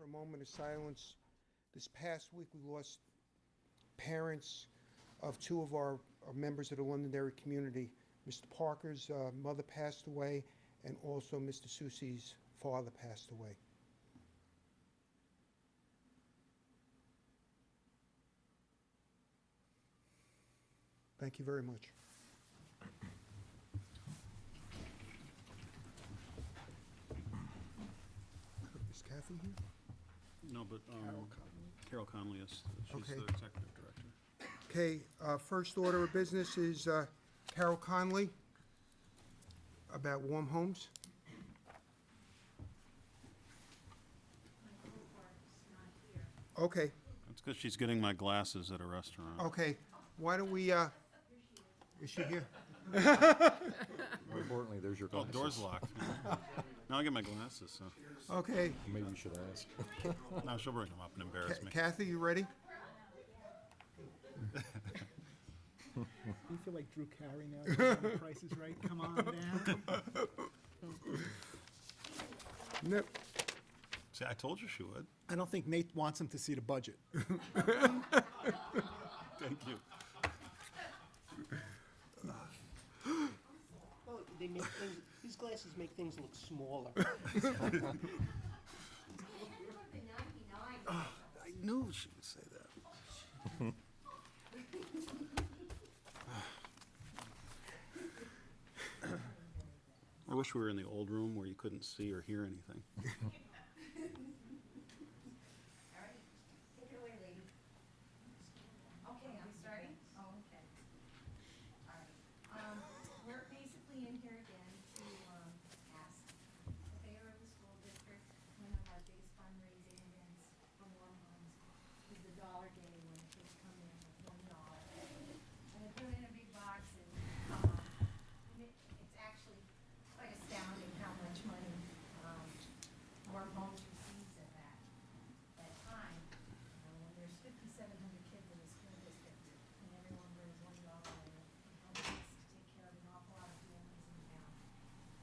for a moment of silence. This past week, we lost parents of two of our members of the Londonderry community. Mr. Parker's mother passed away, and also Mr. Soucy's father passed away. Thank you very much. Is Kathy here? No, but Carol Conley is. She's Okay. the executive director. Okay, first order of business is Carol Conley about Warm Homes. Okay, That's because she's getting my glasses at a restaurant. okay. Why don't we, is she here? More importantly, there's your Oh, glasses. door's locked. Now I get my glasses, so. Okay. Maybe you should ask. No, she'll bring them up and embarrass me. Kathy, you ready? You feel like Drew Carey now? The Price is Right. Come on down. Nope. See, I told you she would. I don't think Nate wants him to see the budget. Thank you. Well, they make things, these glasses make things look smaller. I knew she would say that. I wish we were in the old room where you couldn't see or hear anything. All right, take it away, lady. Okay, I'm starting? Oh, okay. All right. We're basically in here again to ask the favor of the school district. One of our biggest fundraising events for Warm Homes is the Dollar Day when the kids come in with $1. And they put it in a big box and it's actually quite astounding how much money Warm Homes receives at that time. When there's 5,700 kids in the school district and everyone brings $1, it helps us to take care of an awful lot of families in town.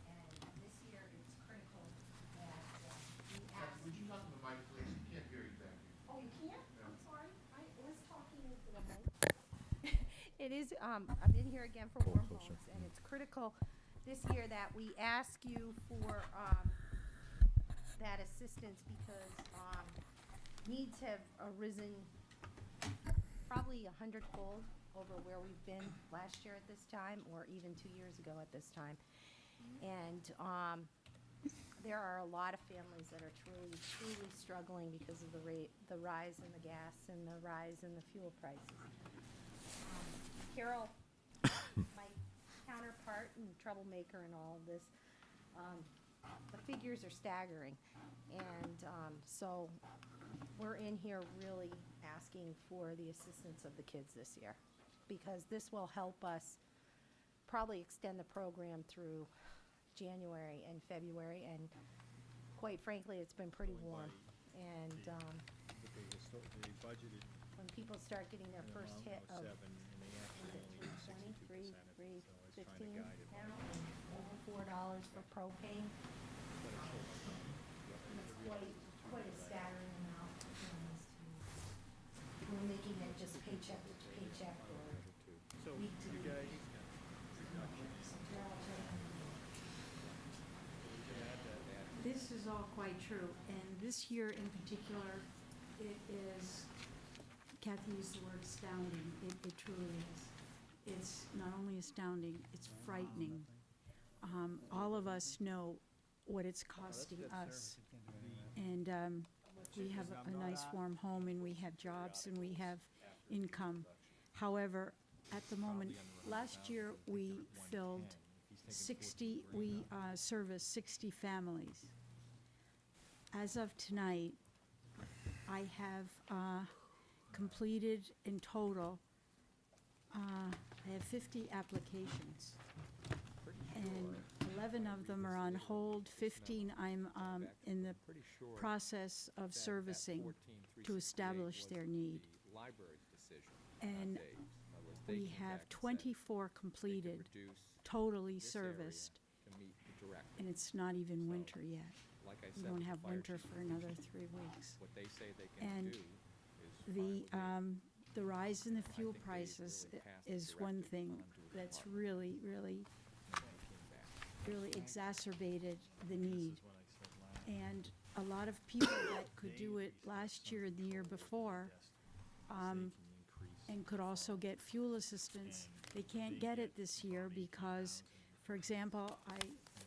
And this year, it's critical that we ask. Would you talk to the mic, please? You can't hear you back here. Oh, you can't? I'm sorry. I was talking into the mic. It is, I'm in here again for Warm Homes, and it's critical this year that we ask you for that assistance because needs have arisen probably 100-fold over where we've been last year at this time, or even 2 years ago at this time. And there are a lot of families that are truly struggling because of the rise in the gas and the rise in the fuel prices. Carol, my counterpart and troublemaker in all of this, the figures are staggering. And so we're in here really asking for the assistance of the kids this year, because this will help us probably extend the program through January and February, and quite frankly, it's been pretty warm. And They budgeted when people start getting their an first amount hit of of, 7, and they actually is it only 320, 62% of it, so I was trying to 315 guide it. now, over $4 for propane. It's quite a staggering amount for families to, we're making it just paycheck to paycheck or So week to you week. guys, This is all quite true, and this year in particular, it is, Kathy used the word astounding, it truly is. It's not only astounding, it's frightening. All of us know what it's costing us. And we have a nice warm home, and we have jobs, and we have income. However, at the moment, last year, we filled 60, we serviced 60 families. As of tonight, I have completed in total, I have 50 applications. And 11 of them are on hold, 15 I'm in the process of servicing to establish their need. And we have 24 completed, totally serviced, and it's not even winter yet. like I We said, won't with have the fire winter chief, for another 3 weeks. what they say they can And do is find a way. The rise in the I fuel think they prices really passed the is one directive thing on to the that's department. really, And they came back. really exacerbated the This need. is what I said last. And a lot of people that could do it last year and the year before, and could also get fuel assistance, they can't get it this year because, for example, I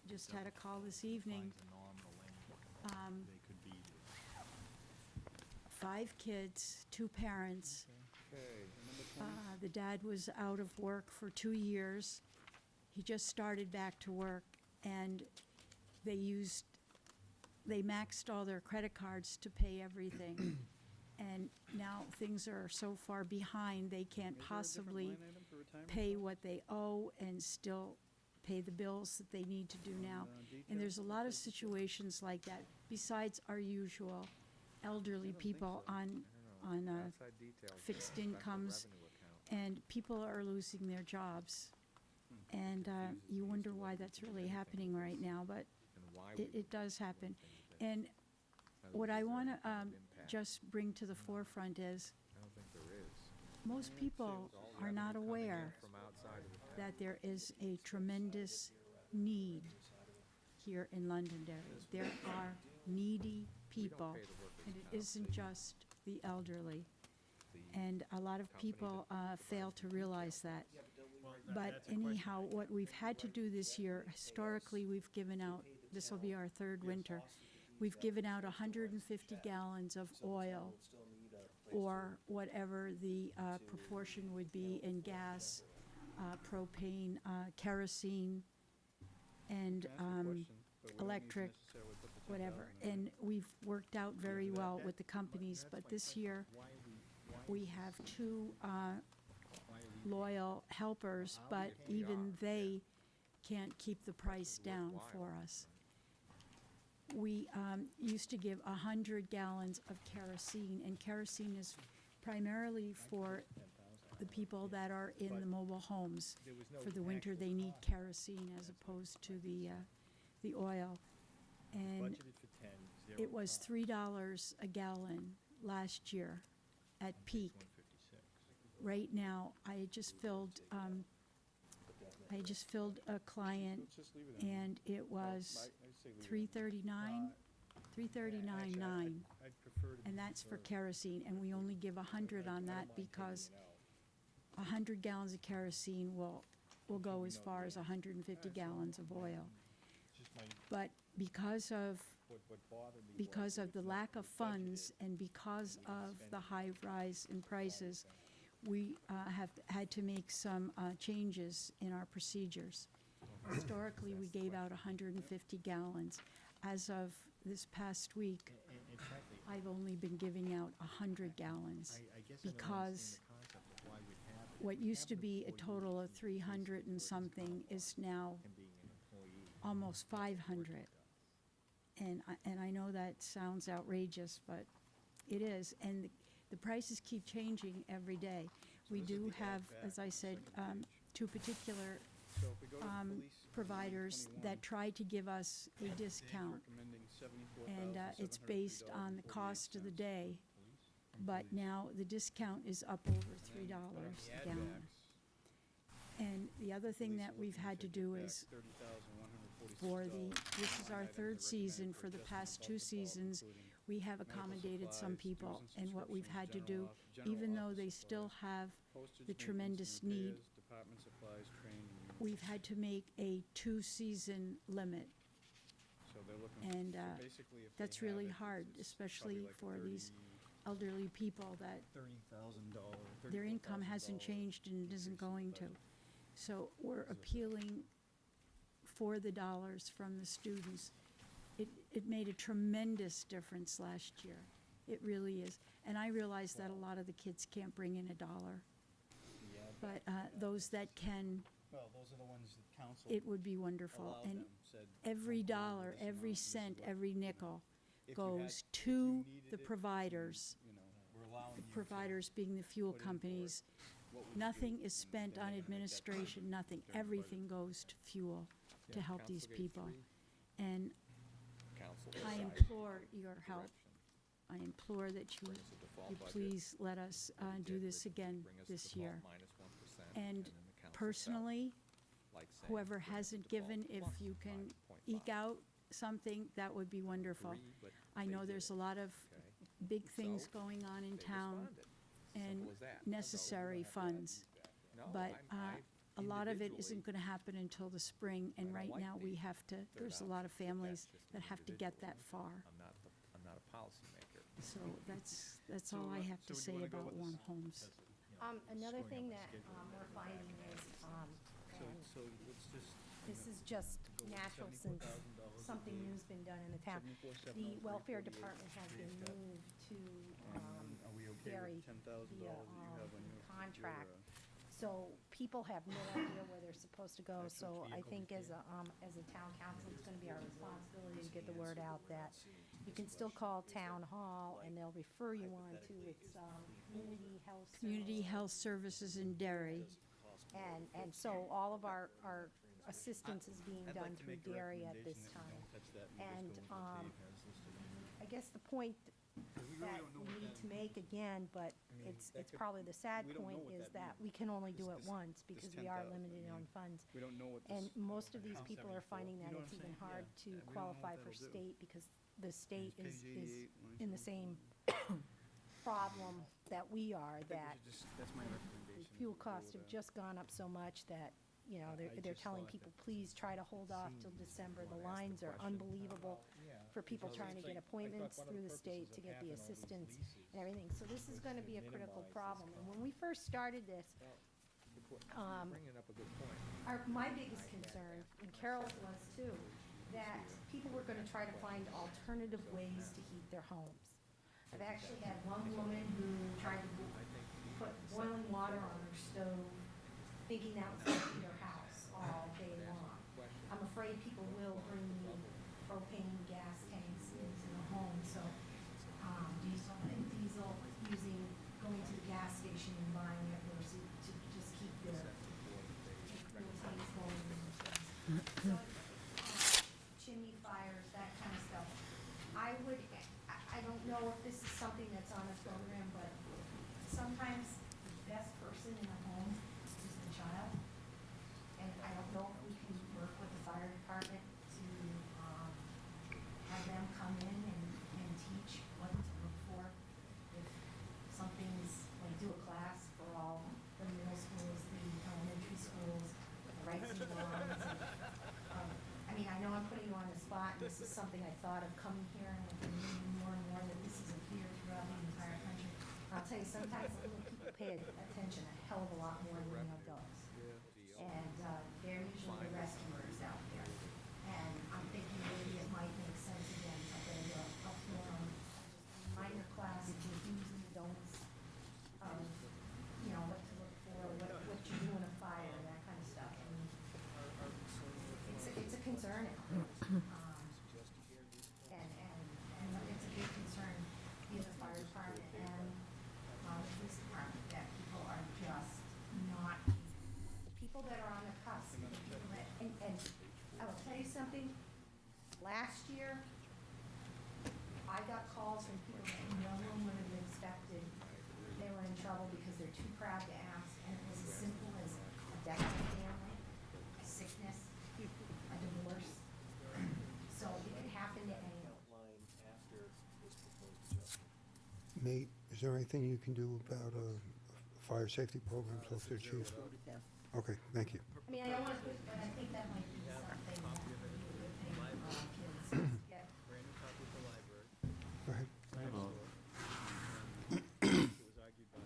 just had a call this evening, They could be 5 kids, 2 parents. The dad was out of work for 2 years. He just started back to work, and they maxed all their credit cards to pay everything. And now things are so far behind, they can't possibly pay what they owe and still pay the bills that they need to do now. And there's a lot of situations like that, besides our usual elderly people on Outside details, fixed special incomes, revenue account. and people are losing their jobs. And you wonder why that's really happening right now, but And why we it does happen. things that- And in other what words, I is there want any to kind of impact? just bring to the forefront is, I don't think there is. most people It's all are not revenue coming in aware from outside of the town. that there is a tremendous need here in Londonderry. There are needy people, pay the workers' and it comp. isn't just the elderly. And a lot of people fail to realize that. But anyhow, what we've had to do this year, historically, we've given out, this will be our 3rd winter, we've given out 150 gallons of oil, or whatever the proportion would be in gas, propane, kerosene, and electric, whatever. And we've worked out very well with the companies, but this year, we have 2 loyal helpers, but even they can't keep the price down for us. We used to give 100 gallons of kerosene, and kerosene is primarily for the people that are in the mobile homes. For the winter, they need kerosene as opposed to the oil. And Budgeted for 10, zero it was cost. $3 a gallon last year at peak. 156. Right now, I just filled a client, and it was $339.9, I'd prefer to and that's for kerosene, and we only give 100 on that because 100 gallons of kerosene will go as far as 150 gallons of oil. just my, But because of what bothered me because of the lack of funds and because of the high rise in prices, we have had to make some changes in our procedures. Historically, we gave out 150 gallons. As of this past week, and frankly, I've only been giving out 100 gallons I guess I don't because understand the concept of why we'd have it. what used to Have an be a employee total of who 300 and basically something is now and being an employee. almost 500. And I know that sounds outrageous, but it is. And the prices keep changing every day. We do have, as I said, 2 particular So if we go to the police, providers that try to give us a discount, and it's based on the cost of the day. But now the discount is up over $3 a gallon. And the other thing that we've had to do is, this is our 3rd season. For the past 2 seasons, we have accommodated some people, and what we've had to do, even though they still have the tremendous need, we've had to make a 2-season limit. And that's really hard, especially for these elderly people that $30,000. their income hasn't changed and it isn't going to. So we're appealing for the dollars from the students. It made a tremendous difference last year. It really is. And I realize that a lot of the kids can't bring in $1. But those that can, Well, those are the ones that council it would be wonderful. allowed And them, said. every "Don't go over dollar, this every amount, this is cent, what-" every nickel If you had- goes if you to needed the it, providers, you know, we're allowing you to providers being the fuel put in for it. companies. What would you Nothing do? is spent then on they make that administration, nothing. during the budget. Everything goes to fuel to Yeah, help council these gave people. 3. And Council I implore your help. I implore that you please let us do this again this year. And personally, whoever hasn't given, if you can eke out something, that would be wonderful. I know there's a lot of big things going on in town and necessary funds, but a lot of it isn't going to happen until the spring, and right now we have to, there's a lot of families that have to get that far. I'm not a policymaker. So that's all I have to say about warm homes. Another thing that we're finding is, and So let's just. this is just natural since something new's been done in the town. The welfare department has been moved to Are we okay Gary with $10,000 that you via have on your? contract. So people have no idea where they're supposed to go. So I think as a town council, it's gonna be our responsibility to get the word out that you can still call town hall and they'll refer you on to its community health. Community health services in Derry. And so all of our assistance is being I'd done like to through make a Dairy at recommendation this that time. we don't touch that and And, just go with what Dave has listed in there. I guess the point we really that don't know we what need that to make again, but mean, it's that could- probably the sad we don't know point what is that that we can only do it This- once this because we are 10,000, limited I on mean, funds. We don't know what this. And most of these House people are 74, finding you that know it's what I'm even saying? hard Yeah. to Yeah, we don't know qualify what for that'll do. state because the state Page is 88, line in the 14. same problem that we are, I think we that should just- That's my the recommendation. is fuel we go costs with have that. just gone up so much that, you know, I they're just telling thought people, that please try to hold off till December. The lines are unbelievable for people trying to get appointments through the state to get the assistance and everything. So this is gonna be a critical problem. And when we first started this, Bringing up a good point. my biggest concern, and Carol's was too, that people were gonna try to find alternative ways to heat their homes. I've actually had one woman who tried to put boiling water on her stove, thinking that was gonna heat her house all day long. I'm afraid people will bring me propane gas tanks into the home, so, diesel using, going to the gas station and buying it versus to just keep the fuel tanks going. So, chimney fires, that kind of stuff. I don't know if this is something that's on a program, but sometimes the best person in a home is the child. And I don't know if we can work with the fire department to, have them come in and teach what to look for. If something's, like do a class for all the middle schools, the elementary schools, the rights and wrongs. I mean, I know I'm putting you on the spot, and this is something I thought of coming here, and I've been reading more and more that this is a fear throughout the entire country. I'll tell you, sometimes the little people pay attention a hell of a lot more than the adults. And they're usually the rescuers out there. And I'm thinking maybe it might make sense again to hold a forum, a minor class, the do's and don'ts of, you know, what to look for, what you do in a fire, that kind of stuff. I mean, it's a concern. And it's a big concern, via the fire department and the police department, that people are just not, the people that are on the cusp, the people that, and I will tell you something, last year, I got calls from people that no one would have expected they were in trouble because they're too proud to ask, and it was as simple as a death in the family, a sickness, a divorce. So it could happen to anyone. Nate, is there anything you can do about fire safety programs, Officer Chief? Okay, thank you. I mean, I don't want to put, but I think that might be something that would be a good thing for our kids to get. Brand new copy of the library. Go ahead. It was argued by.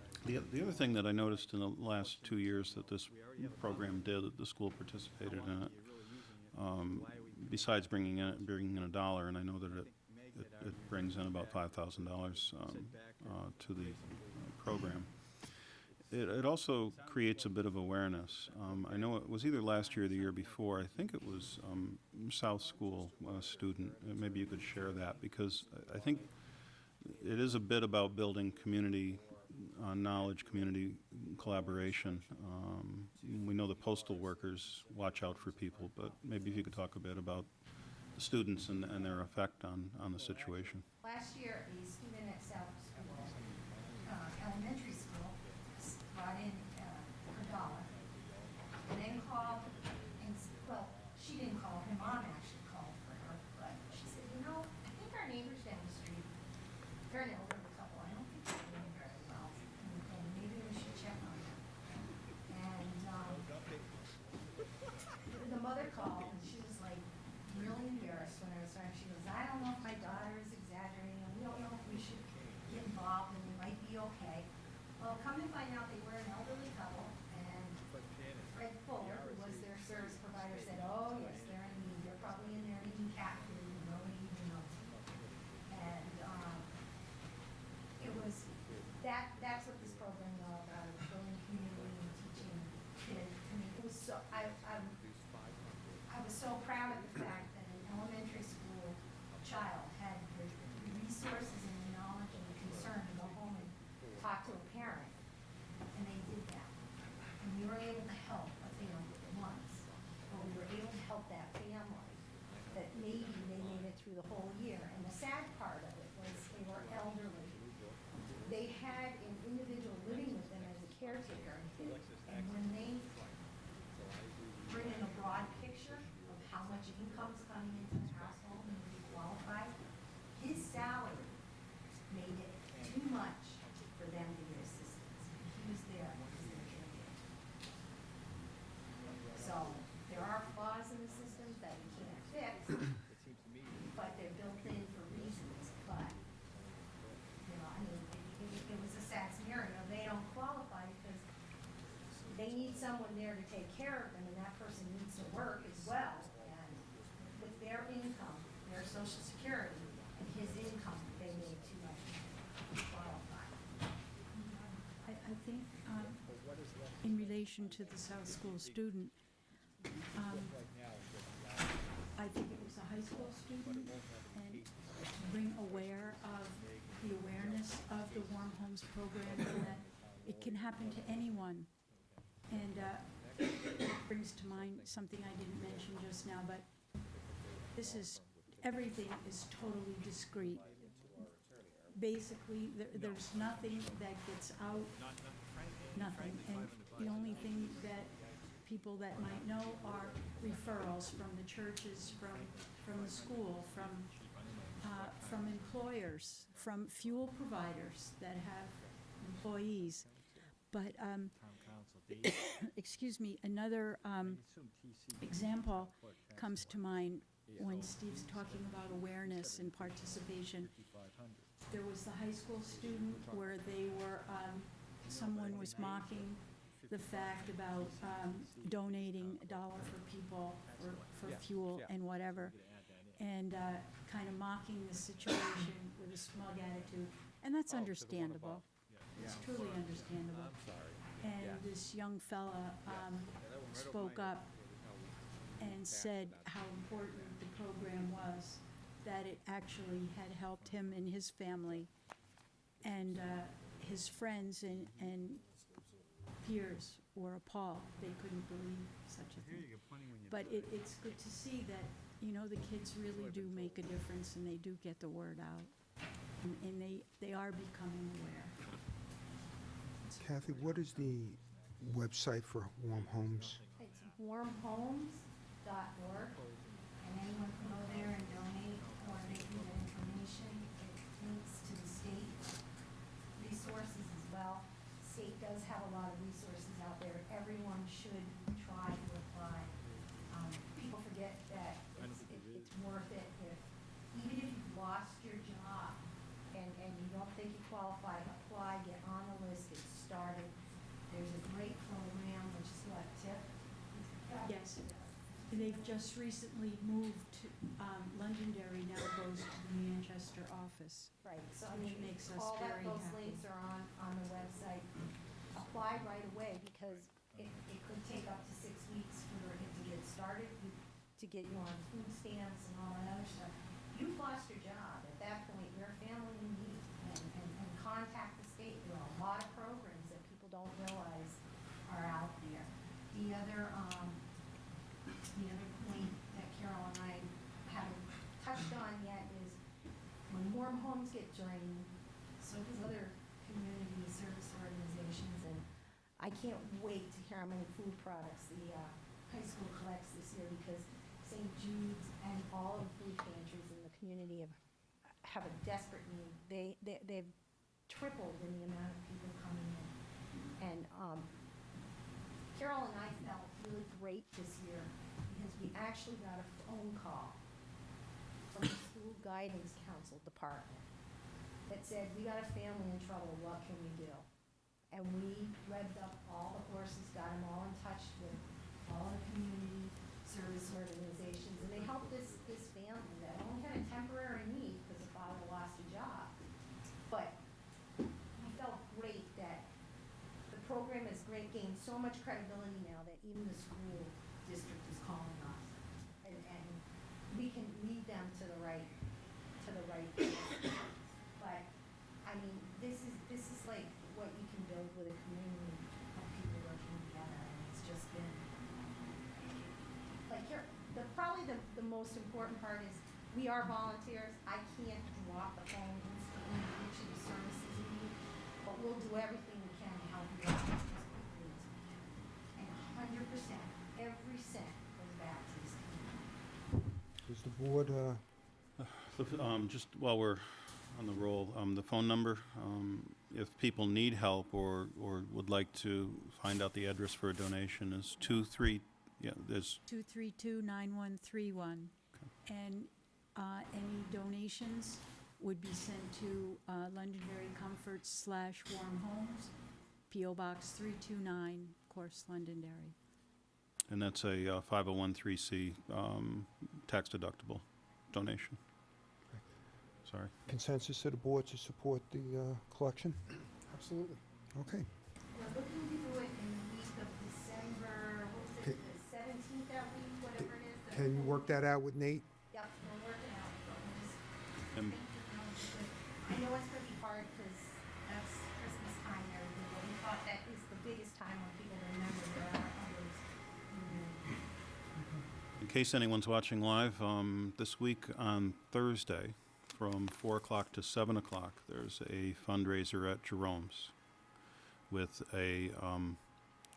The other thing that I noticed in the last 2 years that this program did, that the school participated in it, besides bringing in a dollar, and I know that it brings in about $5,000 to the program. It also creates a bit of awareness. I know it was either last year or the year before. I think it was South School student. Maybe you could share that, because I think it is a bit about building community knowledge, community collaboration. We know the postal workers watch out for people, but maybe if you could talk a bit about students and their effect on the situation. Last year, a student at South School, elementary school, brought in her dollar, and then called, and, well, she didn't call, her mom actually called for her, but she said, you know, I think our neighbors down the street, they're an elderly couple, I don't think they're doing very well, and maybe we should check on them. And, the mother called, and she was like really embarrassed when I was there. She goes, I don't know if my daughter is exaggerating, and we don't know if we should get involved, and we might be okay. Well, come to find out, they were an elderly couple, and Fred Fuller, who was their service provider, said, oh, yes, they're in need. They're probably in there eating cat food, and nobody even knows. And it was, that's what this program is all about, is building community and teaching kids. I mean, it was so, I was so proud of the fact that an elementary school child had the resources and the knowledge and the concern to go home and talk to a parent, and they did that. And we were able to help a family once, but we were able to help that family that maybe they made it through the whole year. And the sad part of it was they were elderly. They had an individual living with them as a caretaker, and when they bring in a broad picture of how much income's coming into the household and be qualified, his salary made it too much for them to get assistance. He was there as their caretaker. So there are flaws in the system that we can't fix, but they're built in for reasons. But, you know, I mean, it was a sad scenario. They don't qualify because they need someone there to take care of them, and that person needs to work as well. And with their income, their social security, and his income, they made too much to qualify. I think, in relation to the South School student, I think it was a high school student, and to bring the awareness of the Warm Homes program, and that it can happen to anyone. And it brings to mind something I didn't mention just now, but everything is totally discreet. Basically, there's nothing that gets out, nothing. And the only thing that people that might know are referrals from the churches, from the school, from employers, from fuel providers that have employees. But excuse me, another example comes to mind when Steve's talking about awareness and participation. There was the high school student where they were, someone was mocking the fact about donating $1 for people for fuel and whatever, and kind of mocking the situation with a smug attitude. And that's understandable. It's truly understandable. And this young fella spoke up and said how important the program was, that it actually had helped him and his family, and his friends and peers were appalled. They couldn't believe such a thing. But it's good to see that, you know, the kids really do make a difference, and they do get the word out, and they are becoming aware. Kathy, what is the website for Warm Homes? It's warmhomes.org, and anyone can go there and donate, or they can get information. It links to the state resources as well. State does have a lot of resources out there. Everyone should try to apply. People forget that it's worth it even if you've lost your job and you don't think you qualify, apply, get on the list, get started. There's a great program, which is what, TIP? Yes. They've just recently moved to, Londonderry now goes to the Manchester office. Right, so I Which mean, makes us all very those happy. links are on the website. Apply right away, because it could take up to 6 weeks for it to get started, to get you on food stamps and all that other stuff. You've lost your job. At that point, you're a family in need, and contact the state. There are a lot of programs that people don't realize are out there. The other point that Carol and I had a Warm Homes get drained, so does other community service organizations, and I can't wait to hear how many food products the high school collects this year, because St. Jude's and all of the food pantries in the community have a desperate need. They've tripled in the amount of people coming in. And Carol and I felt really great this year because we actually got a phone call from the school guidance council department that said, we got a family in trouble, what can we do? And we revved up all the horses, got them all in touch with all the community service organizations, and they helped this family that only had a temporary need because the father lost a job. But we felt great that the program has gained so much credibility now that even the school district is calling us. And we can lead them to the right place. But, I mean, this is like what you can build with a community of people working together, and it's just been, like, probably the most important part is, we are volunteers. I can't drop the phone instantly to each of the services you need, but we'll do everything we can to help you out as quickly as we can. And 100%, every cent goes back to this community. Does the board, Just while we're on the roll, the phone number, if people need help or would like to find out the address for a donation is 232-9131. And any donations would be sent to Londonderry Comforts / Warm Homes, P.O. Box 329, of course, Londonderry. And that's a 501(c)(3) tax deductible donation. Sorry. consensus of the board to support the collection? Absolutely. Okay. We're looking to do it in the week of December, what was it, the 17th that week, whatever it is. Can you work that out with Nate? Yep, we'll work it out, but we'll just And- think it out because I know it's gonna be hard because that's Christmas time and everything, but we thought that is the biggest time when people remember there are others. In case anyone's watching live, this week on Thursday, from 4 o'clock to 7 o'clock, there's a fundraiser at Jerome's with a,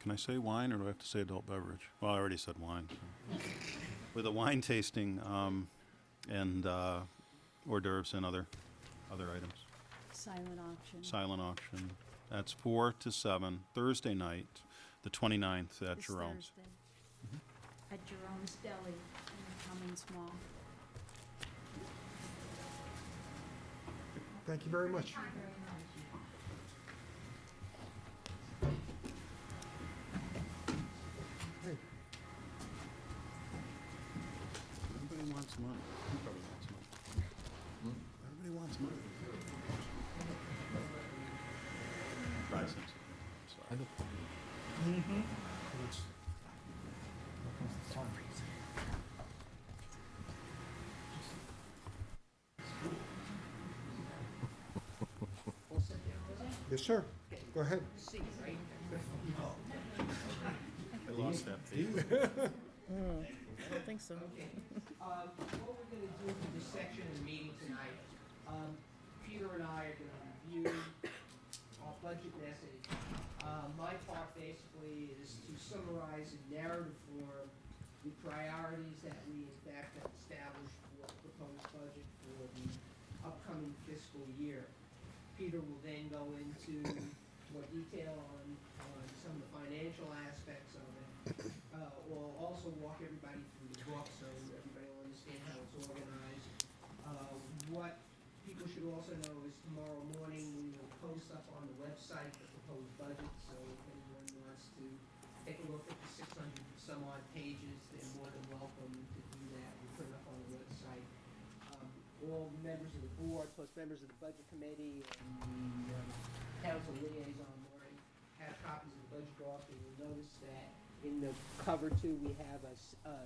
can I say wine, or do I have to say adult beverage? Well, I already said wine. With a wine tasting and hors d'oeuvres and other items. Silent auction. Silent auction. That's 4 to 7, Thursday night, the 29th at This Jerome's. Thursday. At Jerome's Deli in Cummings Mall. Thank you very much. Hey, Everybody wants money. Everybody wants money. Everybody wants money. Right, since- sorry. yes, sir. Go ahead. I lost that. I don't think so. What we're gonna do for this section of the meeting tonight, Peter and I are gonna review our budget message. My part basically is to summarize in narrative form the priorities that we in fact have established for the proposed budget for the upcoming fiscal year. Peter will then go into more detail on some of the financial aspects of it. We'll also walk everybody through the book so everybody will understand how it's organized. What people should also know is tomorrow morning we will post up on the website the proposed budget, so if anyone wants to take a look at the 600 some odd pages, they're more than welcome to do that. We'll put it up on the website. All members of the board, plus members of the budget committee and the council liaison already have copies of the budget document. You'll notice that in the cover too, we have a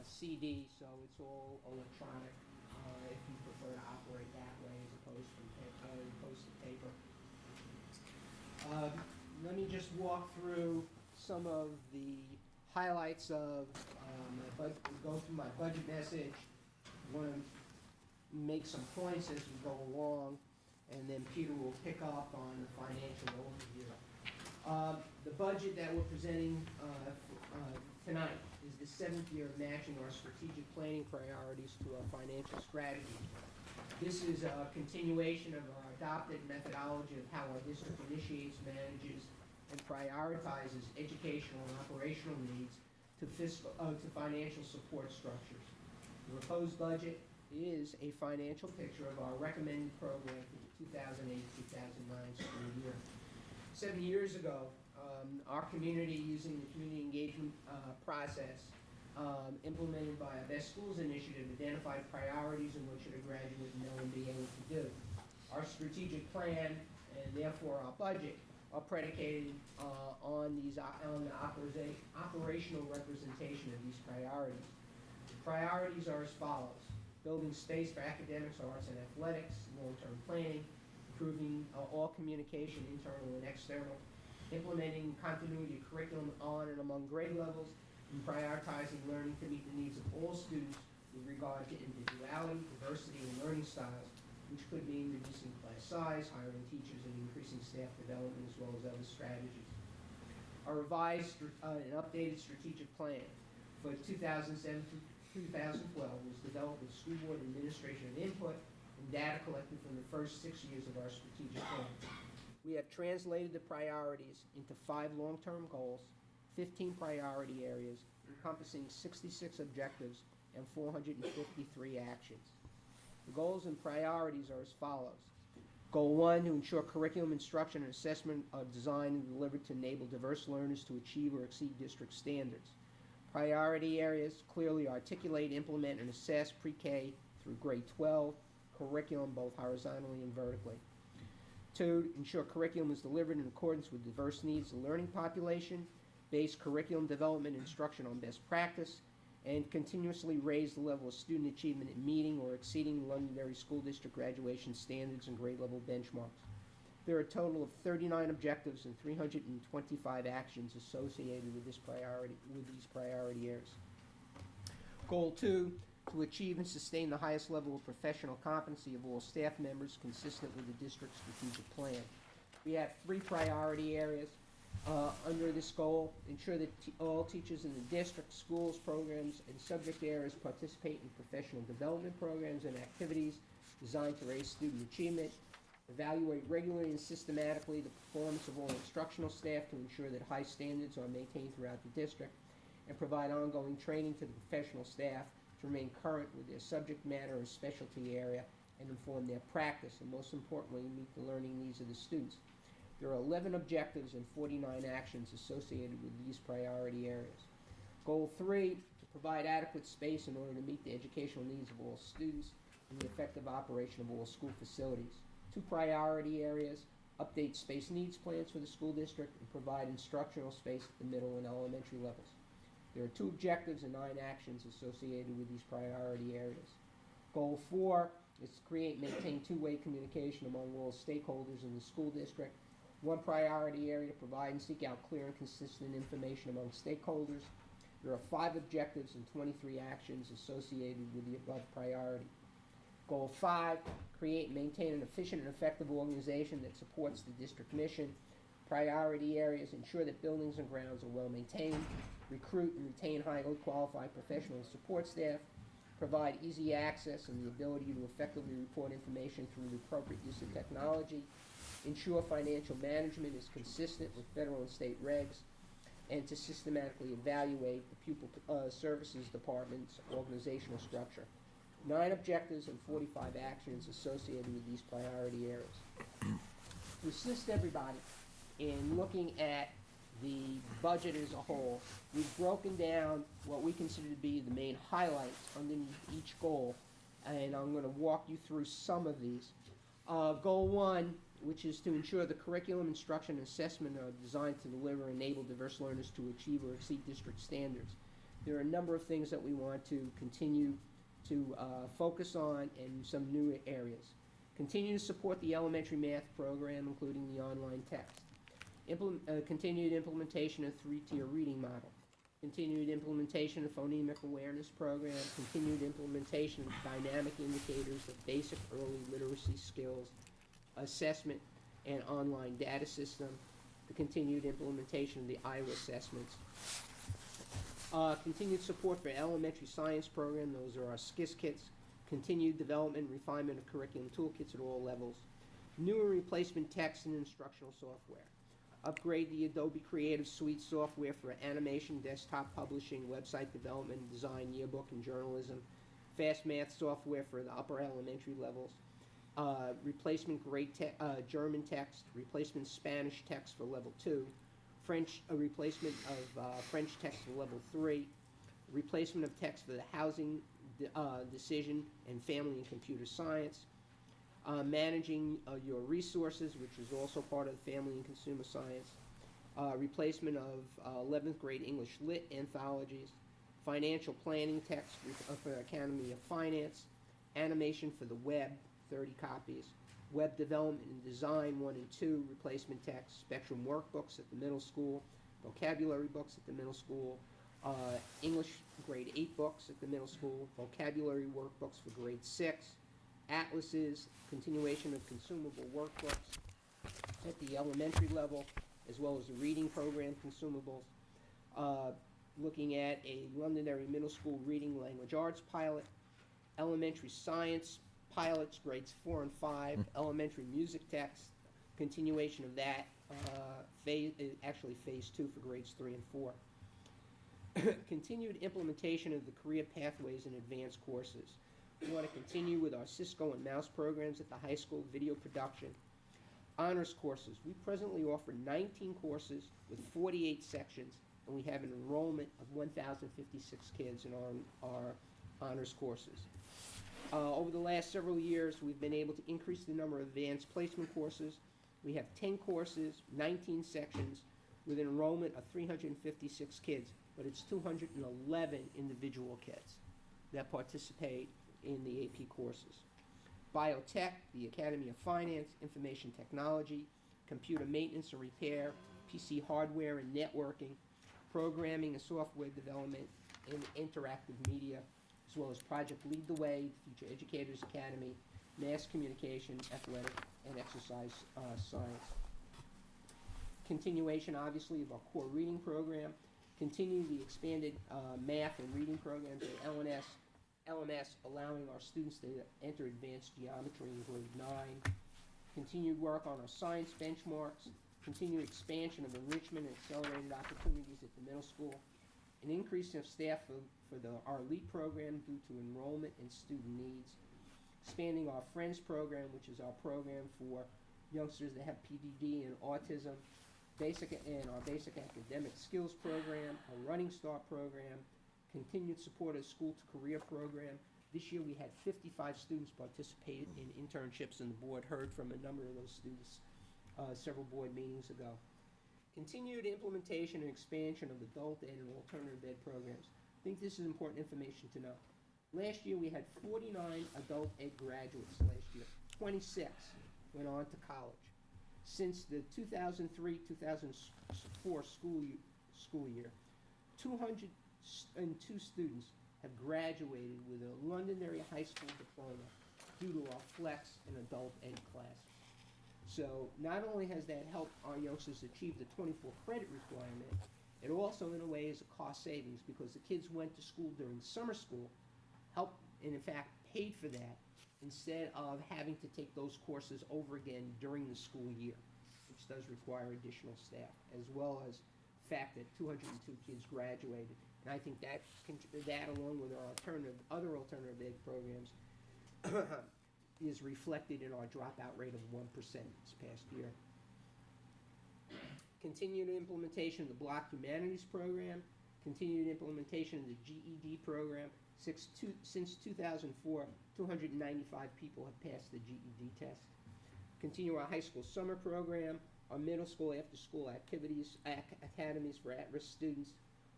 CD, so it's all electronic, if you prefer to operate that way as opposed to paper. Let me just walk through some of the highlights of my budget, go through my budget message. Want to make some points as we go along, and then Peter will pick up on the financial overview. The budget that we're presenting tonight is the 7th year of matching our strategic planning priorities to our financial strategy. This is a continuation of our adopted methodology of how our district initiates, manages, and prioritizes educational and operational needs to financial support structures. The proposed budget is a financial picture of our recommended program for the 2008-2009 school year. 7 years ago, our community, using the community engagement process implemented by our Best Schools initiative, identified priorities in which a graduate would know and be able to do. Our strategic plan, and therefore our budget, are predicated on the operational representation of these priorities. The priorities are as follows: building space for academics, arts, and athletics, long-term planning, improving all communication, internal and external, implementing continuity of curriculum on and among grade levels, and prioritizing learning to meet the needs of all students with regard to individuality, diversity, and learning styles, which could mean reducing class size, hiring teachers, and increasing staff development, as well as other strategies. Our revised and updated strategic plan for 2007 through 2012 was developed with school board administration and input and data collected from the first 6 years of our strategic plan. We have translated the priorities into 5 long-term goals, 15 priority areas encompassing 66 objectives and 453 actions. The goals and priorities are as follows. Goal 1, to ensure curriculum, instruction, and assessment are designed and delivered to enable diverse learners to achieve or exceed district standards. Priority areas: clearly articulate, implement, and assess pre-K through grade 12 curriculum, both horizontally and vertically. 2, ensure curriculum is delivered in accordance with diverse needs of the learning population, base curriculum development instruction on best practice, and continuously raise the level of student achievement in meeting or exceeding Londonderry School District graduation standards and grade level benchmarks. There are a total of 39 objectives and 325 actions associated with these priority areas. Goal 2, to achieve and sustain the highest level of professional competency of all staff members consistent with the district's strategic plan. We have 3 priority areas under this goal: ensure that all teachers in the district, schools, programs, and subject areas participate in professional development programs and activities designed to raise student achievement; evaluate regularly and systematically the performance of all instructional staff to ensure that high standards are maintained throughout the district; and provide ongoing training to the professional staff to remain current with their subject matter and specialty area and inform their practice, and most importantly, meet the learning needs of the students. There are 11 objectives and 49 actions associated with these priority areas. Goal 3, to provide adequate space in order to meet the educational needs of all students and the effective operation of all school facilities. 2 priority areas: update space needs plans for the school district and provide instructional space at the middle and elementary levels. There are 2 objectives and 9 actions associated with these priority areas. Goal 4 is to create and maintain two-way communication among all stakeholders in the school district. 1 priority area: to provide and seek out clear and consistent information among stakeholders. There are 5 objectives and 23 actions associated with the above priority. Goal 5, create and maintain an efficient and effective organization that supports the district mission. Priority areas: ensure that buildings and grounds are well maintained, recruit and retain highly qualified professional and support staff, provide easy access and the ability to effectively report information through the appropriate use of technology, ensure financial management is consistent with federal and state regs, and to systematically evaluate the pupil services department's organizational structure. 9 objectives and 45 actions associated with these priority areas. To assist everybody in looking at the budget as a whole, we've broken down what we consider to be the main highlights underneath each goal, and I'm going to walk you through some of these. Goal 1, which is to ensure the curriculum, instruction, and assessment are designed to deliver and enable diverse learners to achieve or exceed district standards. There are a number of things that we want to continue to focus on in some new areas. Continue to support the elementary math program, including the online test. Continued implementation of 3-tier reading model. continued implementation of phonemic awareness program, continued implementation of dynamic indicators of basic early literacy skills, assessment and online data system, the continued implementation of the Iowa assessments, continued support for elementary science program, those are our SKIS kits, continued development and refinement of curriculum toolkits at all levels, new and replacement text and instructional software, upgrade the Adobe Creative Suite software for animation, desktop publishing, website development, design, yearbook, and journalism, fast math software for the upper elementary levels, replacement German text, replacement Spanish text for level 2, a replacement of French text for level 3, replacement of text for the housing decision and family and computer science, managing your resources, which is also part of family and consumer science, replacement of 11th grade English Lit anthologies, financial planning text for Academy of Finance, animation for the web, 30 copies, web development and design 1 and 2, replacement text, Spectrum workbooks at the middle school, vocabulary books at the middle school, English grade 8 books at the middle school, vocabulary workbooks for grade 6, atlases, continuation of consumable workbooks at the elementary level, as well as the reading program consumables, looking at a Londonderry Middle School Reading Language Arts pilot, elementary science pilots, grades 4 and 5, elementary music text, continuation of that, phase 2 for grades 3 and 4. Continued implementation of the career pathways and advanced courses. We want to continue with our Cisco and Mouse programs at the high school, video production. Honors courses. We presently offer 19 courses with 48 sections, and we have an enrollment of 1,056 kids in our honors courses. Over the last several years, we've been able to increase the number of advanced placement courses. We have 10 courses, 19 sections, with an enrollment of 356 kids, but it's 211 individual kids that participate in the AP courses. Biotech, the Academy of Finance, Information Technology, Computer Maintenance and Repair, PC hardware and networking, Programming and Software Development, and Interactive Media, as well as Project Lead the Way, Future Educators Academy, Mass Communication, Athletic, and Exercise Science. Continuation, obviously, of our core reading program. Continue the expanded math and reading programs at LMS, allowing our students to enter advanced geometry in grade 9. Continued work on our science benchmarks. Continued expansion of enrichment and accelerated opportunities at the middle school. An increase of staff for our LEAP program due to enrollment and student needs. Expanding our Friends program, which is our program for youngsters that have PDD and autism. Our basic academic skills program, our Running Start program, continued support of school to career program. This year we had 55 students participate in internships, and the board heard from a number of those students several board meetings ago. Continued implementation and expansion of adult ed and alternative ed programs. I think this is important information to know. Last year we had 49 adult ed graduates last year. 26 went on to college. Since the 2003-2004 school year, 202 students have graduated with a Londonderry High School diploma due to our flex and adult ed class. So not only has that helped our youngsters achieve the 24 credit requirement, it also in a way is a cost savings because the kids went to school during summer school, helped and in fact paid for that, instead of having to take those courses over again during the school year, which does require additional staff, as well as the fact that 202 kids graduated. And I think that along with our other alternative ed programs is reflected in our dropout rate of 1% this past year. Continued implementation of the Block Humanities program, continued implementation of the GED program. Since 2004, 295 people have passed the GED test. Continue our high school summer program, our middle school after-school activities, academies for at-risk students,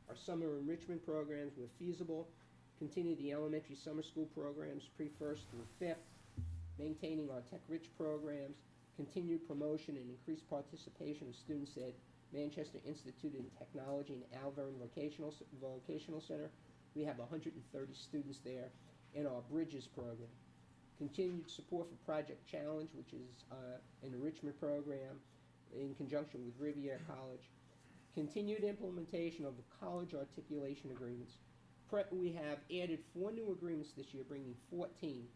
our summer enrichment programs where feasible. Continue the elementary summer school programs pre-1st through 5th, maintaining our tech-rich programs, continued promotion and increased participation of students at Manchester Institute of Technology, and Alverne Vocational Center. We have 130 students there in our Bridges program. Continued support for Project Challenge, which is an enrichment program in conjunction with Riviera College. Continued implementation of the college articulation agreements. We have added 4 new agreements this year, bringing 14.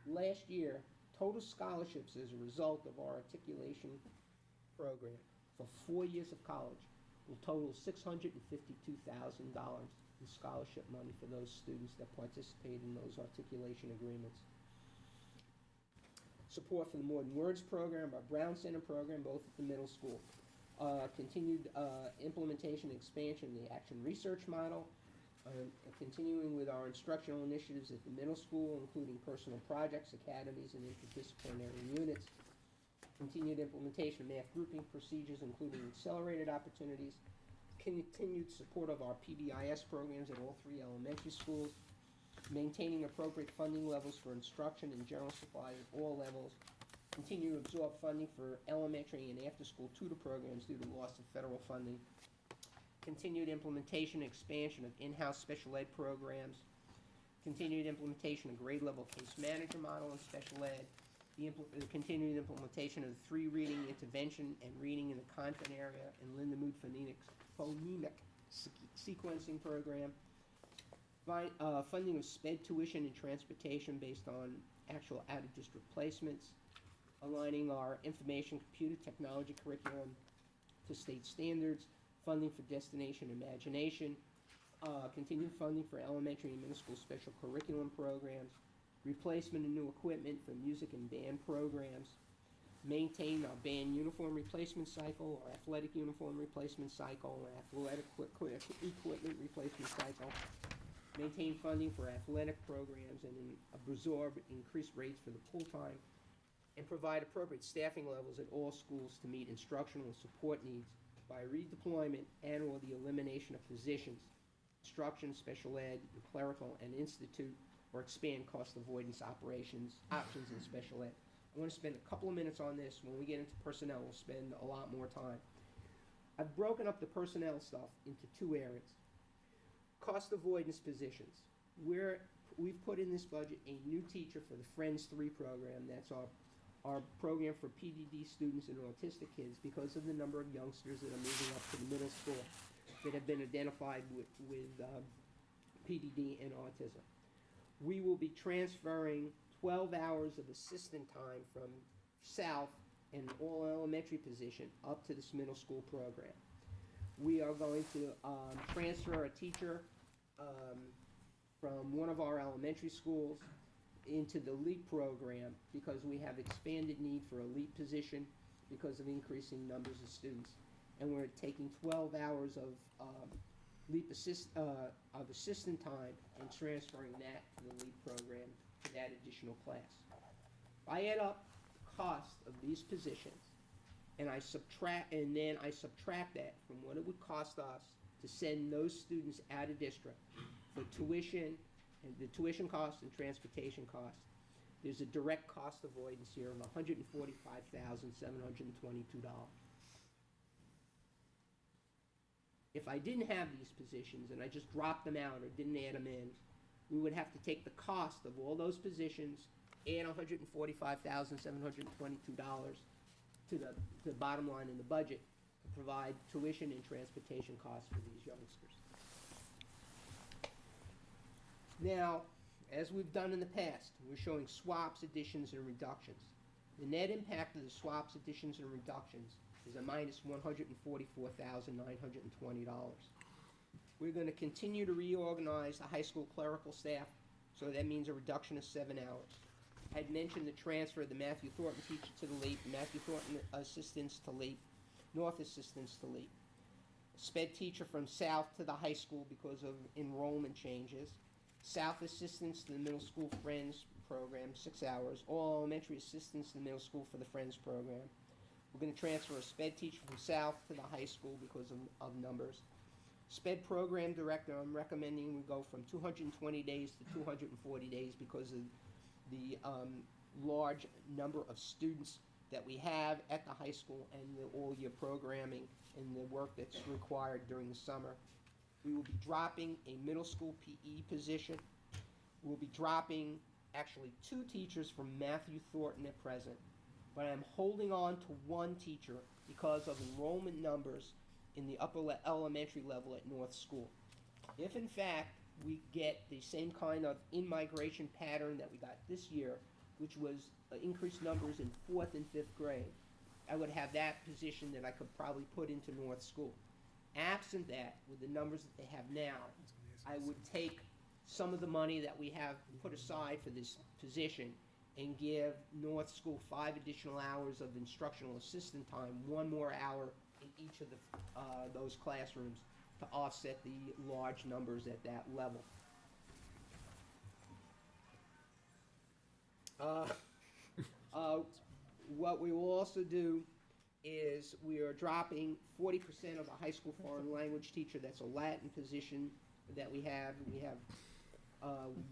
Last year, total scholarships as a result of our articulation program for 4 years of college will total $652,000 in scholarship money for those students that participate in those articulation agreements. Support for the More Than Words program, our Brown Center program, both at the middle school. Continued implementation and expansion of the action research model. Continuing with our instructional initiatives at the middle school, including personal projects, academies, and interdisciplinary units. Continued implementation of math grouping procedures, including accelerated opportunities. Continued support of our PBIS programs at all 3 elementary schools. Maintaining appropriate funding levels for instruction and general supplies at all levels. Continue to absorb funding for elementary and after-school tutor programs due to loss of federal funding. Continued implementation and expansion of in-house special ed programs. Continued implementation of grade-level case manager model in special ed. The continued implementation of the 3 reading intervention and reading in the content area and Linda Mood phonemic sequencing program. Funding of SPED tuition and transportation based on actual out-of-district placements. Aligning our information computer technology curriculum to state standards. Funding for Destination Imagination. Continued funding for elementary and middle school special curriculum programs. Replacement of new equipment for music and band programs. Maintain our band uniform replacement cycle, our athletic uniform replacement cycle, and athletic equipment replacement cycle. Maintain funding for athletic programs and absorb increased rates for the pool time. And provide appropriate staffing levels at all schools to meet instructional and support needs by redeployment and or the elimination of positions, instruction, special ed, and clerical, and institute or expand cost avoidance options in special ed. I want to spend a couple of minutes on this. When we get into personnel, we'll spend a lot more time. I've broken up the personnel stuff into 2 areas. Cost avoidance positions. We've put in this budget a new teacher for the Friends 3 program. That's our program for PDD students and autistic kids because of the number of youngsters that are moving up to the middle school that have been identified with PDD and autism. We will be transferring 12 hours of assistant time from South and all elementary position up to this middle school program. We are going to transfer a teacher from one of our elementary schools into the LEAP program because we have expanded need for a LEAP position because of increasing numbers of students. And we're taking 12 hours of LEAP assistant time and transferring that to the LEAP program for that additional class. If I add up the cost of these positions and then I subtract that from what it would cost us to send those students out of district for tuition and the tuition costs and transportation costs, there's a direct cost avoidance here of $145,722. If I didn't have these positions and I just dropped them out or didn't add them in, we would have to take the cost of all those positions, add $145,722 to the bottom line in the budget to provide tuition and transportation costs for these youngsters. Now, as we've done in the past, we're showing swaps, additions, and reductions. The net impact of the swaps, additions, and reductions is a minus $144,920. We're going to continue to reorganize the high school clerical staff, so that means a reduction of 7 hours. I had mentioned the transfer of the Matthew Thornton teacher to the LEAP, Matthew Thornton assistants to LEAP, North assistants to LEAP. SPED teacher from South to the high school because of enrollment changes. South assistants to the middle school Friends program, 6 hours. All elementary assistants to the middle school for the Friends program. We're going to transfer a SPED teacher from South to the high school because of numbers. SPED program director, I'm recommending we go from 220 days to 240 days because of the large number of students that we have at the high school and the all-year programming and the work that's required during the summer. We will be dropping a middle school PE position. We'll be dropping actually 2 teachers from Matthew Thornton at present, but I'm holding on to 1 teacher because of enrollment numbers in the elementary level at North School. If in fact we get the same kind of in-migration pattern that we got this year, which was increased numbers in 4th and 5th grade, I would have that position that I could probably put into North School. Absent that, with the numbers that they have now, I would take some of the money that we have put aside for this position and give North School 5 additional hours of instructional assistant time, 1 more hour in each of those classrooms to offset the large numbers at that level. What we will also do is we are dropping 40% of a high school foreign language teacher. That's a Latin position that we have. We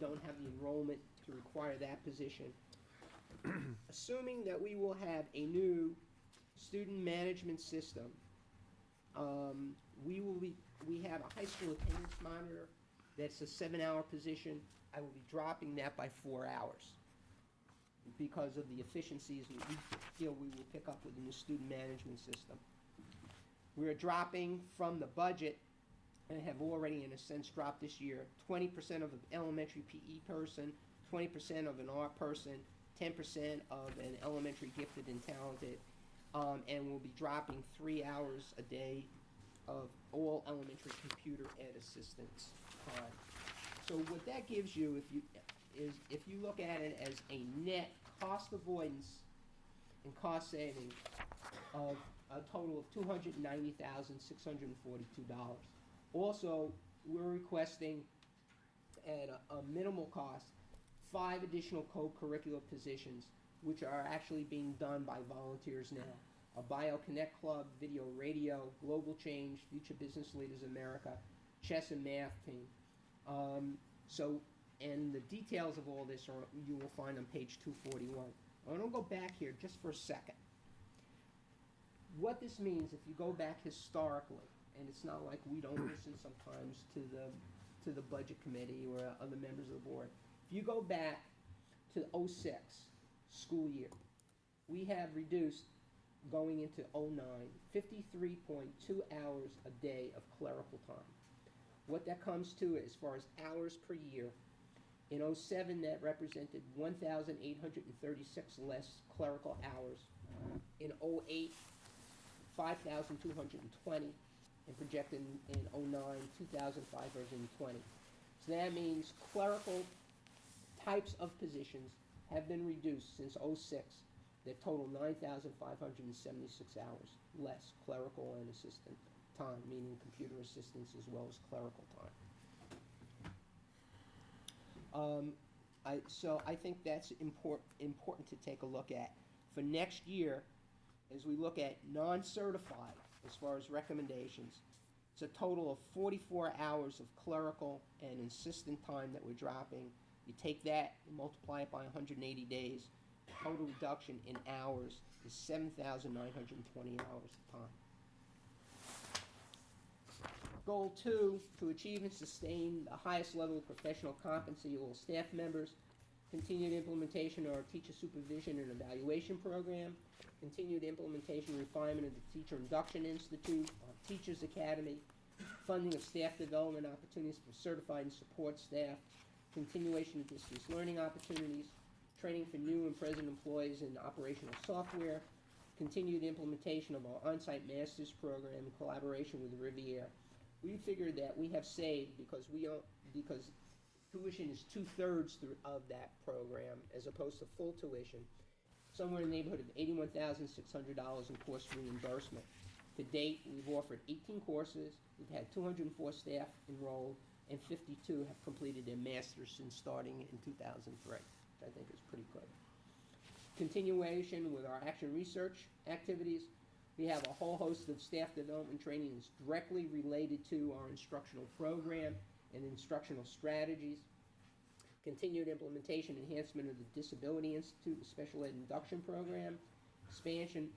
don't have the enrollment to require that position. Assuming that we will have a new student management system, we have a high school attendance monitor. That's a 7-hour position. I will be dropping that by 4 hours because of the efficiencies that we feel we will pick up within the student management system. We are dropping from the budget, and have already in a sense dropped this year, 20% of an elementary PE person, 20% of an art person, 10% of an elementary gifted and talented, and we'll be dropping 3 hours a day of all elementary computer ed assistance time. So what that gives you, if you look at it as a net cost avoidance and cost savings of a total of $290,642. Also, we're requesting at a minimal cost 5 additional co-curricular positions, which are actually being done by volunteers now. A BioConnect Club, Video Radio, Global Change, Future Business Leaders America, Chess and Math Team. And the details of all this you will find on page 241. I want to go back here just for a second. What this means, if you go back historically, and it's not like we don't listen sometimes to the budget committee or other members of the board. If you go back to 06 school year, we have reduced, going into 09, 53.2 hours a day of clerical time. What that comes to as far as hours per year, in 07 that represented 1,836 less clerical hours. In 08, 5,220, and projected in 09, 2,520. So that means clerical types of positions have been reduced since 06 that total 9,576 hours less clerical and assistant time, meaning computer assistance as well as clerical time. So I think that's important to take a look at. For next year, as we look at non-certified, as far as recommendations, it's a total of 44 hours of clerical and assistant time that we're dropping. You take that and multiply it by 180 days, total reduction in hours is 7,920 hours of time. Goal 2, to achieve and sustain the highest level of professional competency of all staff members, continued implementation of our teacher supervision and evaluation program, continued implementation and refinement of the Teacher Induction Institute, our Teachers Academy, funding of staff development opportunities for certified and support staff, continuation of distance learning opportunities, training for new and present employees in operational software, continued implementation of our on-site master's program in collaboration with Riviera. We figured that we have saved, because tuition is 2/3 of that program as opposed to full tuition, somewhere in the neighborhood of $81,600 in course reimbursement. To date, we've offered 18 courses, we've had 204 staff enrolled, and 52 have completed their master's since starting in 2003, which I think is pretty good. Continuation with our action research activities. We have a whole host of staff development training that's directly related to our instructional program and instructional strategies. Continued implementation enhancement of the Disability Institute and Special Ed Induction Program. expansion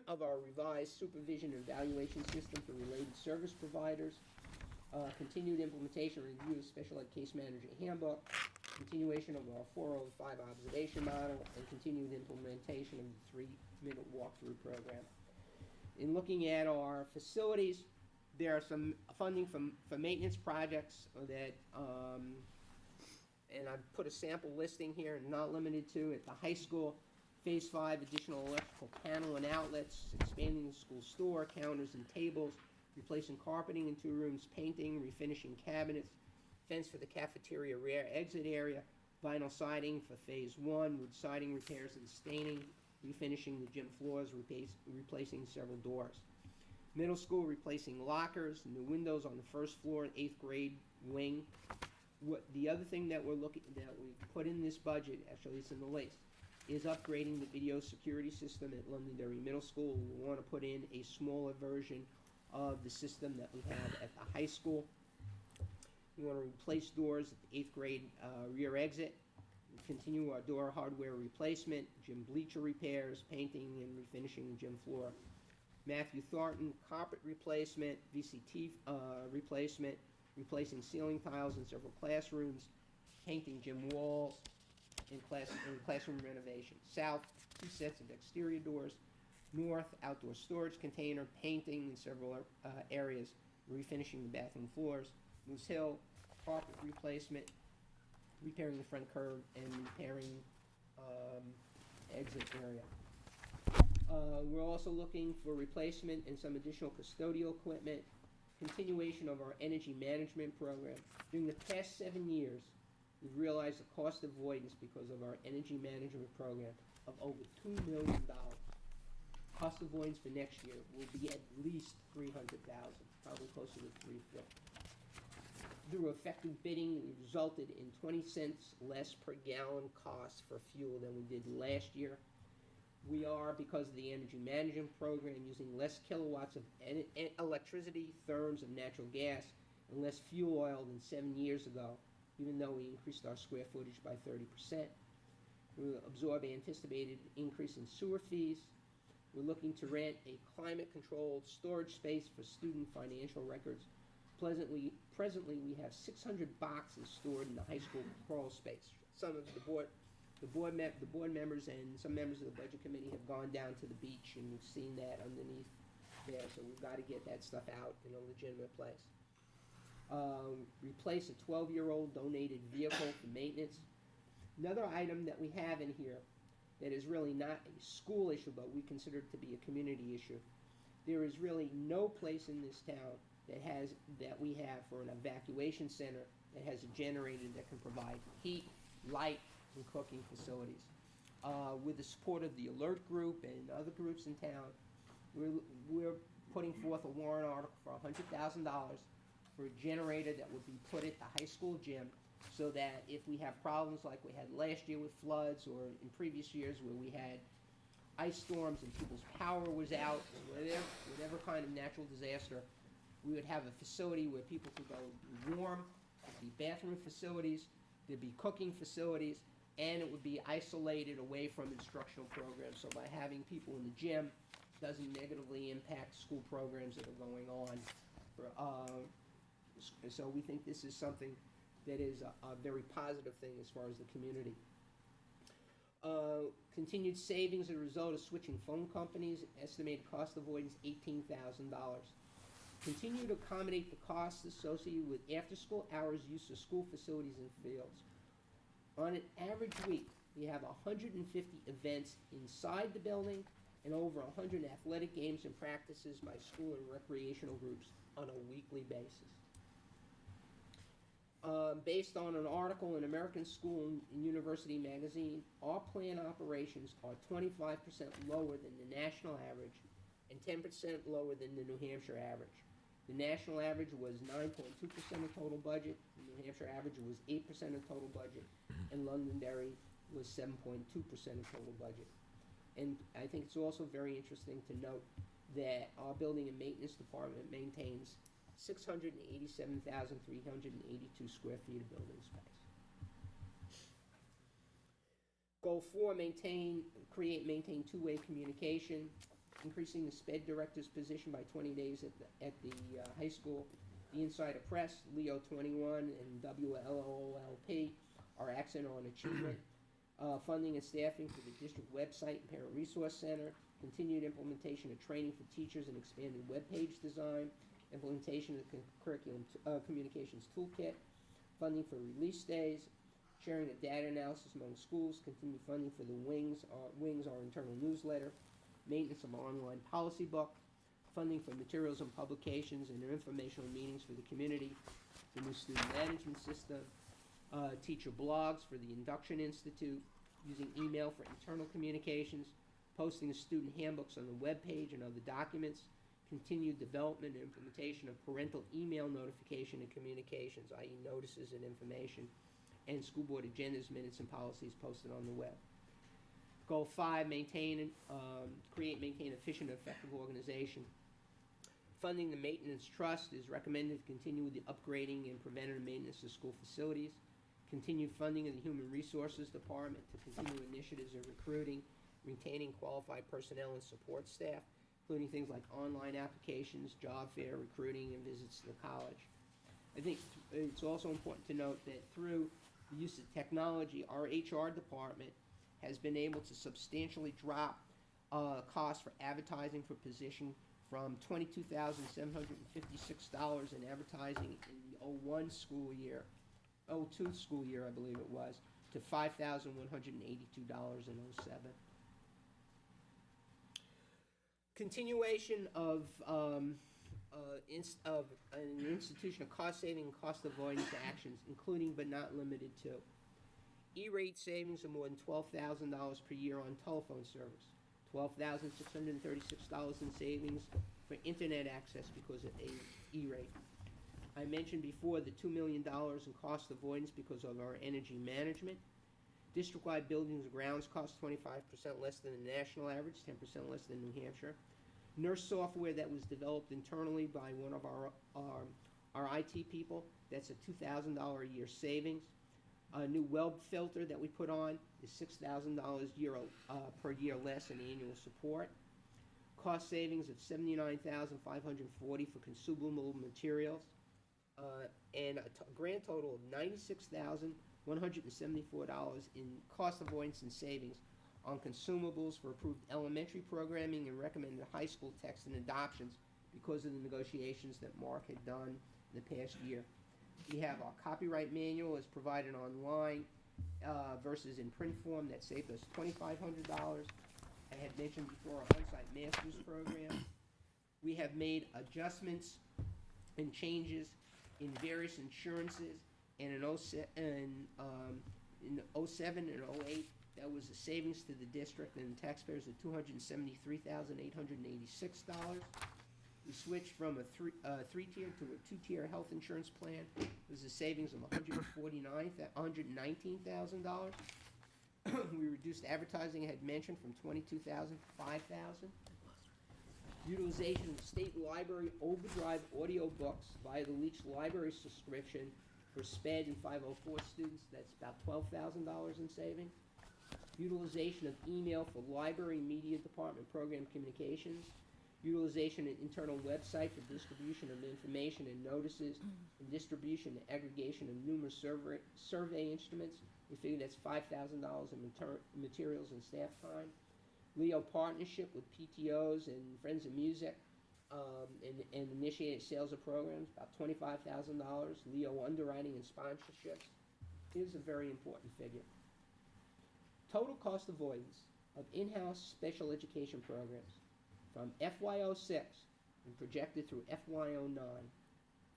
of our revised supervision and evaluation system for related service providers, continued implementation and review of special ed case manager handbook, continuation of our 405 observation model, and continued implementation of the 3-minute walkthrough program. In looking at our facilities, there are some funding for maintenance projects that, and I've put a sample listing here, not limited to, at the high school, Phase 5, additional electrical panel and outlets, expanding the school store, counters and tables, replacing carpeting in 2 rooms, painting, refinishing cabinets, fence for the cafeteria rear exit area, vinyl siding for Phase 1, wood siding repairs and staining, refinishing the gym floors, replacing several doors. Middle school, replacing lockers, new windows on the first floor and 8th grade wing. The other thing that we've put in this budget, actually it's in the list, is upgrading the video security system at Londonderry Middle School. We want to put in a smaller version of the system that we have at the high school. We want to replace doors at the 8th grade rear exit, continue our door hardware replacement, gym bleacher repairs, painting and refinishing the gym floor. Matthew Thornton, carpet replacement, VCT replacement, replacing ceiling tiles in several classrooms, painting gym walls, and classroom renovation. South, 2 sets of exterior doors. North, outdoor storage container, painting in several areas, refinishing the bathroom floors. Moose Hill, carpet replacement, repairing the front curb, and repairing exit area. We're also looking for replacement and some additional custodial equipment, continuation of our energy management program. During the past 7 years, we've realized the cost avoidance because of our energy management program of over $2 million. Cost avoidance for next year will be at least $300,000, probably closer to $350,000. Through effective bidding, we resulted in 20 cents less per gallon cost for fuel than we did last year. We are, because of the energy management program, using less kilowatts of electricity, therms of natural gas, and less fuel oil than 7 years ago, even though we increased our square footage by 30%. We will absorb anticipated increase in sewer fees. We're looking to rent a climate-controlled storage space for student financial records. Presently, we have 600 boxes stored in the high school crawl space. Some of the board members and some members of the budget committee have gone down to the beach, and we've seen that underneath there. So we've got to get that stuff out in a legitimate place. Replace a 12-year-old donated vehicle for maintenance. Another item that we have in here that is really not a school issue, but we consider it to be a community issue. There is really no place in this town that we have for an evacuation center that has a generator that can provide heat, light, and cooking facilities. With the support of the Alert Group and other groups in town, we're putting forth a warrant article for $100,000 for a generator that would be put at the high school gym, so that if we have problems like we had last year with floods, or in previous years where we had ice storms and people's power was out, or whatever kind of natural disaster, we would have a facility where people could go warm. There'd be bathroom facilities, there'd be cooking facilities, and it would be isolated away from instructional programs. So by having people in the gym, doesn't negatively impact school programs that are going on. So we think this is something that is a very positive thing as far as the community. Continued savings as a result of switching phone companies. Estimated cost avoidance, $18,000. Continue to accommodate the costs associated with after-school hours use of school facilities and fields. On an average week, we have 150 events inside the building and over 100 athletic games and practices by school and recreational groups on a weekly basis. Based on an article in American School and University magazine, our planned operations are 25% lower than the national average and 10% lower than the New Hampshire average. The national average was 9.2% of total budget, the New Hampshire average was 8% of total budget, and Londonderry was 7.2% of total budget. And I think it's also very interesting to note that our building and maintenance department maintains 687,382 square feet of building space. Goal 4, maintain two-way communication, increasing the SPED director's position by 20 days at the high school. The Insider Press, Leo 21, and WLOLP are accent on achievement. Funding and staffing for the district website and parent resource center, continued implementation of training for teachers and expanded web page design, implementation of the curriculum communications toolkit, funding for release days, sharing of data analysis among schools, continued funding for the Wings, our internal newsletter, maintenance of our online policy book, funding for materials and publications and informational meetings for the community, the new student management system, teacher blogs for the Induction Institute, using email for internal communications, posting of student handbooks on the web page and other documents, continued development and implementation of parental email notification and communications, i.e. notices and information, and school board agendas, minutes, and policies posted on the web. Goal 5, create, maintain efficient and effective organization. Funding the maintenance trust is recommended to continue with the upgrading and preventative maintenance of school facilities. Continued funding of the Human Resources Department to continue initiatives of recruiting, retaining qualified personnel and support staff, including things like online applications, job fair, recruiting, and visits to the college. I think it's also important to note that through the use of technology, our HR department has been able to substantially drop costs for advertising for position from $22,756 in advertising in the 01 school year, 02 school year, I believe it was, to $5,182 in 07. Continuation of an institution of cost-saving and cost avoidance actions, including but not limited to E-rate savings of more than $12,000 per year on telephone service, $12,636 in savings for internet access because of E-rate. I mentioned before the $2 million in cost avoidance because of our energy management. District-wide buildings and grounds cost 25% less than the national average, 10% less than New Hampshire. Nurse software that was developed internally by one of our IT people, that's a $2,000 a year savings. A new web filter that we put on is $6,000 per year less in annual support. Cost savings of $79,540 for consumable materials, and a grand total of $96,174 in cost avoidance and savings on consumables for approved elementary programming and recommended high school text and adoptions because of the negotiations that Mark had done in the past year. We have our copyright manual is provided online versus in print form. That saved us $2,500. I had mentioned before our on-site master's program. We have made adjustments and changes in various insurances, and in 07 and 08, that was a savings to the district and the taxpayers of $273,886. We switched from a three-tier to a two-tier health insurance plan. It was a savings of $119,000. We reduced advertising, I had mentioned, from $22,000 to $5,000. Utilization of state library overdrive audio books via the Leach Library subscription for SPED and 504 students, that's about $12,000 in savings. Utilization of email for library media department program communications. Utilization of internal website for distribution of information and notices, and distribution and aggregation of numerous survey instruments. We figure that's $5,000 in materials and staff time. Leo partnership with PTOs and Friends of Music, and initiated sales of programs, about $25,000. Leo underwriting and sponsorships. Here's a very important figure. Total cost avoidance of in-house special education programs from FY06 and projected through FY09,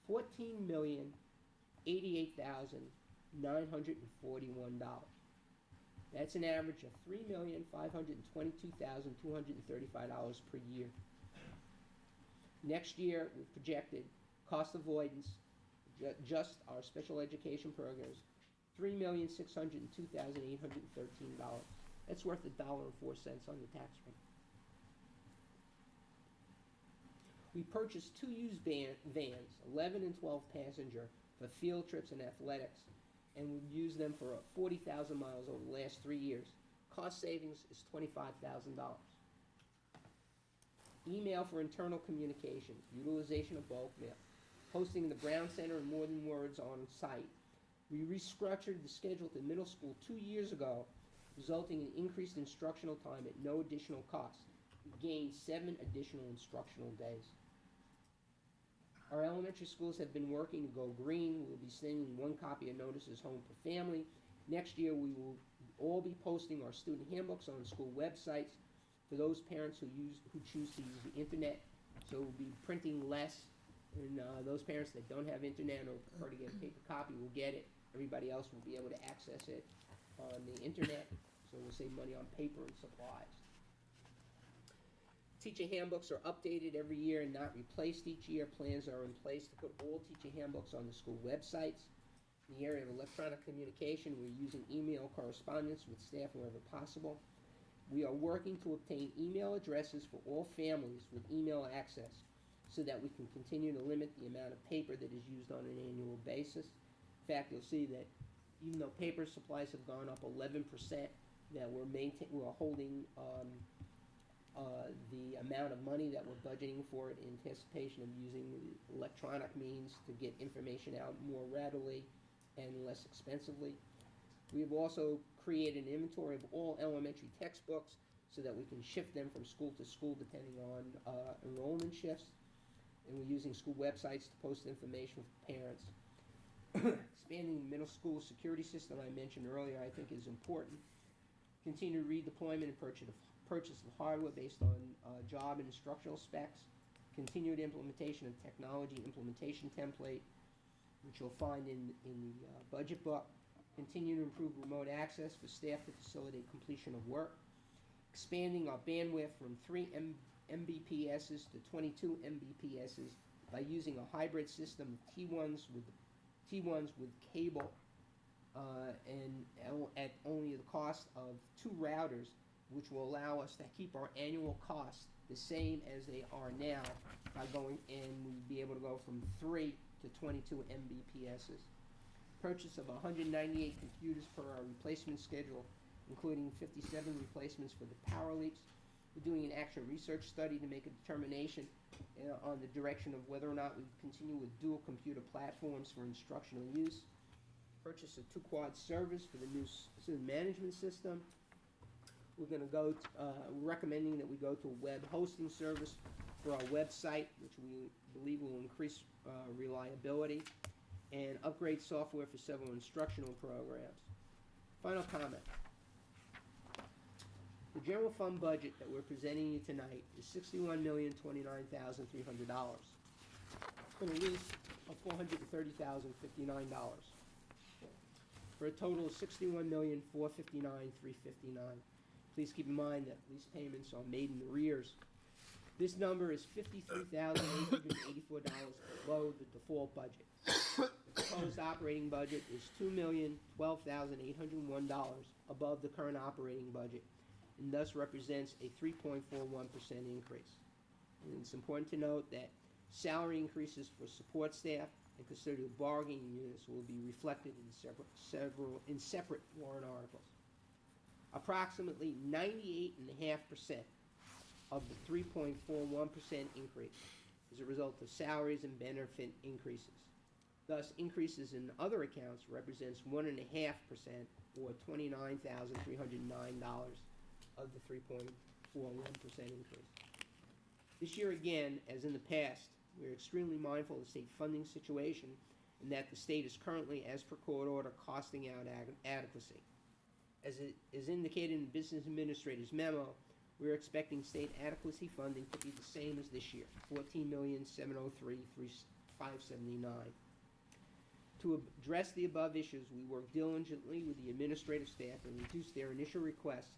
$14,088,941. That's an average of $3,522,235 per year. Next year, we've projected cost avoidance, just our special education programs, $3,602,813. That's worth $1.04 on the tax rate. We purchased 2 used vans, 11 and 12 passenger, for field trips and athletics, and we've used them for 40,000 miles over the last 3 years. cost savings is $25,000. Email for internal communication, utilization of bulk mail, posting in the Brown Center and More Than Words on site. We restructured the schedule at the middle school 2 years ago, resulting in increased instructional time at no additional cost. We gained 7 additional instructional days. Our elementary schools have been working to go green. We'll be sending 1 copy of notices home per family. Next year, we will all be posting our student handbooks on school websites for those parents who choose to use the internet. So we'll be printing less, and those parents that don't have internet or prefer to get a paper copy will get it. Everybody else will be able to access it on the internet, so we'll save money on paper and supplies. Teacher handbooks are updated every year and not replaced each year. Plans are in place to put all teacher handbooks on the school websites. In the area of electronic communication, we're using email correspondence with staff wherever possible. We are working to obtain email addresses for all families with email access so that we can continue to limit the amount of paper that is used on an annual basis. In fact, you'll see that even though paper supplies have gone up 11%, that we're holding the amount of money that we're budgeting for it in anticipation of using electronic means to get information out more readily and less expensively. We have also created an inventory of all elementary textbooks so that we can shift them from school to school depending on enrollment shifts. And we're using school websites to post information for parents. Expanding the middle school security system I mentioned earlier I think is important. Continue redeployment and purchase of hardware based on job and instructional specs. Continued implementation of technology implementation template, which you'll find in the budget book. Continue to improve remote access for staff to facilitate completion of work. Expanding our bandwidth from 3 Mbps's to 22 Mbps's by using a hybrid system of T1s with cable and at only the cost of 2 routers, which will allow us to keep our annual costs the same as they are now by going, and we'll be able to go from 3 to 22 Mbps's. Purchase of 198 computers per our replacement schedule, including 57 replacements for the power leaks. We're doing an actual research study to make a determination on the direction of whether or not we continue with dual computer platforms for instructional use. Purchase of 2 quad servers for the new student management system. We're going to go recommending that we go to a web hosting service for our website, which we believe will increase reliability, and upgrade software for several instructional programs. Final comment. The general fund budget that we're presenting you tonight is $61,029,300 for a lease of $430,059 for a total of $61,459,359. Please keep in mind that lease payments are made in arrears. This number is $53,884 below the default budget. The proposed operating budget is $2,012,801 above the current operating budget, and thus represents a 3.41% increase. And it's important to note that salary increases for support staff and custodial bargaining units will be reflected in separate warrant articles. Approximately 98.5% of the 3.41% increase is a result of salaries and benefit increases. Thus, increases in other accounts represents 1.5% or $29,309 of the 3.41% increase. This year again, as in the past, we're extremely mindful of the state funding situation and that the state is currently, as per court order, costing out adequacy. As it is indicated in the business administrator's memo, we're expecting state adequacy funding to be the same as this year, $14,703,579. To address the above issues, we worked diligently with the administrative staff and reduced their initial request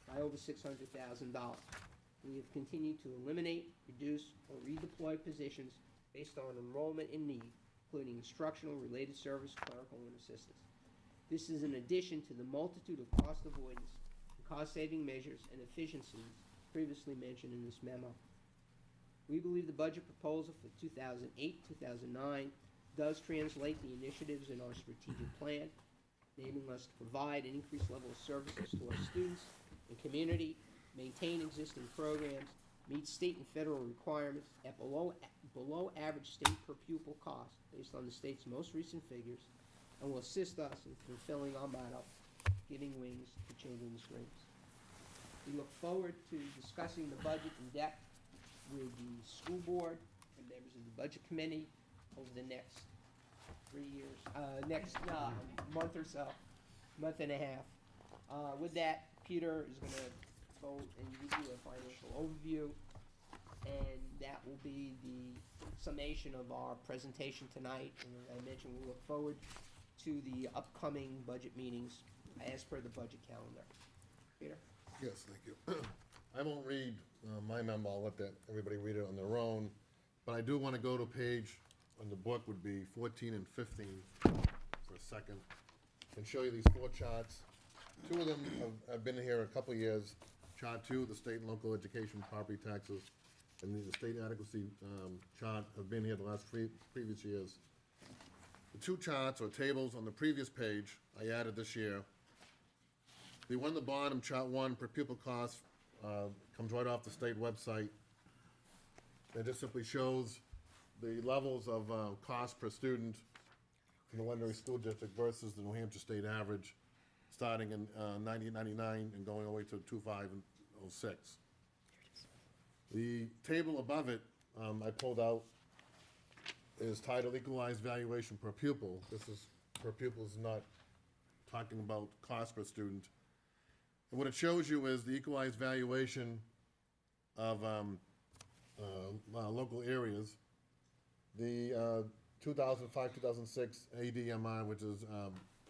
by over $600,000. We have continued to eliminate, reduce, or redeploy positions based on enrollment and need, including instructional, related service, clerical, and assistance. This is in addition to the multitude of cost avoidance, cost-saving measures, and efficiencies previously mentioned in this memo. We believe the budget proposal for 2008-2009 does translate the initiatives in our strategic plan, enabling us to provide an increased level of services to our students and community, maintain existing programs, meet state and federal requirements at below average state per pupil cost based on the state's most recent figures, and will assist us in fulfilling our motto, giving wings to children's dreams. We look forward to discussing the budget in depth with the school board and members of the budget committee over the next 3 years, month or so, month and a half. With that, Peter is gonna go and give you a financial overview, and that will be the summation of our presentation tonight. And as I mentioned, we look forward to the upcoming budget meetings as per the budget calendar. Peter? Yes, thank you. I won't read my memo, I'll let everybody read it on their own, but I do want to go to page, on the book would be 14 and 15 for a second, and show you these 4 charts. 2 of them have been here a couple of years. Chart 2, the state and local education property taxes, and the state adequacy chart have been here the last previous years. The 2 charts or tables on the previous page I added this year. The one on the bottom, chart 1, per pupil cost, comes right off the state website. It just simply shows the levels of cost per student in the Londonderry School District versus the New Hampshire state average, starting in 1999 and going all the way to 2006. The table above it, I pulled out, is titled Equalized Valuation per Pupil. This is per pupil, is not talking about cost per student. And what it shows you is the equalized valuation of local areas. The 2005-2006 ADMI, which is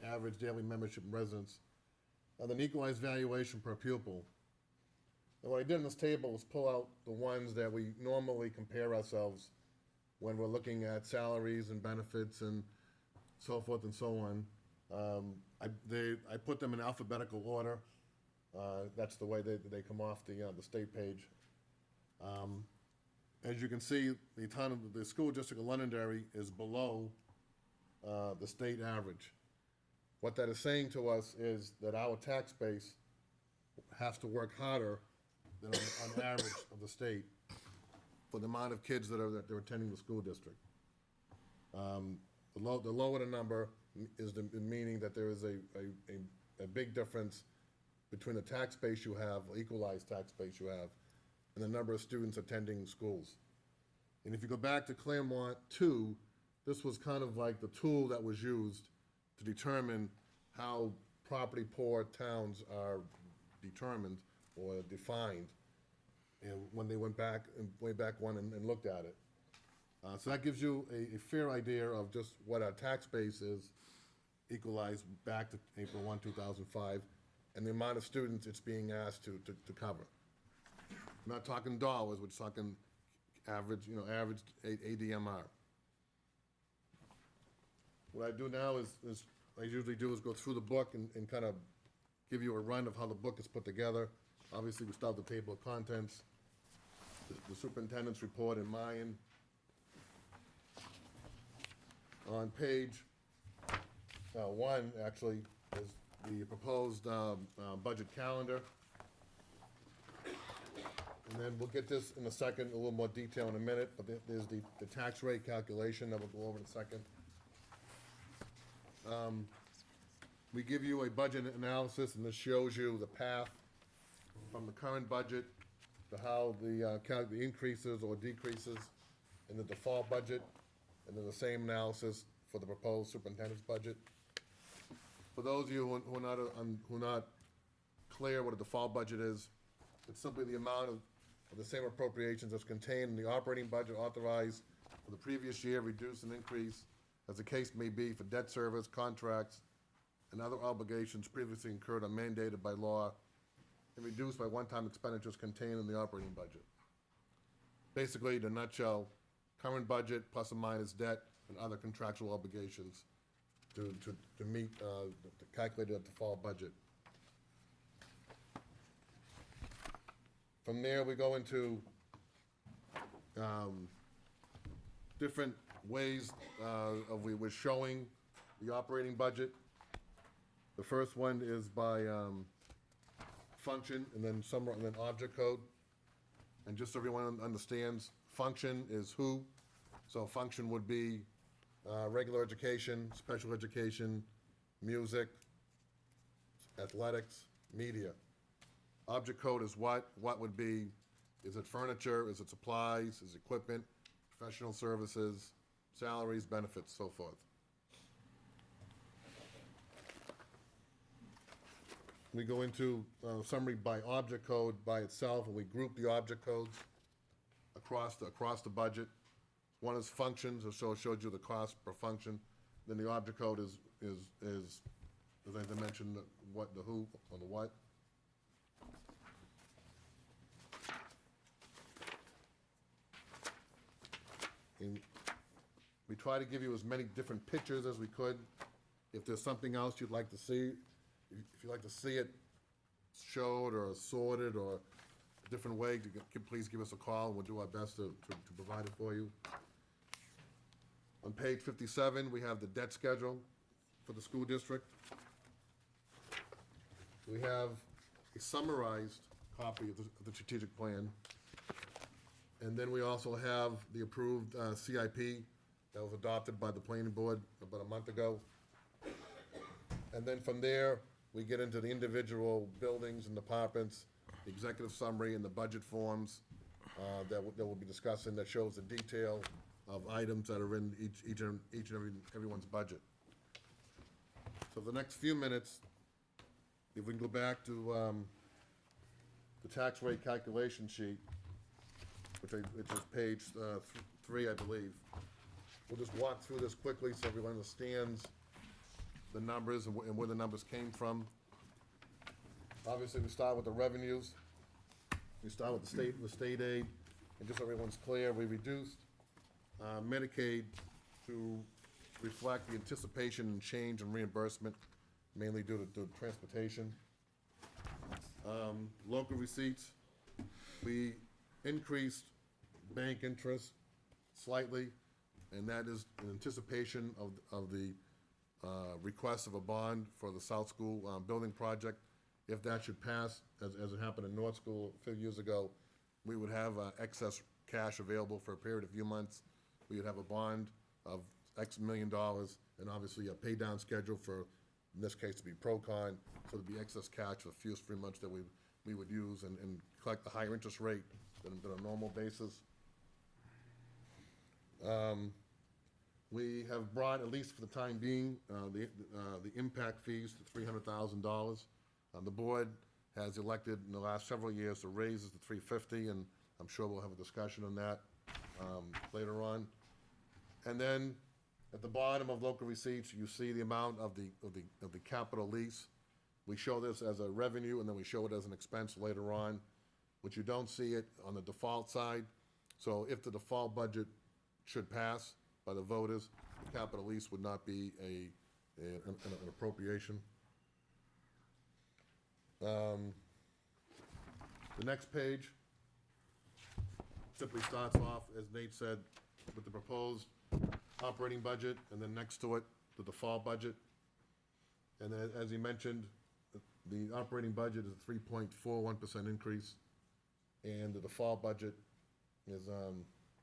average daily membership and residence, and an equalized valuation per pupil. And what I did in this table was pull out the ones that we normally compare ourselves when we're looking at salaries and benefits and so forth and so on. I put them in alphabetical order. That's the way they come off the state page. As you can see, the school district of Londonderry is below the state average. What that is saying to us is that our tax base has to work harder than on average of the state for the amount of kids that are attending the school district. The lower the number is the meaning that there is a big difference between the tax base you have, equalized tax base you have, and the number of students attending schools. And if you go back to Claremont 2, this was kind of like the tool that was used to determine how property poor towns are determined or defined, and when they went back and way back one and looked at it. So that gives you a fair idea of just what our tax base is equalized back to April 1, 2005, and the amount of students it's being asked to cover. We're not talking dollars, we're talking average, average ADMR. What I do now is I usually do is go through the book and kind of give you a run of how the book is put together. Obviously, we start with the table of contents, the superintendent's report in mine. On page 1, actually, is the proposed budget calendar. And then we'll get this in a second, a little more detail in a minute, but there's the tax rate calculation that we'll go over in a second. We give you a budget analysis, and this shows you the path from the current budget to how the increases or decreases in the default budget, and then the same analysis for the proposed superintendent's budget. For those of you who are not clear what a default budget is, it's simply the amount of the same appropriations that's contained in the operating budget authorized for the previous year, reduced and increased, as the case may be, for debt service, contracts, and other obligations previously incurred or mandated by law, and reduced by one-time expenditures contained in the operating budget. Basically, in a nutshell, current budget plus or minus debt and other contractual obligations to meet the calculated default budget. From there, we go into different ways we're showing the operating budget. The first one is by function, and then and then object code. And just so everyone understands, function is who. So function would be regular education, special education, music, athletics, media. Object code is what. What would be, is it furniture, is it supplies, is it equipment, professional services, salaries, benefits, so forth. We go into summary by object code by itself, and we group the object codes across the budget. One is functions, so it shows you the cost per function. Then the object code is as I mentioned, what, the who, or the what. And we try to give you as many different pictures as we could. If there's something else you'd like to see, if you'd like to see it showed or sorted or a different way, please give us a call, and we'll do our best to provide it for you. On page 57, we have the debt schedule for the school district. We have a summarized copy of the strategic plan. And then we also have the approved CIP that was adopted by the planning board about a month ago. And then from there, we get into the individual buildings and departments, the executive summary and the budget forms that we'll be discussing, that shows the detail of items that are in each and everyone's budget. So the next few minutes, if we can go back to the tax rate calculation sheet, which is page 3, I believe. We'll just walk through this quickly so everyone understands the numbers and where the numbers came from. Obviously, we start with the revenues. We start with the state aid, and just so everyone's clear, we reduced Medicaid to reflect the anticipation and change in reimbursement, mainly due to transportation. Local receipts, we increased bank interest slightly, and that is in anticipation of the request of a bond for the South School building project. If that should pass, as it happened in North School a few years ago, we would have excess cash available for a period of few months. We would have a bond of X $1 million, and obviously a pay down schedule for, in this case, to be Procon, so there'd be excess cash for the few 3 months that we would use and collect the higher interest rate than a normal basis. We have brought, at least for the time being, the impact fees to $300,000. The board has elected in the last several years to raise it to $350,000, and I'm sure we'll have a discussion on that later on. And then at the bottom of local receipts, you see the amount of the capital lease. We show this as a revenue, and then we show it as an expense later on, which you don't see it on the default side. So if the default budget should pass by the voters, the capital lease would not be an appropriation. The next page simply starts off, as Nate said, with the proposed operating budget, and then next to it, the default budget. And as he mentioned, the operating budget is a 3.41% increase, and the default budget is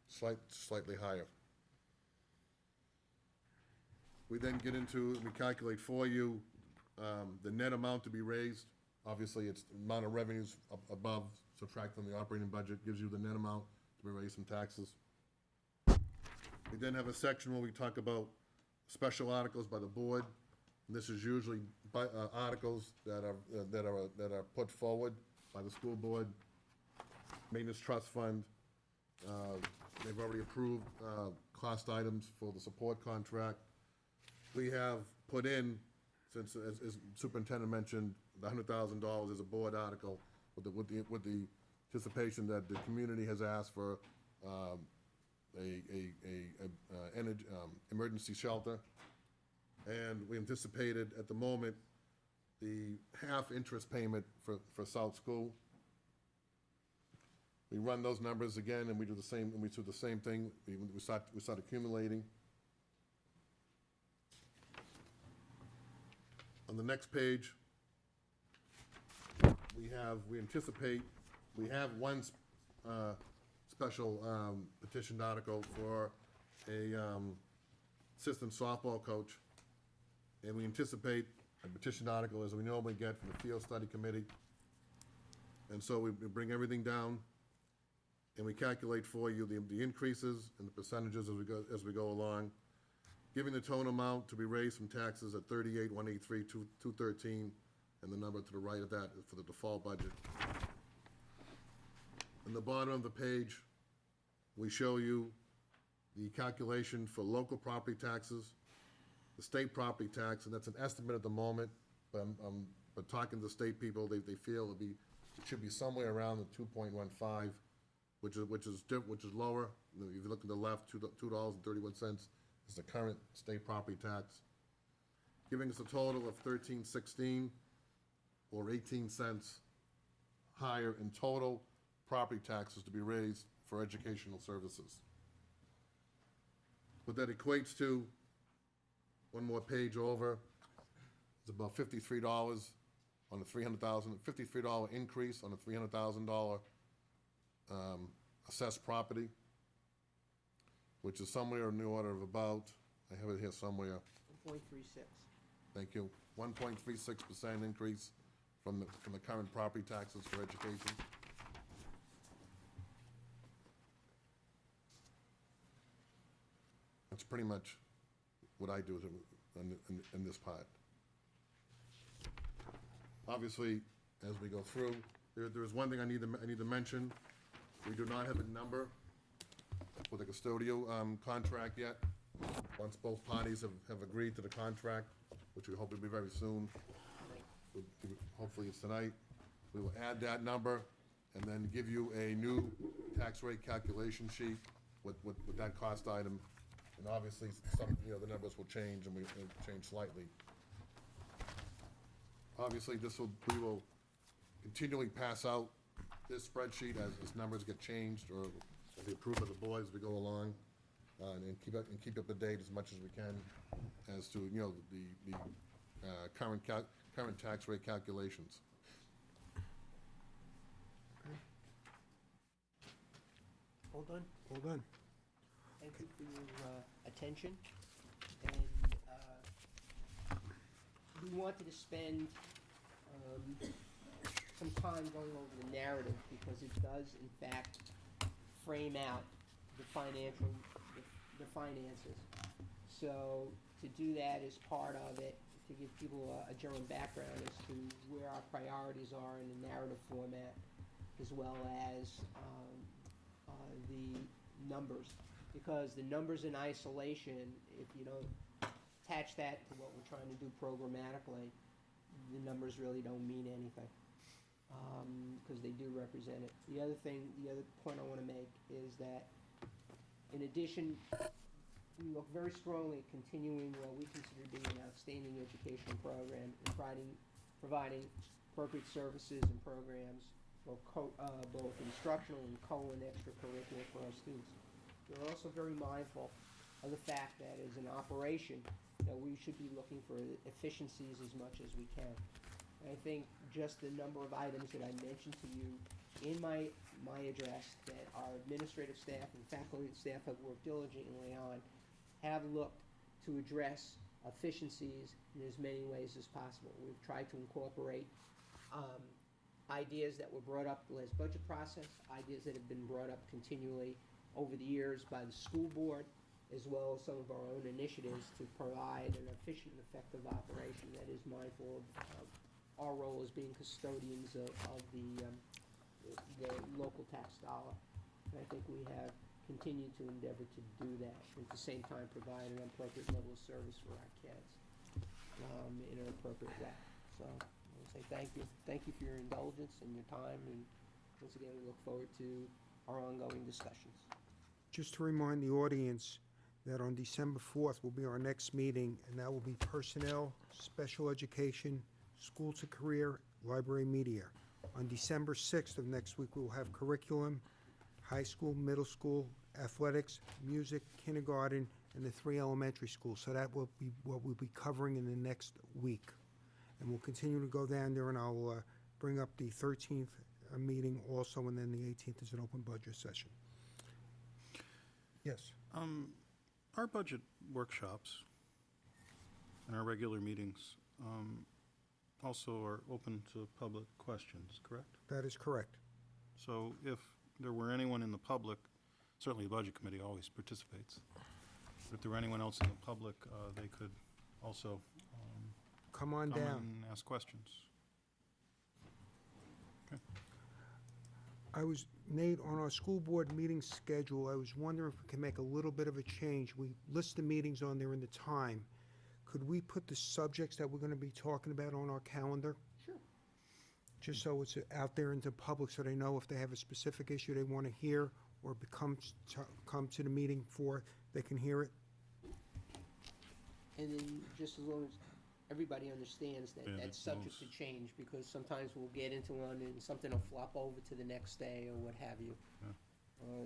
slightly higher. We then get into, we calculate for you the net amount to be raised. Obviously, it's the amount of revenues above, subtract from the operating budget, gives you the net amount to be raised from taxes. We then have a section where we talk about special articles by the board. And this is usually articles that are put forward by the school board, maintenance trust fund. They've already approved cost items for the support contract. We have put in, since as superintendent mentioned, the $100,000 is a board article with the anticipation that the community has asked for emergency shelter, and we anticipated at the moment the half interest payment for South School. We run those numbers again, and we do the same. And we do the same thing. We start accumulating. On the next page, we anticipate, we have one special petitioned article for a assistant softball coach. And we anticipate a petition article as we normally get from the field study committee. And so we bring everything down and we calculate for you the increases and the percentages as we go along, giving the total amount to be raised from taxes at 38,183,213, and the number to the right of that is for the default budget. In the bottom of the page, we show you the calculation for local property taxes, the state property tax, and that's an estimate at the moment, but talking to the state people, they feel it should be somewhere around the 2.15, which is lower. If you look at the left, $2.31 is the current state property tax, giving us a total of $13.16, or 18 cents higher in total property taxes to be raised for educational services. What that equates to, one more page over, is about $53 on a $53 increase on a $300,000 assessed property, which is somewhere in the order of about, I have it here somewhere, 1.36. thank you, 1.36% increase from the current property taxes for education. That's pretty much what I do in this part. Obviously, as we go through, there's one thing I need to mention. We do not have a number for the custodial contract yet. Once both parties have agreed to the contract, which we hope will be very soon, hopefully it's tonight, we will add that number and then give you a new tax rate calculation sheet with that cost item. And obviously, the numbers will change and will change slightly. Obviously, we will continually pass out this spreadsheet as numbers get changed or as they approve of the board as we go along, and keep up to date as much as we can as to the current tax rate calculations. All done? All done. Thank you for your attention. And we wanted to spend some time going over the narrative because it does, in fact, frame out the finances. So to do that is part of it, to give people a general background as to where our priorities are in the narrative format, as well as the numbers. Because the numbers in isolation, if you don't attach that to what we're trying to do programmatically, the numbers really don't mean anything, because they do represent it. The other point I want to make is that, in addition, we look very strongly at continuing what we consider to be an outstanding educational program and providing appropriate services and programs, both instructional and extracurricular for our students. We're also very mindful of the fact that as an operation, that we should be looking for efficiencies as much as we can. And I think just the number of items that I mentioned to you in my address that our administrative staff and faculty and staff have worked diligently on have looked to address efficiencies in as many ways as possible. We've tried to incorporate ideas that were brought up in the last budget process, ideas that have been brought up continually over the years by the school board, as well as some of our own initiatives to provide an efficient and effective operation that is mindful of our role as being custodians of the local tax dollar. And I think we have continued to endeavor to do that, and at the same time provide an appropriate level of service for our kids in an appropriate way. So I want to say thank you. Thank you for your indulgence and your time, and once again, we look forward to our ongoing discussions. Just to remind the audience that on December 4th will be our next meeting, and that will be personnel, special education, school to career, library media. On December 6th of next week, we will have curriculum, high school, middle school, athletics, music, kindergarten, and the 3 elementary schools. So that will be what we'll be covering in the next week. And we'll continue to go down there, and I'll bring up the 13th meeting also, and then the 18th is an open budget session. Yes. Our budget workshops and our regular meetings also are open to public questions, correct? That is correct. So if there were anyone in the public, certainly the Budget Committee always participates, but if there were anyone else in the public, they could also Come on come down. and ask questions. Nate, on our school board meeting schedule, I was wondering if we can make a little bit of a change. We list the meetings on there in the time. Could we put the subjects that we're going to be talking about on our calendar? Sure. Just so it's out there into public, so they know if they have a specific issue they want to hear or come to the meeting for, they can hear it? And then just as long as everybody understands that Yeah, that's it subject moves. to change, because sometimes we'll get into one and something will flop over to the next day or what have you. Yeah.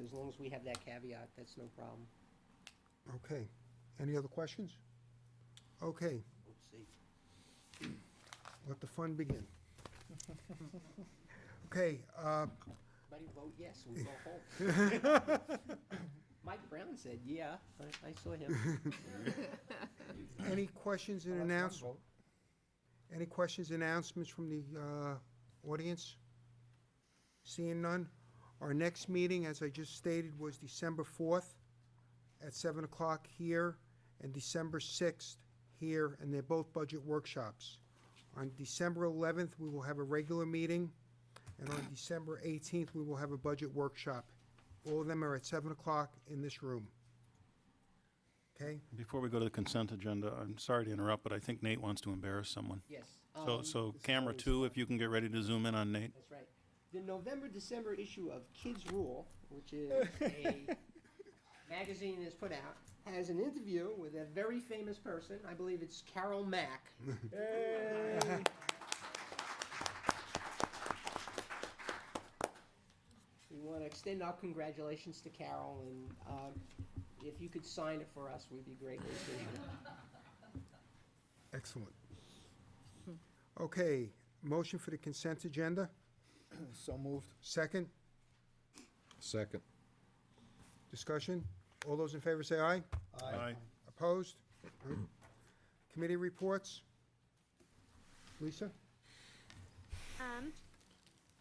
As long as we have that caveat, that's no problem. Okay. Any other questions? Okay, Let's see. let the fun begin. Okay, Everybody vote yes, we go home. Mike Brown said, yeah, I saw him. any questions and announcements? Any questions, announcements from the audience? Seeing none? Our next meeting, as I just stated, was December 4th at 7 o'clock here, and December 6th here, and they're both budget workshops. On December 11th, we will have a regular meeting, and on December 18th, we will have a budget workshop. All of them are at 7 o'clock in this room. Okay? Before we go to the consent agenda, I'm sorry to interrupt, but I think Nate wants to embarrass someone. Yes. So camera 2, if you can get ready to zoom in on Nate. That's right. The November-December issue of Kids Rule, which is a magazine that's put out, has an interview with a very famous person. I believe it's Carol Mack. We want to extend our congratulations to Carol, and if you could sign it for us, we'd be greatly appreciative. Excellent. Okay, motion for the consent agenda? So moved. Second? Second. Discussion? All those in favor say aye. Aye. Opposed? Committee reports? Lisa?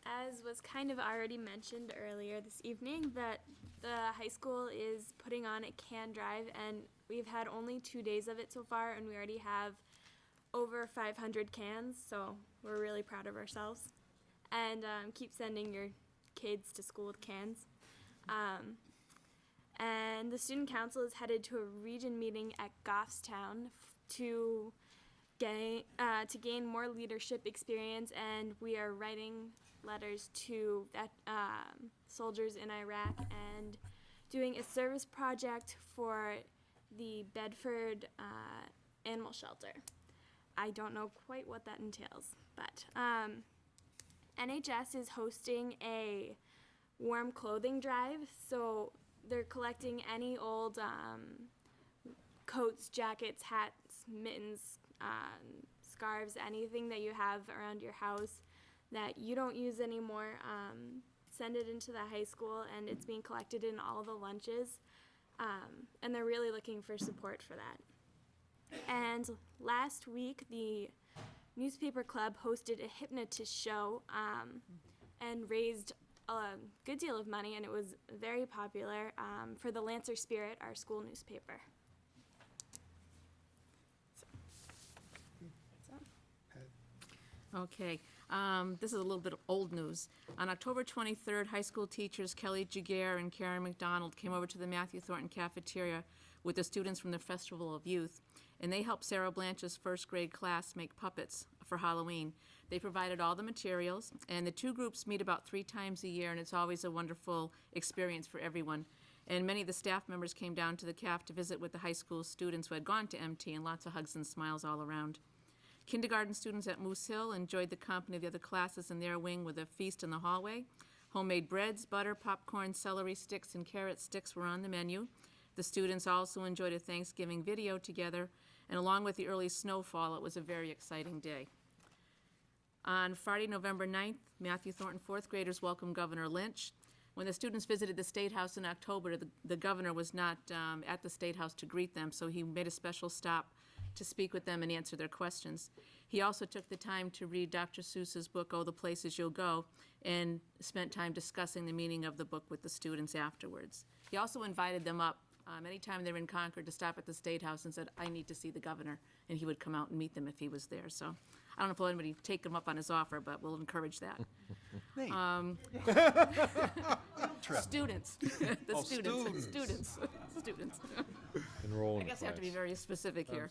As was kind of already mentioned earlier this evening, that the high school is putting on a can drive, and we've had only 2 days of it so far, and we already have over 500 cans, so we're really proud of ourselves. And keep sending your kids to school with cans. And the student council is headed to a region meeting at Goffstown to gain more leadership experience, and we are writing letters to soldiers in Iraq and doing a service project for the Bedford Animal Shelter. I don't know quite what that entails, but NHS is hosting a warm clothing drive, so they're collecting any old coats, jackets, hats, mittens, scarves, anything that you have around your house that you don't use anymore. Send it into the high school, and it's being collected in all the lunches, and they're really looking for support for that. And last week, the newspaper club hosted a hypnotist show and raised a good deal of money, and it was very popular for the Lancer Spirit, our school newspaper. Okay, this is a little bit of old news. On October 23rd, high school teachers Kelly Jaguar and Karen McDonald came over to the Matthew Thornton cafeteria with the students from the Festival of Youth, and they helped Sarah Blanche's first grade class make puppets for Halloween. They provided all the materials, and the two groups meet about 3 times a year, and it's always a wonderful experience for everyone. And many of the staff members came down to the caf to visit with the high school students who had gone to MT, and lots of hugs and smiles all around. Kindergarten students at Moose Hill enjoyed the company of the other classes in their wing with a feast in the hallway. Homemade breads, butter, popcorn, celery sticks, and carrot sticks were on the menu. The students also enjoyed a Thanksgiving video together, and along with the early snowfall, it was a very exciting day. On Friday, November 9th, Matthew Thornton fourth graders welcomed Governor Lynch. When the students visited the State House in October, the governor was not at the State House to greet them, so he made a special stop to speak with them and answer their questions. He also took the time to read Dr. Seuss's book, Oh, the Places You'll Go, and spent time discussing the meaning of the book with the students afterwards. He also invited them up anytime they were in Concord to stop at the State House and said, I need to see the governor, and he would come out and meet them if he was there. So I don't know if we'll anybody take him up on his offer, but we'll encourage that. Students. The students. Enroll I in guess I have to be class. very specific here.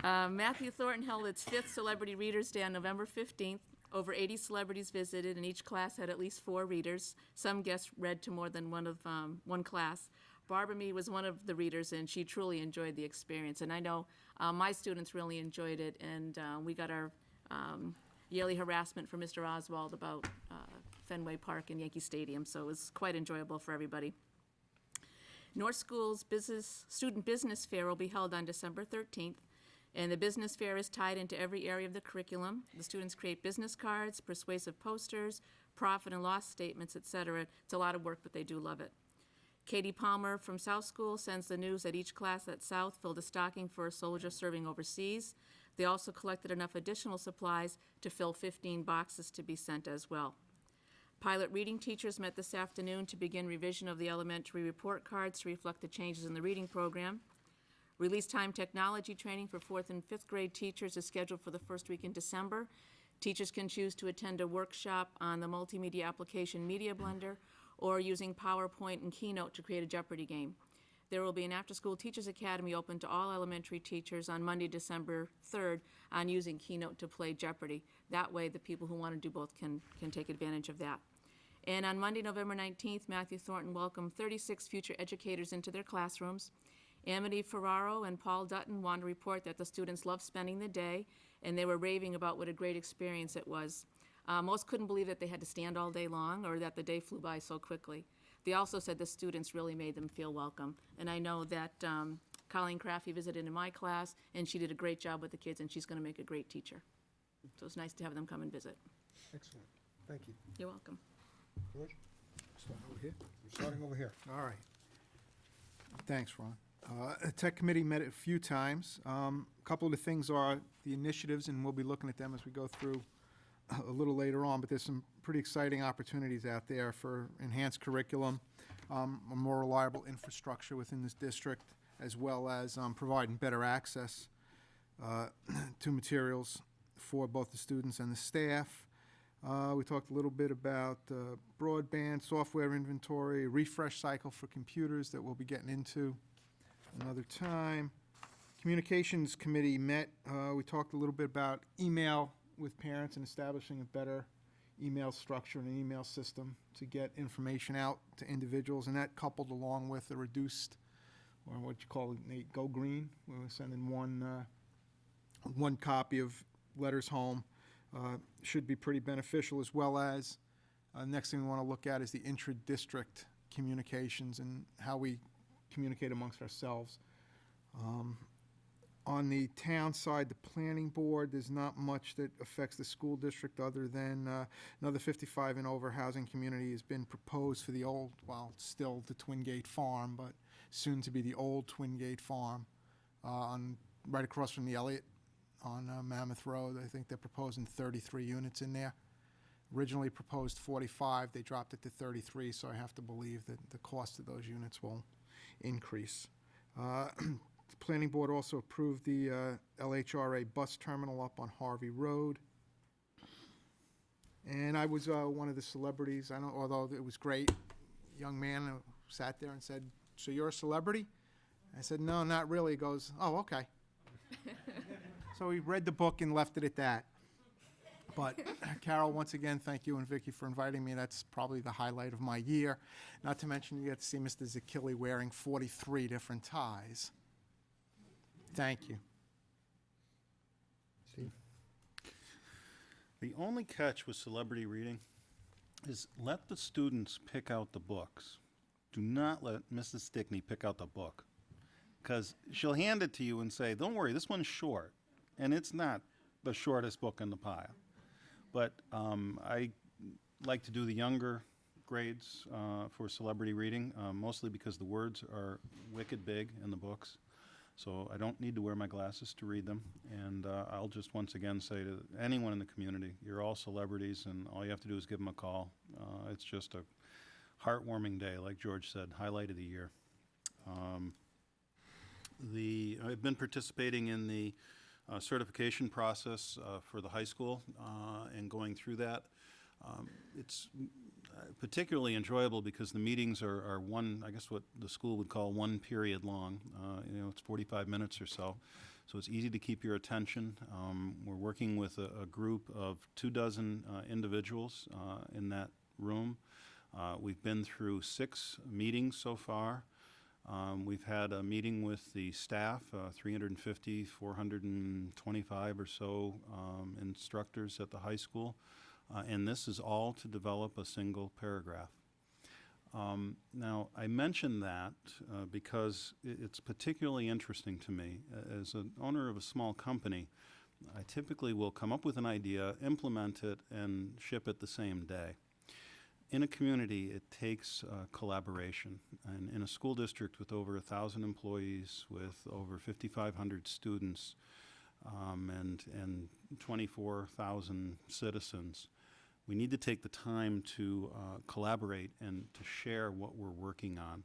Matthew Thornton held its 5th Celebrity Readers Day on November 15th. Over 80 celebrities visited, and each class had at least 4 readers. Some guests read to more than one class. Barbara Mead was one of the readers, and she truly enjoyed the experience. And I know my students really enjoyed it, and we got our yearly harassment from Mr. Oswald about Fenway Park and Yankee Stadium, so it was quite enjoyable for everybody. North School's Student Business Fair will be held on December 13th, and the business fair is tied into every area of the curriculum. The students create business cards, persuasive posters, profit and loss statements, etc. It's a lot of work, but they do love it. Katie Palmer from South School sends the news that each class at South filled a stocking for a soldier serving overseas. They also collected enough additional supplies to fill 15 boxes to be sent as well. Pilot reading teachers met this afternoon to begin revision of the elementary report cards to reflect the changes in the reading program. Release time technology training for 4th and 5th grade teachers is scheduled for the first week in December. Teachers can choose to attend a workshop on the multimedia application Media Blender or using PowerPoint and Keynote to create a Jeopardy game. There will be an after-school teachers academy open to all elementary teachers on Monday, December 3rd on using Keynote to play Jeopardy. That way the people who want to do both can take advantage of that. And on Monday, November 19th, Matthew Thornton welcomed 36 future educators into their classrooms. Amity Ferraro and Paul Dutton want to report that the students loved spending the day, and they were raving about what a great experience it was. Most couldn't believe that they had to stand all day long or that the day flew by so quickly. They also said the students really made them feel welcome. And I know that Colleen Craffey visited in my class, and she did a great job with the kids, and she's going to make a great teacher. So it's nice to have them come and visit. Excellent. Thank you. You're welcome. George? Starting over here. We're starting over here. All right. Thanks, Ron. The Tech Committee met a few times. A couple of the things are the initiatives, and we'll be looking at them as we go through a little later on, but there's some pretty exciting opportunities out there for enhanced curriculum, a more reliable infrastructure within this district, as well as providing better access to materials for both the students and the staff. We talked a little bit about broadband, software inventory, refresh cycle for computers that we'll be getting into another time. Communications Committee met. We talked a little bit about email with parents and establishing a better email structure and an email system to get information out to individuals, and that coupled along with a reduced, or what you call it, Nate, go green. We were sending one copy of letters home. Should be pretty beneficial, as well as next thing we want to look at is the intra-district communications and how we communicate amongst ourselves. On the town side, the planning board, there's not much that affects the school district other than another 55 and over housing community has been proposed for the old, well, still the Twin Gate Farm, but soon to be the old Twin Gate Farm right across from the Elliott on Mammoth Road. I think they're proposing 33 units in there. Originally proposed 45, they dropped it to 33, so I have to believe that the cost of those units will increase. The Planning Board also approved the LHRA bus terminal up on Harvey Road. And I was one of the celebrities, although it was great, young man who sat there and said, "So you're a celebrity?" I said, "No, not really." He goes, "Oh, okay." So he read the book and left it at that. But Carol, once again, thank you, and Vicki for inviting me. That's probably the highlight of my year. Not to mention you get to see Mr. Zakili wearing 43 different ties. Thank you. Steve? The only catch with celebrity reading is let the students pick out the books. Do not let Mrs. Stickney pick out the book, because she'll hand it to you and say, "Don't worry, this one's short," and it's not the shortest book in the pile. But I like to do the younger grades for celebrity reading, mostly because the words are wicked big in the books. So I don't need to wear my glasses to read them. And I'll just once again say to anyone in the community, you're all celebrities, and all you have to do is give them a call. It's just a heartwarming day, like George said, highlight of the year. I've been participating in the certification process for the high school and going through that. It's particularly enjoyable because the meetings are one, I guess what the school would call one period long. It's 45 minutes or so. So it's easy to keep your attention. We're working with a group of 24 individuals in that room. We've been through 6 meetings so far. We've had a meeting with the staff, 350, 425 or so instructors at the high school. And this is all to develop a single paragraph. Now, I mention that because it's particularly interesting to me. As an owner of a small company, I typically will come up with an idea, implement it, and ship it the same day. In a community, it takes collaboration. And in a school district with over 1,000 employees, with over 5,500 students, and 24,000 citizens, we need to take the time to collaborate and to share what we're working on.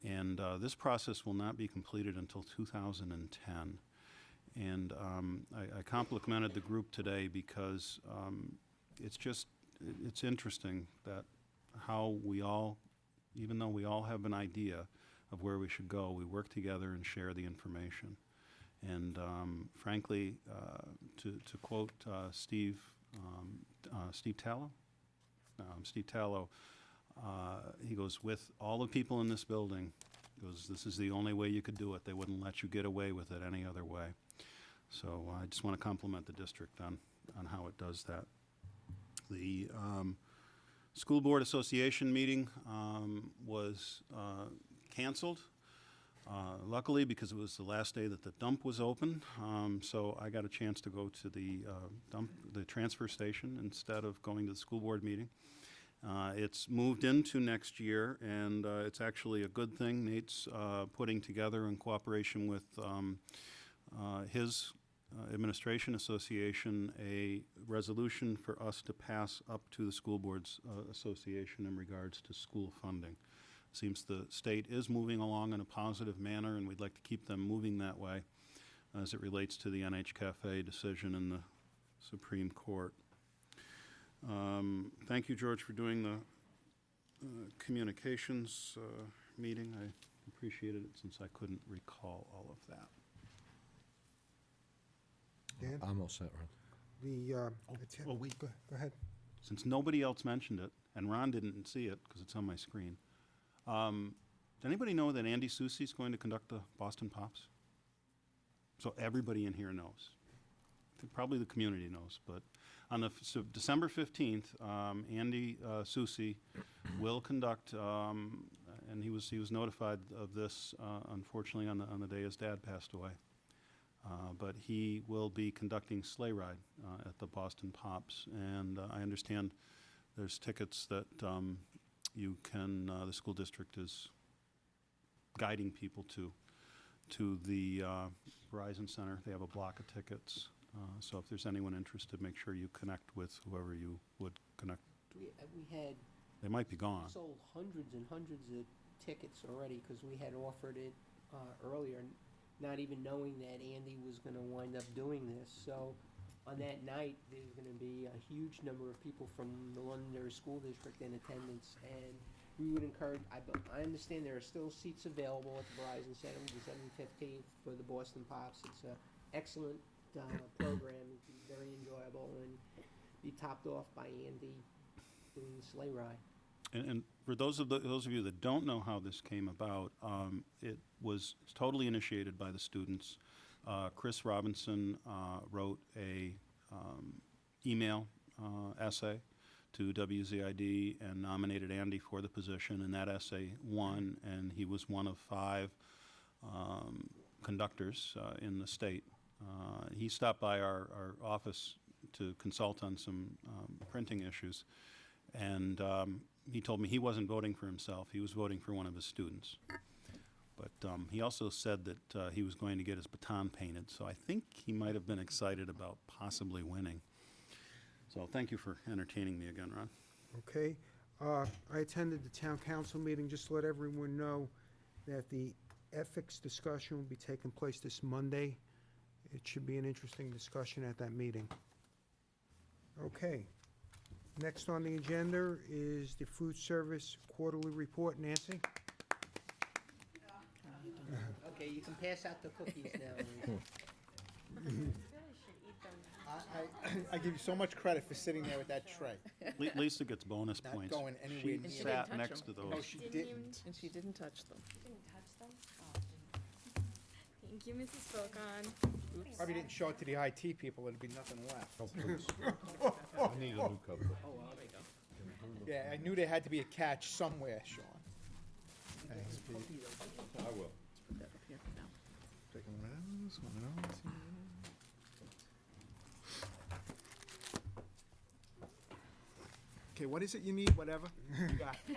And this process will not be completed until 2010. And I complimented the group today because it's interesting that how we all, even though we all have an idea of where we should go, we work together and share the information. And frankly, to quote Steve Tallow, he goes, with all the people in this building, goes, this is the only way you could do it. They wouldn't let you get away with it any other way. So I just want to compliment the district on how it does that. The School Board Association meeting was canceled. Luckily, because it was the last day that the dump was open, so I got a chance to go to the transfer station instead of going to the school board meeting. It's moved into next year, and it's actually a good thing. Nate's putting together, in cooperation with his administration association, a resolution for us to pass up to the School Boards Association in regards to school funding. Seems the state is moving along in a positive manner, and we'd like to keep them moving that way as it relates to the NHCAFE decision in the Supreme Court. Thank you, George, for doing the communications meeting. I appreciated it since I couldn't recall all of that. Dan? I'm all set, Ron. Wait, go ahead. Since nobody else mentioned it, and Ron didn't see it because it's on my screen, does anybody know that Andy Susi is going to conduct the Boston Pops? So everybody in here knows. Probably the community knows, but on December 15th, Andy Susi will conduct, and he was notified of this, unfortunately, on the day his dad passed away. But he will be conducting sleigh ride at the Boston Pops, and I understand there's tickets that you can, the school district is guiding people to the Verizon Center. They have a block of tickets, so if there's anyone interested, make sure you connect with whoever you would connect. We had They might be gone. sold hundreds and hundreds of tickets already because we had offered it earlier, not even knowing that Andy was going to wind up doing this. So on that night, there's going to be a huge number of people from the Londonderry School District in attendance, and we would encourage, I understand there are still seats available at the Verizon Center, December 15th, for the Boston Pops. It's an excellent program. It'd be very enjoyable and be topped off by Andy doing the sleigh ride. And for those of you that don't know how this came about, it was totally initiated by the students. Chris Robinson wrote a email essay to WZID and nominated Andy for the position, and that essay won, and he was one of 5 conductors in the state. He stopped by our office to consult on some printing issues. And he told me he wasn't voting for himself. He was voting for one of his students. But he also said that he was going to get his baton painted. So I think he might have been excited about possibly winning. So thank you for entertaining me again, Ron. Okay. I attended the town council meeting, just to let everyone know that the ethics discussion will be taking place this Monday. It should be an interesting discussion at that meeting. Okay. Next on the agenda is the food service quarterly report. Nancy? Okay, you can pass out the cookies now. I give you so much credit for sitting there with that tray. Lisa gets bonus Not points. going anywhere She near she sat didn't touch next to them. No, those. she didn't. And she didn't touch them. Didn't touch them? Thank you, Mrs. Spokon. Probably didn't show it to the IT people, there'd be nothing left. I need a new cover. Yeah, I knew there had to be a catch somewhere, Sean. Thanks, Pete. I will. Put that up here now. Taking one of those, one of those. Okay, what is it you need, whatever? You got it.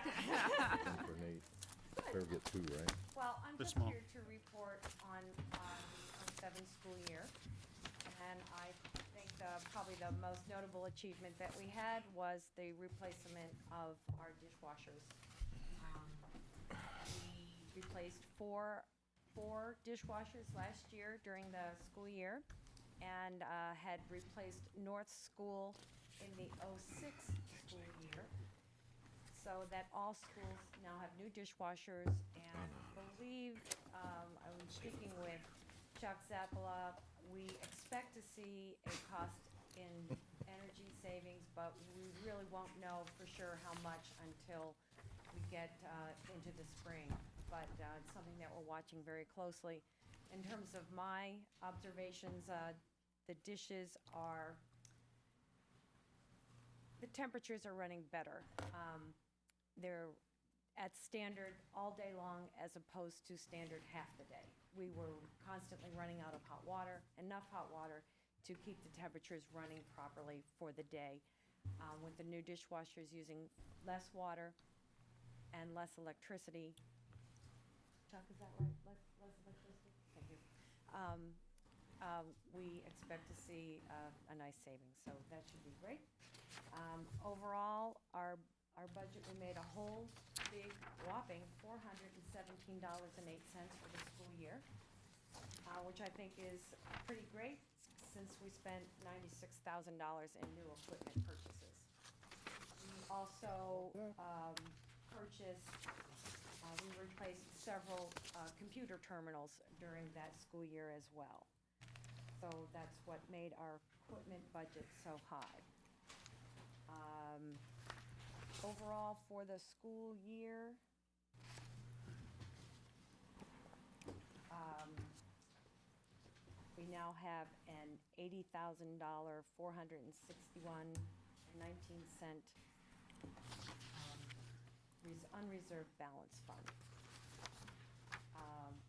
Grenade. Better get two, right? Well, I'm They're just small. here to report on the 07 school year. And I think probably the most notable achievement that we had was the replacement of our dishwashers. We replaced four dishwashers last year during the school year, and had replaced North School in the 06 school year, so that all schools now have new dishwashers. And I believe, I was speaking with Chuck Zappola, we expect to see a cost in energy savings, but we really won't know for sure how much until we get into the spring. But it's something that we're watching very closely. In terms of my observations, the dishes are, the temperatures are running better. They're at standard all day long as opposed to standard half the day. We were constantly running out of hot water, enough hot water to keep the temperatures running properly for the day. With the new dishwashers using less water and less electricity. Chuck, is that right? Less electricity? Thank you. We expect to see a nice savings, so that should be great. Overall, our budget, we made a whole big whopping $417.08 for the school year, which I think is pretty great since we spent $96,000 in new equipment purchases. We also purchased, we replaced several computer terminals during that school year as well. So that's what made our equipment budget so high. Overall, for the school year, we now have an $80,000, $461.19 unreserved balance fund.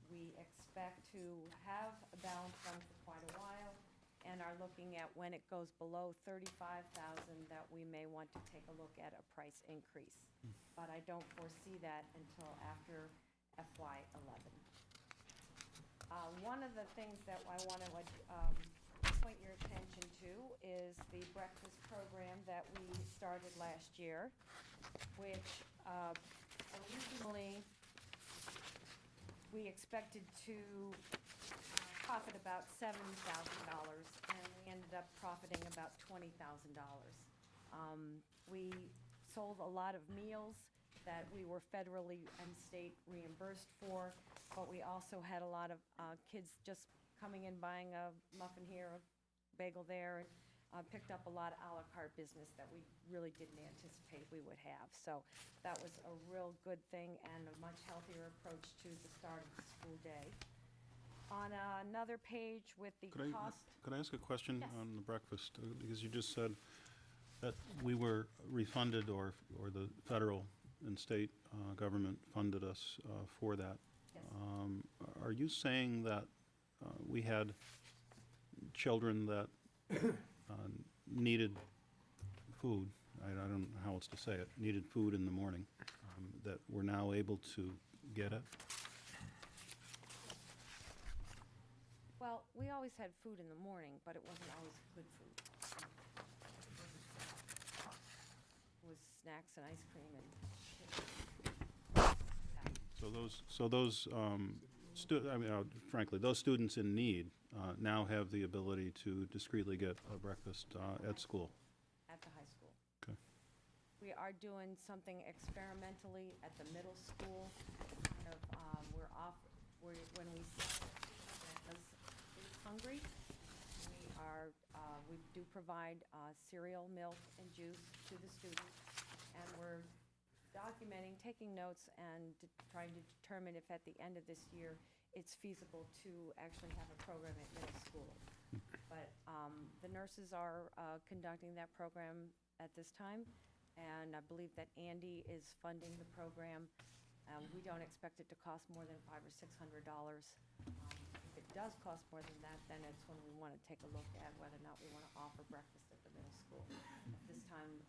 We expect to have a balance fund for quite a while, and are looking at when it goes below 35,000 that we may want to take a look at a price increase. But I don't foresee that until after FY11. One of the things that I want to point your attention to is the breakfast program that we started last year, which originally we expected to profit about $7,000, and we ended up profiting about $20,000. We sold a lot of meals that we were federally and state reimbursed for, but we also had a lot of kids just coming in, buying a muffin here, a bagel there, and picked up a lot of a la carte business that we really didn't anticipate we would have. So that was a real good thing and a much healthier approach to the start of the school day. On another page with the cost. Could I ask a question Yes. on the breakfast? Because you just said that we were refunded, or the federal and state government funded us for that. Yes. Are you saying that we had children that needed food, I don't know how else to say it, needed food in the morning, that we're now able to get it. Well, we always had food in the morning, but it wasn't always good food. It was snacks and ice cream and frankly, those students in need now have the ability to discreetly get a breakfast at school. at the high school. Okay. We are doing something experimentally at the middle school. Kind of, when we sell because it's hungry, we do provide cereal, milk, and juice to the students, and we're documenting, taking notes, and trying to determine if at the end of this year it's feasible to actually have a program at middle school. But the nurses are conducting that program at this time, and I believe that Andy is funding the program. We don't expect it to cost more than $500 or $600. If it does cost more than that, then it's when we want to take a look at whether or not we want to offer breakfast at the middle school. At this time,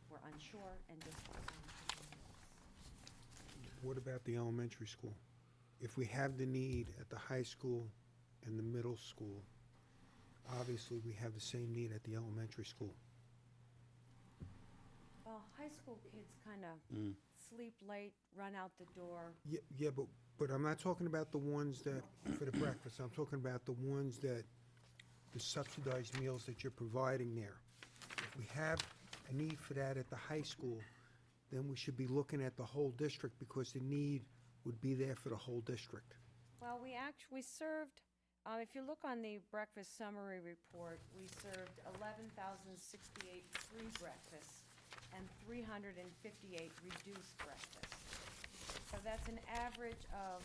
we're unsure and just. What about the elementary school? If we have the need at the high school and the middle school, obviously we have the same need at the elementary school. Well, high school kids kind of sleep late, run out the door. Yeah, but I'm not talking about the ones that, for the breakfast, I'm talking about the ones that, the subsidized meals that you're providing there. If we have a need for that at the high school, then we should be looking at the whole district, because the need would be there for the whole district. Well, we served, if you look on the breakfast summary report, we served 11,068 free breakfasts and 358 reduced breakfasts. So that's an average of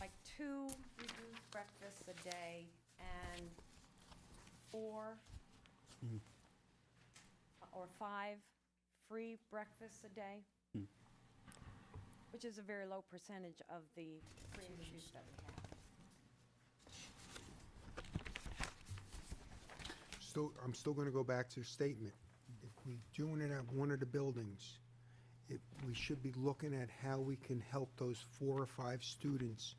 like 2 reduced breakfasts a day and 4 or 5 free breakfasts a day, which is a very low percentage of the free and reduced that we have. I'm still gonna go back to the statement. If we're doing it at one of the buildings, we should be looking at how we can help those 4 or 5 students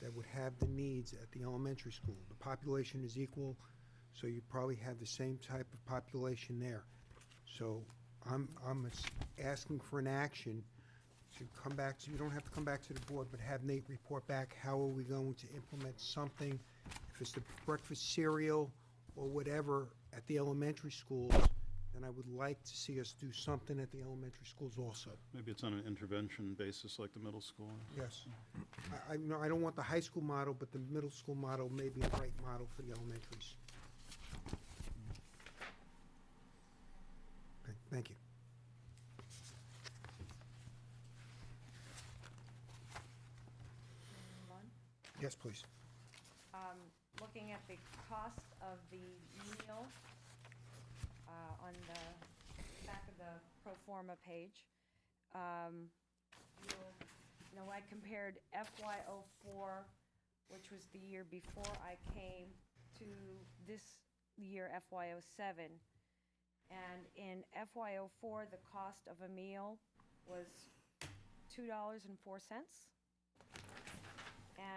that would have the needs at the elementary school. The population is equal, so you probably have the same type of population there. So I'm asking for an action to come back to, you don't have to come back to the board, but have Nate report back, how are we going to implement something, if it's the breakfast cereal or whatever at the elementary schools, then I would like to see us do something at the elementary schools also. Maybe it's on an intervention basis like the middle school. Yes. I don't want the high school model, but the middle school model may be the right model for the elementaries. Okay, thank you. Yes, please. Looking at the cost of the meal on the back of the pro forma page, I compared FY04, which was the year before I came, to this year, FY07. And in FY04, the cost of a meal was $2.04.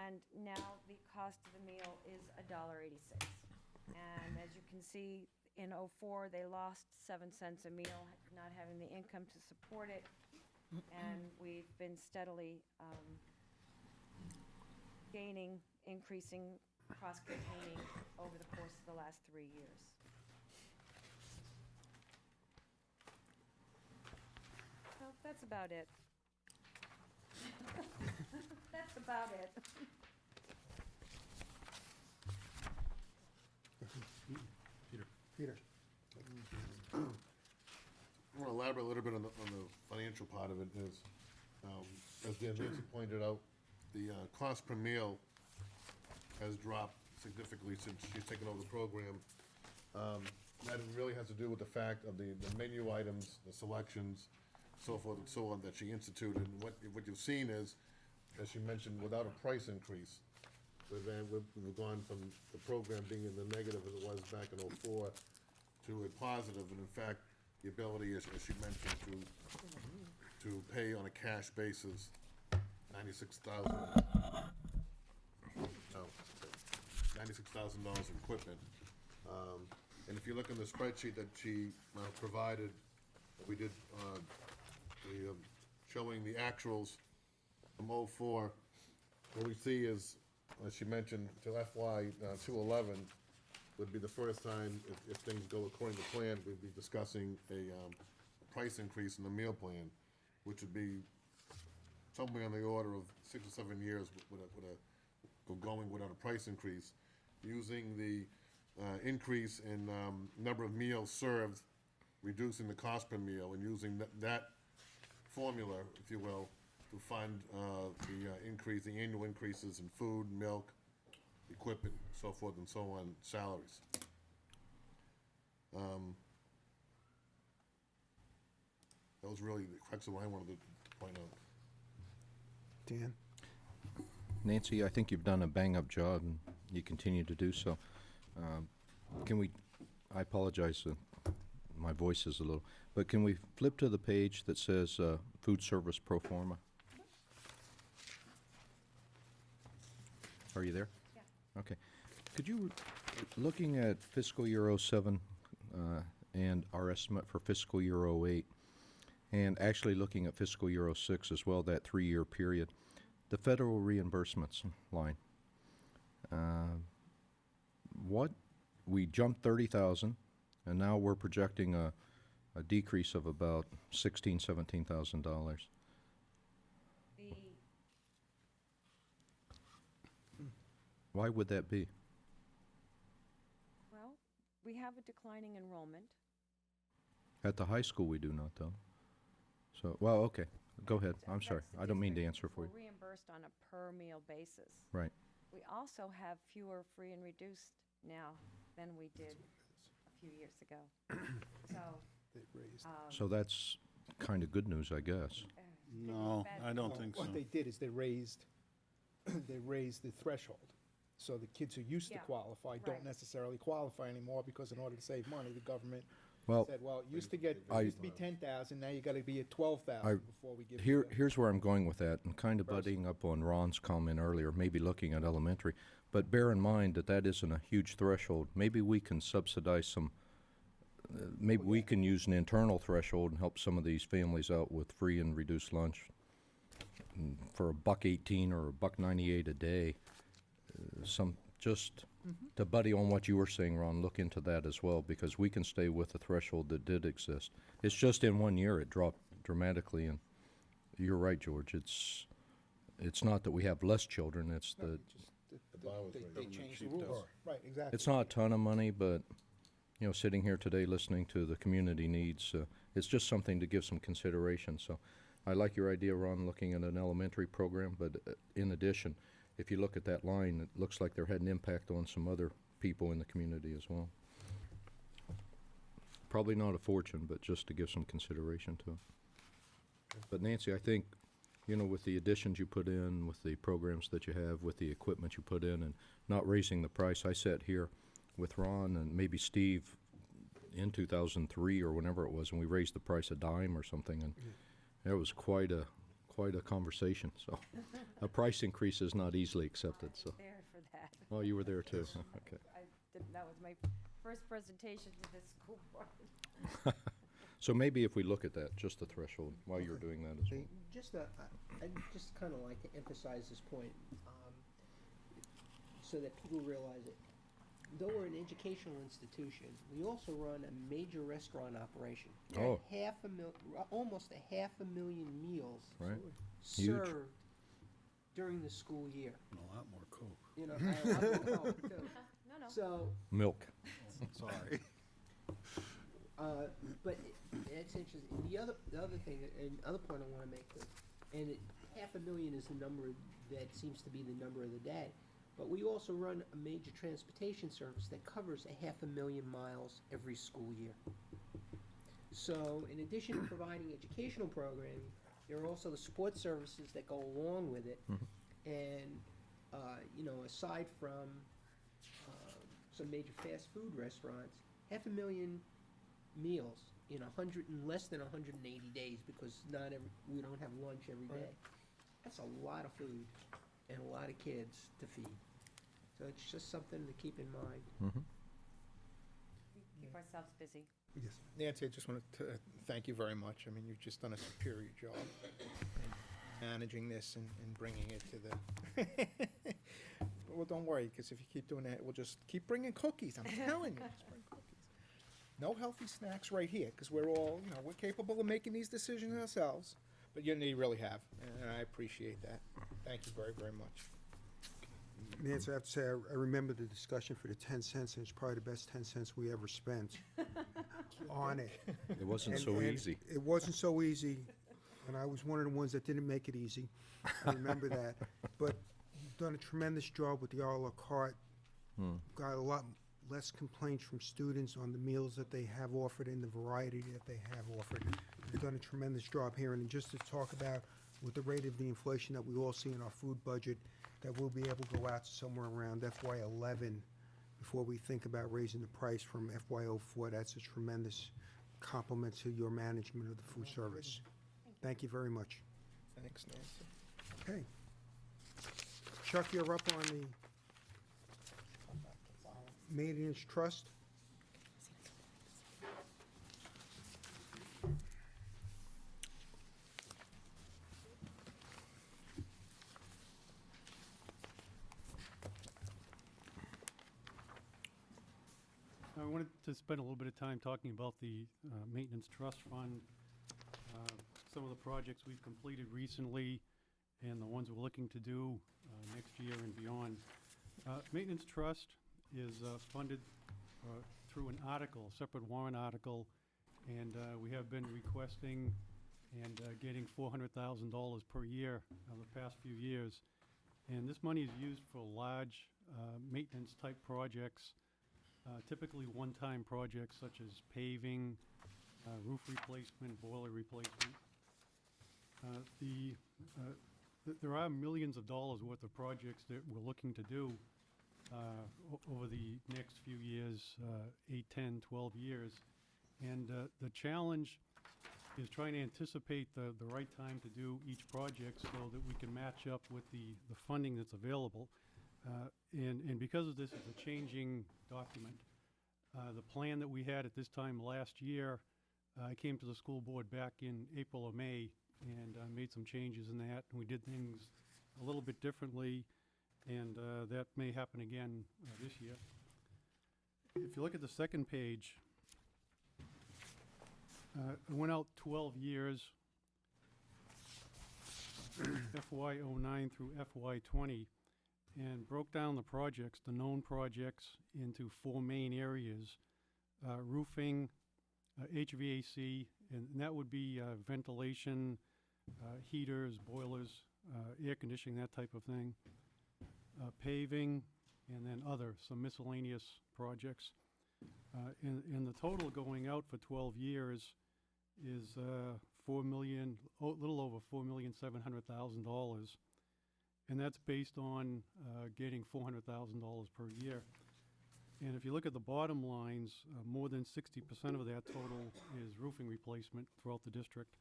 And now the cost of the meal is $1.86. And as you can see, in '04, they lost 7 cents a meal, not having the income to support it. And we've been steadily gaining, increasing, cost-containing over the course of the last 3 years. So that's about it. That's about it. Peter. I want to elaborate a little bit on the financial part of it is, as Dan Nancy pointed out, the cost per meal has dropped significantly since she's taken over the program. That really has to do with the fact of the menu items, the selections, so forth and so on that she instituted. And what you've seen is, as she mentioned, without a price increase, But then we've gone from the program being in the negative as it was back in '04 to a positive, and in fact, the ability, as she mentioned, to pay on a cash basis, $96,000 in equipment. And if you look in the spreadsheet that she provided, we did, showing the actuals from '04, what we see is, as she mentioned, till FY 211 would be the first time, if things go according to plan, we'd be discussing a price increase in the meal plan, which would be somewhere on the order of 6 or 7 years going without a price increase. Using the increase in number of meals served, reducing the cost per meal, and using that formula, if you will, to fund the annual increases in food, milk, equipment, so forth and so on, salaries. That was really the crux of what I wanted to point out. Dan? Nancy, I think you've done a bang-up job, and you continue to do so. I apologize, my voice is a little, but can we flip to the page that says food service pro forma? Are you there? Yeah. Okay. Could you, looking at fiscal year '07 and our estimate for fiscal year '08, and actually looking at fiscal year '06 as well, that 3-year period, the federal reimbursements line, we jumped 30,000, and now we're projecting a decrease of about $17,000. Why would that be? Well, we have a declining enrollment. At the high school, we do not, though. So, well, okay, go ahead. I'm sorry. I don't mean to answer for you. We're reimbursed on a per meal basis. Right. We also have fewer free and reduced now than we did a few years ago. So that's kind of good news, I guess. No, I don't think so. What they did is they raised the threshold. So the kids who used to Yeah, qualify don't right. necessarily qualify anymore, because in order to save money, the government Well, said, well, it used to be 10,000, now you gotta be at 12,000 before we give you the. Here's where I'm going with that, and kind of butting up on Ron's comment earlier, maybe looking at elementary. But bear in mind that that isn't a huge threshold. Maybe we can subsidize some, maybe we can use an internal threshold and help some of these families out with free and reduced lunch for $1.18 or $1.98 a day. To buddy on what you were saying, Ron, look into that as well, because we can stay with the threshold that did exist. It's just in 1 year it dropped dramatically, and you're right, George. It's not that we have less children, it's that They changed the rules. Right, exactly. it's not a ton of money, but, you know, sitting here today listening to the community needs, it's just something to give some consideration. So I like your idea, Ron, looking at an elementary program, but in addition, if you look at that line, it looks like they're had an impact on some other people in the community as well. Probably not a fortune, but just to give some consideration to it. But Nancy, I think, you know, with the additions you put in, with the programs that you have, with the equipment you put in, and not raising the price, I sat here with Ron and maybe Steve in 2003 or whenever it was, and we raised the price a dime or something, and it was quite a conversation. So a price increase is not easily accepted. I So. was there for that. Oh, you were there too. Okay. That was my first presentation to the school board. So maybe if we look at that, just the threshold, while you're doing that as well. I'd just kind of like to emphasize this point, so that people realize it. Though we're an educational institution, we also run a major restaurant operation. Oh. Almost 500,000 meals Right. served Huge. during the school year. And a lot more Coke. You know, I will call it too. No. So, Milk. Sorry. but it's interesting. The other thing, and other point I want to make, and 500,000 is the number that seems to be the number of the day. But we also run a major transportation service that covers 500,000 miles every school year. So, in addition to providing educational programming, there are also the support services that go along with it. And aside from some major fast food restaurants, 500,000 meals in less than 180 days, because we don't have lunch every day. That's a lot of food and a lot of kids to feed. So it's just something to keep in mind. We keep ourselves busy. Yes. Nancy, I just wanted to thank you very much. I mean, you've just done a superior job in managing this and bringing it to the... Well, don't worry, because if you keep doing that, we'll just keep bringing cookies. I'm telling you, just bring cookies. No healthy snacks right here, because we're all, we're capable of making these decisions ourselves. But you really have, and I appreciate that. Thank you very, very much. Nancy, I have to say, I remember the discussion for the 10 cents, and it's probably the best 10 cents we ever spent on it. It wasn't And- so and easy. It wasn't so easy, and I was one of the ones that didn't make it easy. I remember that. But you've done a tremendous job with the a la carte. Got a lot less complaints from students on the meals that they have offered and the variety that they have offered. You've done a tremendous job here, and just to talk about with the rate of the inflation that we all see in our food budget, that we'll be able to go out to somewhere around FY11 before we think about raising the price from FY04. That's a tremendous compliment to your management of the food service. Thank you very much. Thanks, Nancy. Okay. Chuck, you're up on the Maintenance Trust. I wanted to spend a little bit of time talking about the Maintenance Trust Fund, some of the projects we've completed recently, and the ones we're looking to do next year and beyond. Maintenance Trust is funded through an article, separate warrant article, and we have been requesting and getting $400,000 per year the past few years. And this money is used for large maintenance-type projects, typically one-time projects such as paving, roof replacement, boiler replacement. There are millions of dollars worth of projects that we're looking to do over the next few years, 8, 10, 12 years. And the challenge is trying to anticipate the right time to do each project so that we can match up with the funding that's available. And because of this, it's a changing document. The plan that we had at this time last year, I came to the school board back in April or May and made some changes in that. And we did things a little bit differently, and that may happen again this year. If you look at the second page, I went out 12 years, FY09 through FY20, and broke down the projects, the known projects, into 4 main areas: roofing, HVAC, and that would be ventilation, heaters, boilers, air conditioning, that type of thing, paving, and then some miscellaneous projects. And the total going out for 12 years is $4 million, a little over $4,700,000. And that's based on getting $400,000 per year. And if you look at the bottom lines, more than 60% of that total is roofing replacement throughout the district.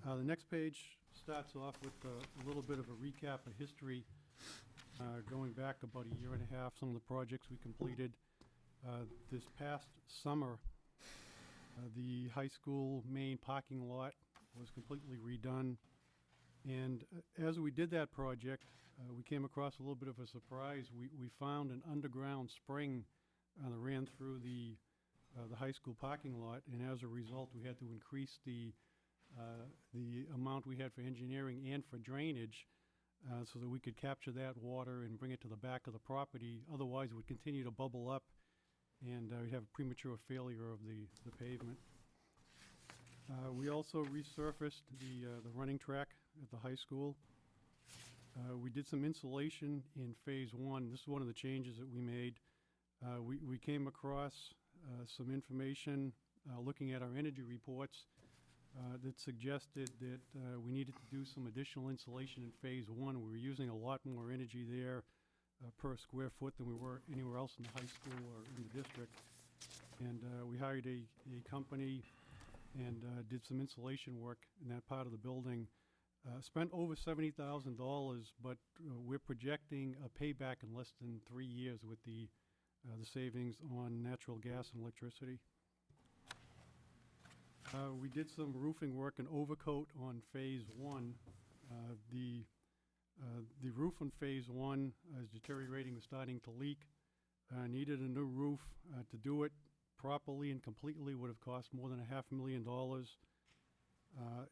The next page starts off with a little bit of a recap of history, going back about a year and a half, some of the projects we completed. This past summer, the high school main parking lot was completely redone. And as we did that project, we came across a little bit of a surprise. We found an underground spring that ran through the high school parking lot, and as a result, we had to increase the amount we had for engineering and for drainage so that we could capture that water and bring it to the back of the property. Otherwise, it would continue to bubble up, and we'd have a premature failure of the pavement. We also resurfaced the running track at the high school. We did some insulation in phase 1. This is one of the changes that we made. We came across some information looking at our energy reports that suggested that we needed to do some additional insulation in Phase 1. We were using a lot more energy there per square foot than we were anywhere else in the high school or in the district. And we hired a company and did some insulation work in that part of the building. Spent over $70,000, but we're projecting a payback in less than 3 years with the savings on natural gas and electricity. We did some roofing work and overcoat on Phase 1. The roof on Phase 1 is deteriorating, was starting to leak. Needed a new roof. To do it properly and completely would have cost more than $500,000.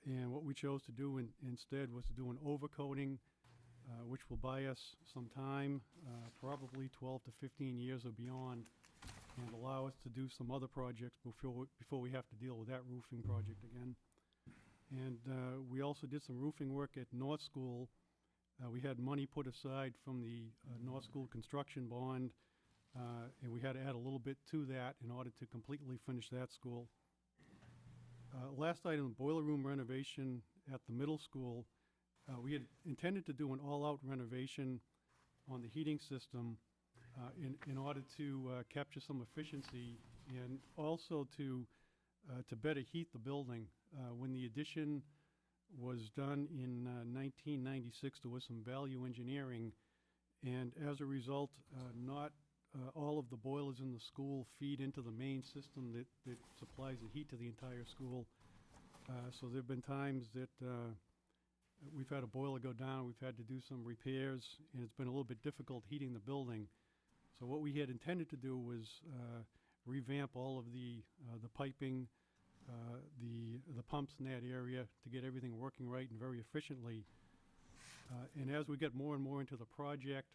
And what we chose to do instead was to do an overcoating, which will buy us some time, probably 12 to 15 years or beyond, and allow us to do some other projects before we have to deal with that roofing project again. And we also did some roofing work at North School. We had money put aside from the North School construction bond, and we had to add a little bit to that in order to completely finish that school. Last item, boiler room renovation at the middle school. We had intended to do an all-out renovation on the heating system in order to capture some efficiency and also to better heat the building. When the addition was done in 1996, there was some value engineering, and as a result, not all of the boilers in the school feed into the main system that supplies the heat to the entire school. So there have been times that we've had a boiler go down, we've had to do some repairs, and it's been a little bit difficult heating the building. So what we had intended to do was revamp all of the piping, the pumps in that area to get everything working right and very efficiently. And as we get more and more into the project,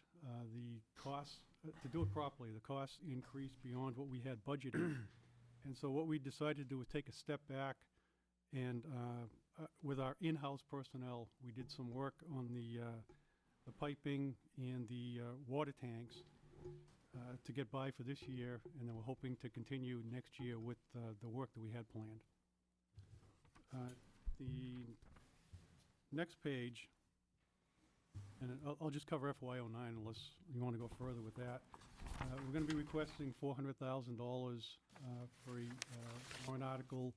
the costs, to do it properly, the costs increased beyond what we had budgeted. And so what we decided to do was take a step back and with our in-house personnel, we did some work on the piping and the water tanks to get by for this year, and then we're hoping to continue next year with the work that we had planned. The next page, and I'll just cover FY09 unless you want to go further with that. We're going to be requesting $400,000 for a warrant article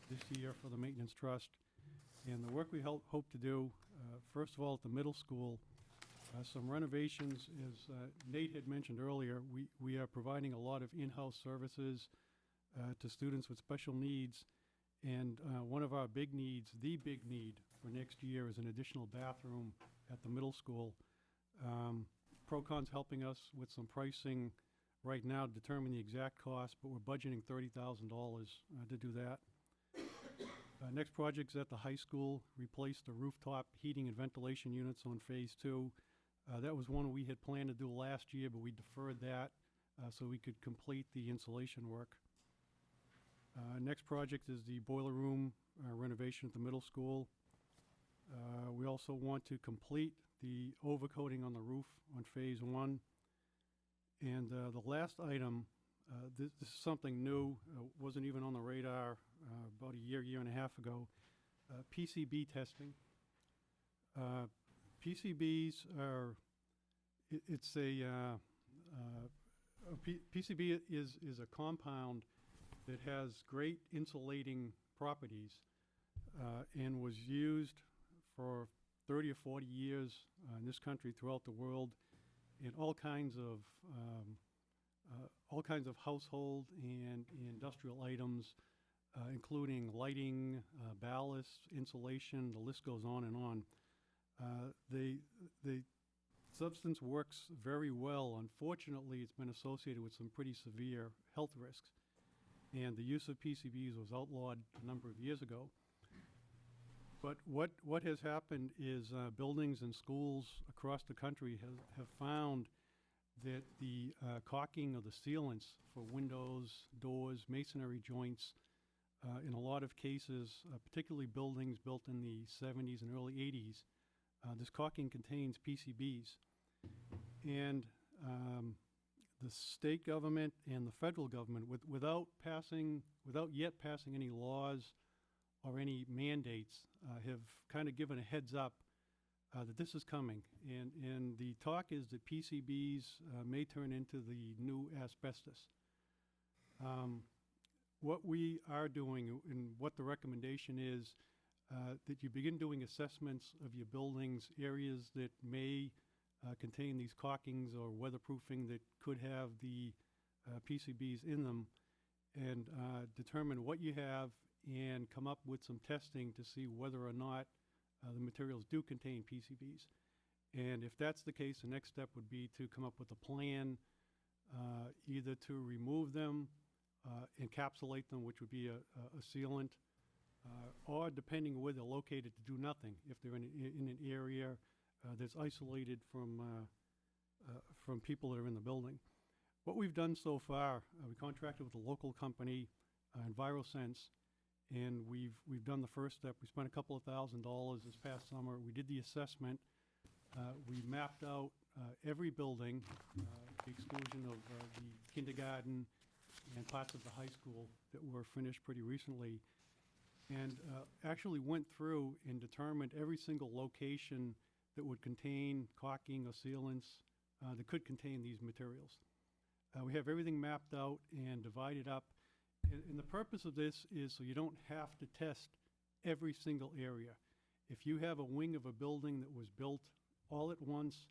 this year for the Maintenance Trust. And the work we hope to do, first of all, at the middle school, some renovations, as Nate had mentioned earlier. We are providing a lot of in-house services to students with special needs. And one of our big needs, the big need for next year, is an additional bathroom at the middle school. Procon's helping us with some pricing right now to determine the exact cost, but we're budgeting $30,000 to do that. Next project is at the high school, replace the rooftop heating and ventilation units on Phase 2. That was one we had planned to do last year, but we deferred that so we could complete the insulation work. Next project is the boiler room renovation at the middle school. We also want to complete the overcoating on the roof on Phase 1. And the last item, this is something new, wasn't even on the radar about a year and a half ago, PCB testing. PCBs are, PCB is a compound that has great insulating properties and was used for 30 or 40 years in this country, throughout the world, in all kinds of household and industrial items, including lighting, ballast, insulation. The list goes on and on. The substance works very well. Unfortunately, it's been associated with some pretty severe health risks, and the use of PCBs was outlawed a number of years ago. But what has happened is buildings and schools across the country have found that the caulking of the sealants for windows, doors, masonry joints, in a lot of cases, particularly buildings built in the 70s and early 80s, this caulking contains PCBs. And the state government and the federal government, without yet passing any laws or any mandates have kind of given a heads up that this is coming. And the talk is that PCBs may turn into the new asbestos. What we are doing and what the recommendation is, that you begin doing assessments of your buildings, areas that may contain these caulkings or weatherproofing that could have the PCBs in them, and determine what you have and come up with some testing to see whether or not the materials do contain PCBs. And if that's the case, the next step would be to come up with a plan, either to remove them, encapsulate them, which would be a sealant, or depending on where they're located, to do nothing. If they're in an area that's isolated from people that are in the building. What we've done so far, we contracted with a local company, EnviroSense, and we've done the first step. We spent a couple of $1,000s this past summer. We did the assessment. We mapped out every building, the exclusion of the kindergarten and parts of the high school that were finished pretty recently, and actually went through and determined every single location that would contain caulking or sealants that could contain these materials. We have everything mapped out and divided up. And the purpose of this is so you don't have to test every single area. If you have a wing of a building that was built all at once,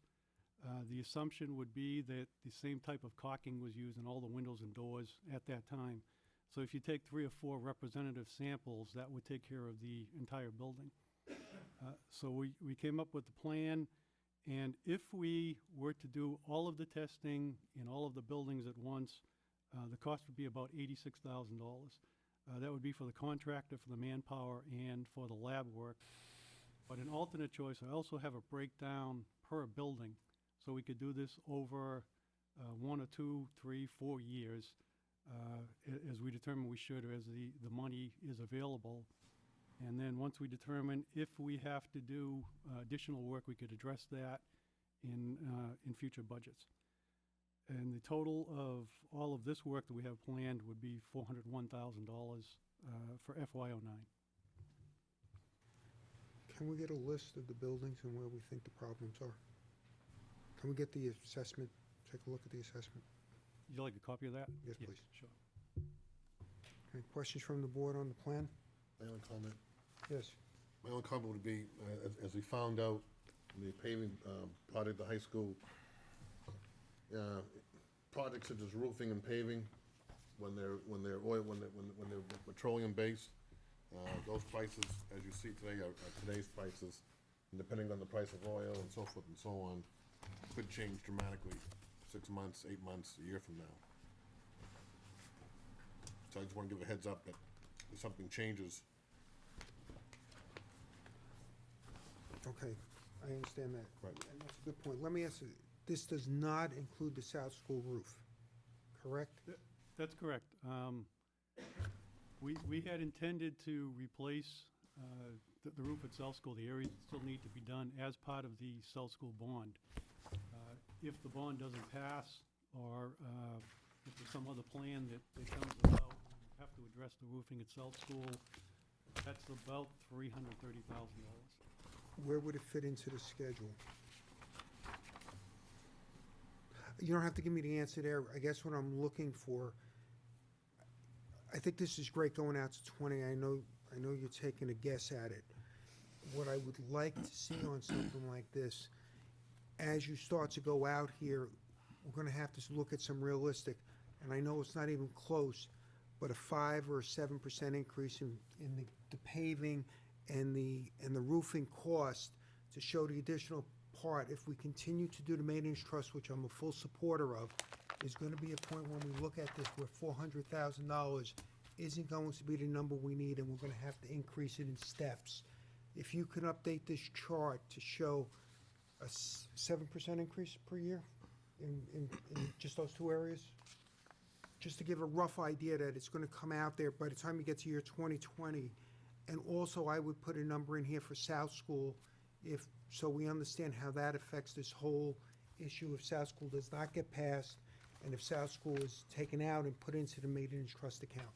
the assumption would be that the same type of caulking was used in all the windows and doors at that time. So if you take 3 or 4 representative samples, that would take care of the entire building. So we came up with the plan, and if we were to do all of the testing in all of the buildings at once, the cost would be about $86,000. That would be for the contractor, for the manpower, and for the lab work. But an alternate choice, I also have a breakdown per building, so we could do this over 1 or 2, 3, 4 years, as we determine we should, or as the money is available. And then once we determine if we have to do additional work, we could address that in future budgets. And the total of all of this work that we have planned would be $401,000 for FY09. Can we get a list of the buildings and where we think the problems are? Can we get the assessment, take a look at the assessment? Would you like a copy of that? Yes, please. Sure. Any questions from the board on the plan? My only comment, Yes. my only comment would be, as we found out, the paving project, the high school, projects such as roofing and paving, when they're petroleum based, those prices, as you see today, are today's prices, and depending on the price of oil and so forth and so on, could change dramatically 6 months, 8 months, a year from now. So I just want to give a heads up that if something changes. Okay, I understand that. Right. And that's a good point. Let me ask you, this does not include the South School roof, correct? That's correct. We had intended to replace the roof at South School, the areas that still need to be done as part of the South School bond. If the bond doesn't pass, or if there's some other plan that comes about, we have to address the roofing at South School, that's about $330,000. Where would it fit into the schedule? You don't have to give me the answer there. I guess what I'm looking for, I think this is great going out to 20. I know you're taking a guess at it. What I would like to see on something like this, as you start to go out here, we're going to have to look at some realistic, and I know it's not even close, but a 5 or 7% increase in the paving and the roofing cost to show the additional part. If we continue to do the maintenance trust, which I'm a full supporter of, there's going to be a point when we look at this where $400,000 isn't going to be the number we need, and we're going to have to increase it in steps. If you could update this chart to show a 7% increase per year in just those 2 areas, just to give a rough idea that it's going to come out there by the time you get to year 2020. And also, I would put a number in here for South School, so we understand how that affects this whole issue if South School does not get passed, and if South School is taken out and put into the maintenance trust account.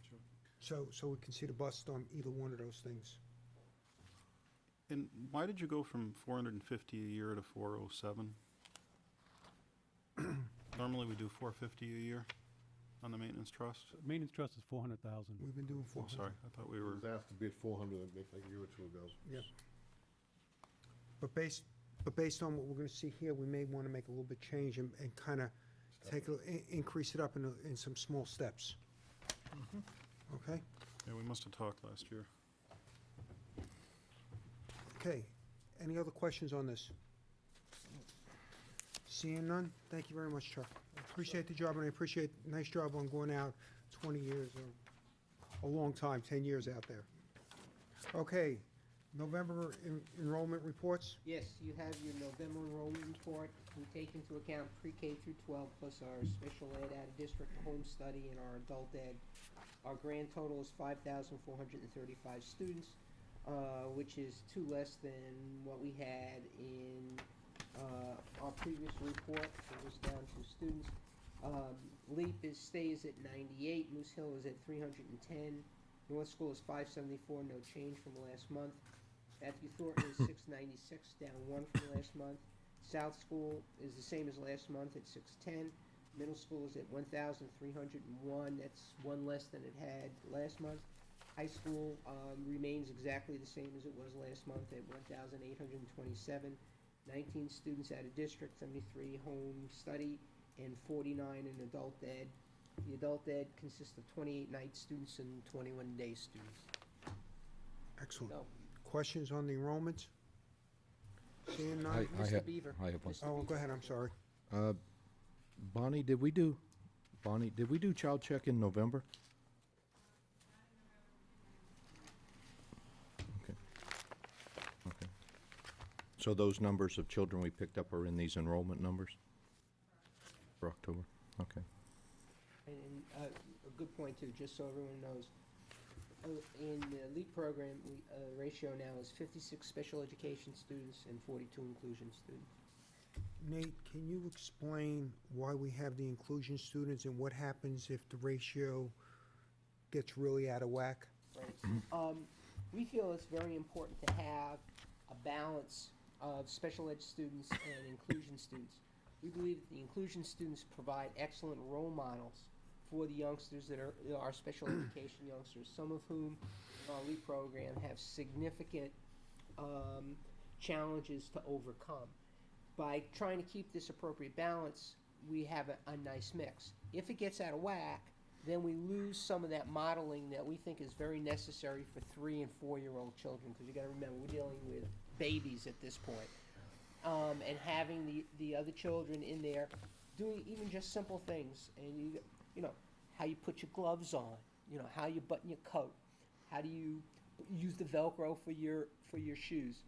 Sure. So we can see the bust on either one of those things. And why did you go from 450 a year to 407? Normally we do 450 a year on the maintenance trust. Maintenance trust is 400,000. We've been doing Oh, 400. sorry, I thought we It were, was asked to be at 400, I think, like a year or two ago. Yeah. But based on what we're gonna see here, we may wanna make a little bit change and kind of increase it up in some small steps. Okay? yeah, we must have talked last year. Okay. Any other questions on this? Seeing none, thank you very much, Chuck. I appreciate the job, and I appreciate, nice job on going out 20 years, or a long time, 10 years out there. Okay, November enrollment reports? Yes, you have your November enrollment report. We take into account pre-K through 12 plus our special ed out-of-district home study and our adult ed. Our grand total is 5,435 students, which is 2 less than what we had in our previous report. It was down 2 students. LEAP stays at 98. Moose Hill is at 310. North School is 574, no change from last month. Matthew Thornton is 696, down 1 from last month. South School is the same as last month at 610. Middle School is at 1,301. That's 1 less than it had last month. High School remains exactly the same as it was last month at 1,827. 19 students out of district, 73 home study, and 49 in adult ed. The adult ed consists of 28 night students and 21 day students. Excellent. So, Questions on the enrollment? Seeing none? I Mr. have, Beaver. I have one. Oh, go ahead, I'm sorry. Bonnie, did we do child check in November? Okay. Okay. So those numbers of children we picked up are in these enrollment numbers for October? Okay. And a good point too, just so everyone knows. In the LEAP program, ratio now is 56 special education students and 42 inclusion students. Nate, can you explain why we have the inclusion students and what happens if the ratio gets really out of whack? Right. We feel it's very important to have a balance of special ed students and inclusion students. We believe that the inclusion students provide excellent role models for the youngsters that are our special education youngsters, some of whom in our LEAP program have significant challenges to overcome. By trying to keep this appropriate balance, we have a nice mix. If it gets out of whack, then we lose some of that modeling that we think is very necessary for 3- and 4-year-old children, because you got to remember, we're dealing with babies at this point. And having the other children in there doing even just simple things, and you know, how you put your gloves on, you know, how you button your coat, how do you use the Velcro for your shoes,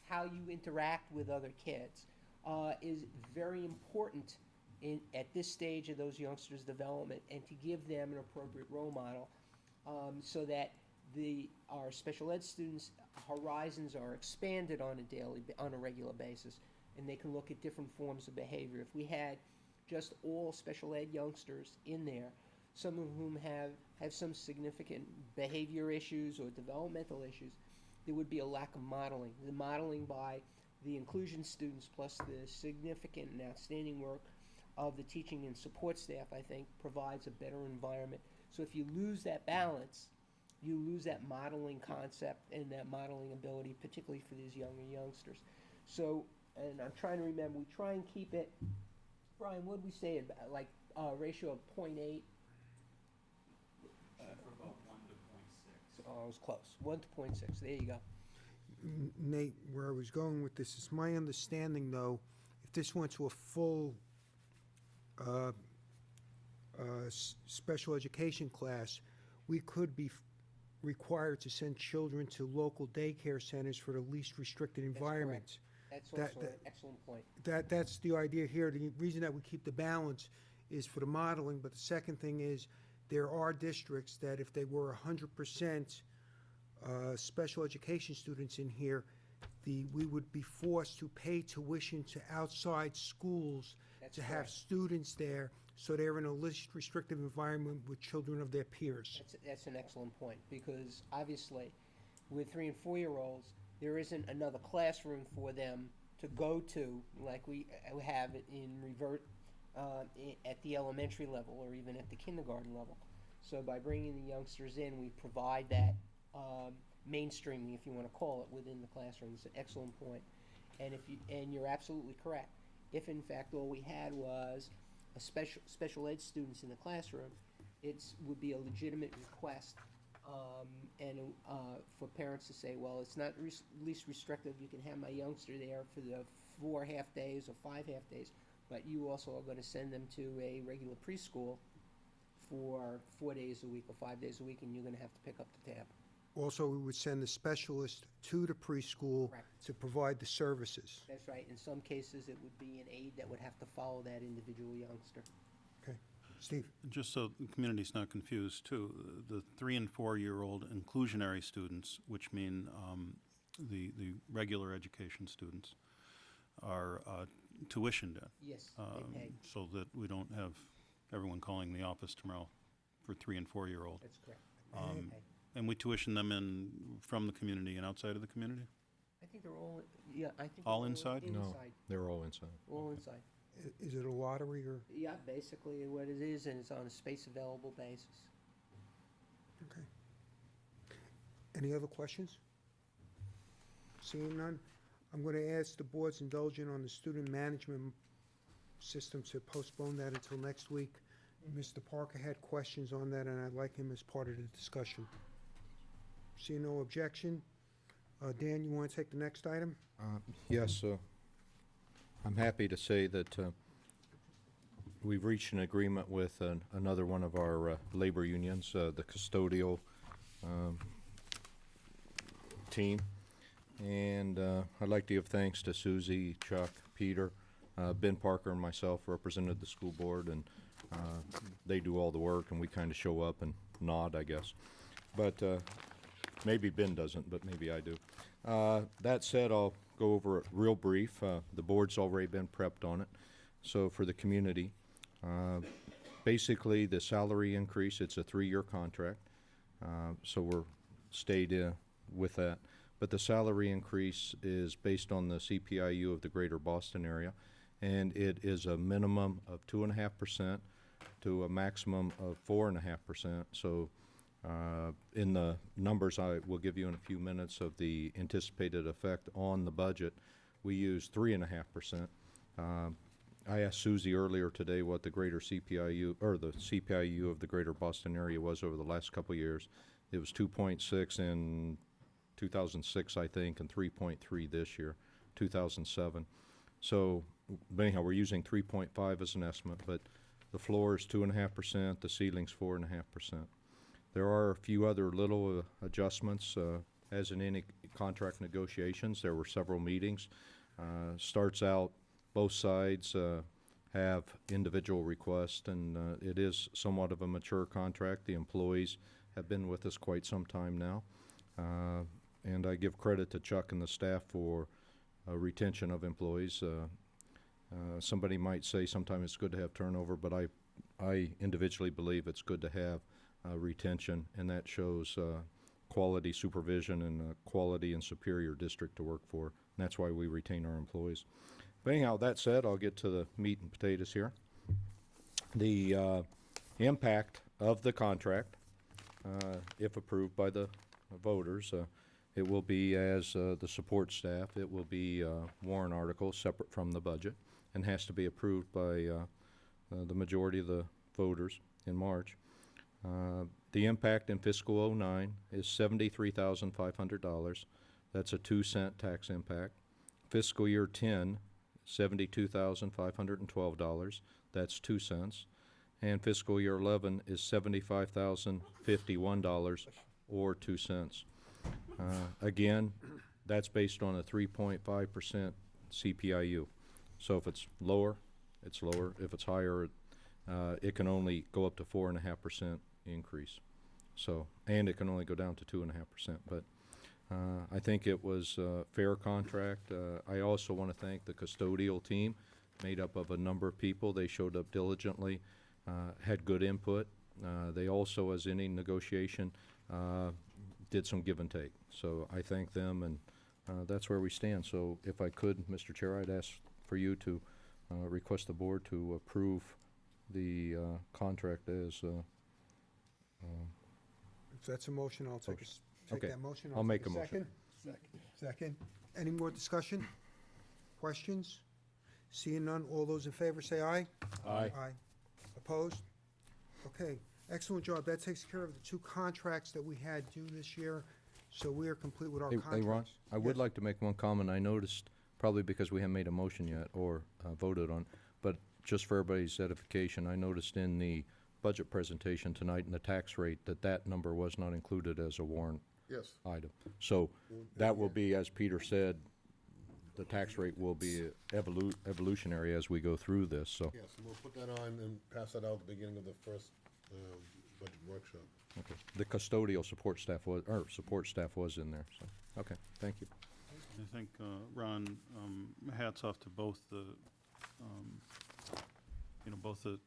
how you interact with other kids, is very important at this stage of those youngsters' development, and to give them an appropriate role model, so that our special ed students' horizons are expanded on a regular basis, and they can look at different forms of behavior. If we had just all special ed youngsters in there, some of whom have some significant behavior issues or developmental issues, there would be a lack of modeling. The modeling by the inclusion students plus the significant and outstanding work of the teaching and support staff, I think, provides a better environment. So if you lose that balance, you lose that modeling concept and that modeling ability, particularly for these younger youngsters. So, and I'm trying to remember, we try and keep it, Brian, what did we say, about like a ratio of 0.8? About 1 to 0.6. Oh, I was close. 1 to 0.6. There you go. Nate, where I was going with this is my understanding, though, if this went to a full special education class, we could be required to send children to local daycare centers for the least restricted environment. That's also an excellent point. That's the idea here. The reason that we keep the balance is for the modeling, but the second thing is there are districts that if they were 100% special education students in here, we would be forced to pay tuition to outside schools That's to have correct. students there, so they're in a least restrictive environment with children of their peers. That's an excellent point, because obviously, with 3 and 4-year-olds, there isn't another classroom for them to go to like we have in revert at the elementary level or even at the kindergarten level. So by bringing the youngsters in, we provide that mainstreaming, if you want to call it, within the classroom. It's an excellent point. And you're absolutely correct. If in fact all we had was a special ed students in the classroom, it would be a legitimate request, for parents to say, well, it's not least restrictive. You can have my youngster there for the 4 half days or 5 half days, but you also are going to send them to a regular preschool for 4 days a week or 5 days a week, and you're going to have to pick up the tab. Also, we would send the specialist to the preschool Correct. to provide the services. That's right. In some cases, it would be an aide that would have to follow that individual youngster. Okay. Steve? Just so the community's not confused, too, the 3 and 4-year-old inclusionary students, which mean the regular education students, are tuitioned in. Yes, they pay. So that we don't have everyone calling the office tomorrow for 3 and 4-year-old. That's correct. Um, They pay. And we tuition them in from the community and outside of the community? I think they're all, yeah, I think. All they're inside? No, Inside, they're all inside. all inside. Is it a lottery or? Yeah, basically what it is, and it's on a space available basis. Okay. Any other questions? Seeing none, I'm going to ask the board's indulgence on the student management system to postpone that until next week. Mr. Parker had questions on that, and I'd like him as part of the discussion. Seeing no objection, Dan, you want to take the next item? Yes, I'm happy to say that we've reached an agreement with another one of our labor unions, the custodial team. And I'd like to give thanks to Susie, Chuck, Peter, Ben Parker, and myself represented the school board, and they do all the work, and we kind of show up and nod, I guess. But maybe Ben doesn't, but maybe I do. That said, I'll go over it real brief. The board's already been prepped on it. So for the community, basically the salary increase, it's a 3-year contract. So we're stayed with that. But the salary increase is based on the CPIU of the greater Boston area, and it is a minimum of 2.5% to a maximum of 4.5%. So in the numbers I will give you in a few minutes of the anticipated effect on the budget, we use 3.5%. I asked Susie earlier today what the greater CPIU, or the CPIU of the greater Boston area was over the last couple of years. It was 2.6 in 2006, I think, and 3.3 this year, 2007. So, but anyhow, we're using 3.5 as an estimate, but the floor is 2.5%, the ceiling's 4.5%. There are a few other little adjustments, as in any contract negotiations. There were several meetings. Starts out, both sides have individual requests, and it is somewhat of a mature contract. The employees have been with us quite some time now. And I give credit to Chuck and the staff for retention of employees. Somebody might say sometimes it's good to have turnover, but I individually believe it's good to have retention, and that shows quality supervision and quality and superior district to work for. And that's why we retain our employees. But anyhow, that said, I'll get to the meat and potatoes here. The impact of the contract, if approved by the voters, it will be as the support staff. It will be warrant articles separate from the budget and has to be approved by the majority of the voters in March. The impact in fiscal '09 is $73,500. That's a 2-cent tax impact. Fiscal year 10, $72,512. That's 2 cents. And fiscal year 11 is $75,051 or 2 cents. Again, that's based on a 3.5% CPIU. So if it's lower, it's lower. If it's higher, it can only go up to 4.5% increase. So, and it can only go down to 2.5%. But I think it was a fair contract. I also want to thank the custodial team. made up of a number of people. They showed up diligently, had good input. They also, as any negotiation, did some give and take. So I thank them, and that's where we stand. So if I could, Mr. Chair, I'd ask for you to request the board to approve the contract as If that's a motion, I'll take Okay. that motion. I'll make take a motion. Second. Any more discussion? Questions? Seeing none, all those in favor say aye. Aye. Aye. Opposed? Okay, excellent job. That takes care of the 2 contracts that we had due this year, so we are complete with our Hey, contracts. Ron, I would Yes. like to make one comment. I noticed, probably because we haven't made a motion yet or voted on, but just for everybody's edification, I noticed in the budget presentation tonight and the tax rate that that number was not included as a warrant Yes. item. So that will be, as Peter said, the tax rate will be evolutionary as we go through this, so. Yes, and we'll put that on and pass that out at the beginning of the first budget workshop. Okay. The custodial support staff was in there, so, okay, thank you. I think, Ron, hats off to both the, both the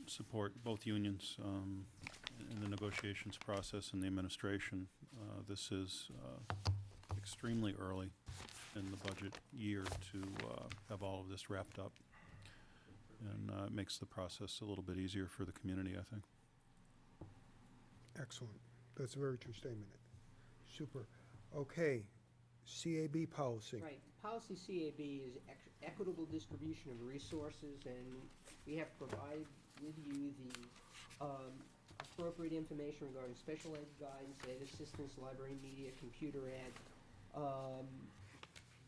support, both unions in the negotiations process and the administration. This is extremely early in the budget year to have all of this wrapped up. And it makes the process a little bit easier for the community, I think. Excellent. That's a very true statement. Super. Okay, CAB policy. Right, policy CAB is equitable distribution of resources, and we have provided with you the appropriate information regarding special ed guidance, ed assistance, library media, computer ed,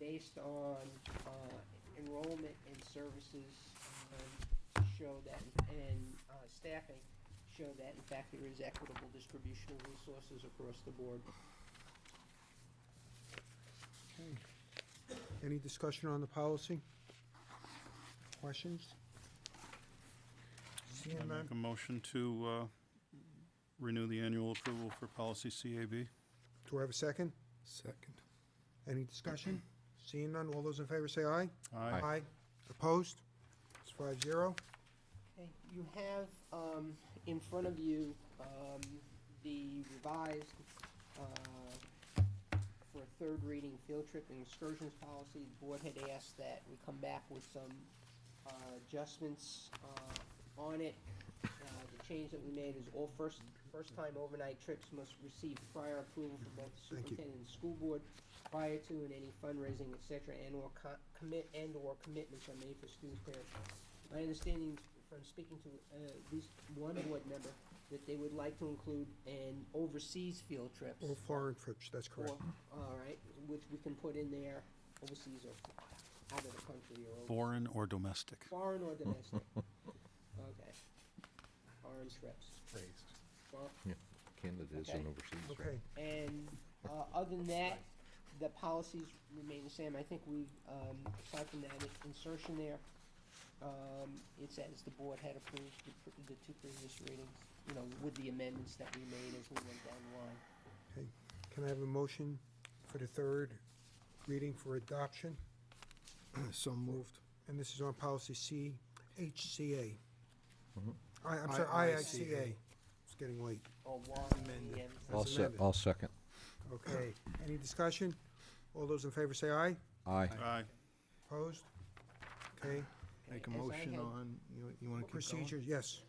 based on enrollment and services show that, and staffing show that, in fact, there is equitable distribution of resources across the board. Okay. Any discussion on the policy? Questions? Seeing I none? make a motion to renew the annual approval for policy CAB. Do I have a second? Second. Any discussion? Seeing none, all those in favor say aye. Aye. Aye. Opposed? It's 5-0. Okay, you have in front of you the revised for a third reading field trip and excursions policy. The board had asked that we come back with some adjustments on it. The change that we made is all first-time overnight trips must receive prior approval from both the Thank you. superintendent and school board prior to and any fundraising, et cetera, and/or commitments are made for student parents. My understanding from speaking to at least one board member that they would like to include an overseas field trips. All foreign trips, that's correct. All right, which we can put in there, overseas or out of the country or overseas. Foreign or domestic. Foreign or domestic. Okay. Foreign trips. Raised. Well, Yeah, Canada is Okay. an overseas. right? Okay, and other than that, the policies remain the same. I think we've, aside from that insertion there, it says the board had approved the 2 previous readings, with the amendments that we made as we went down the line. okay. Can I have a motion for the third reading for adoption? So moved. And this is on policy CHCA. Mhm. I'm sorry, IICA. It's getting late. Or one, Amended. As amended. I'll second. Okay, any discussion? All those in favor say aye. Aye. Aye. Opposed? Okay, Make a as I motion had- on, you want to keep going? procedures, yes.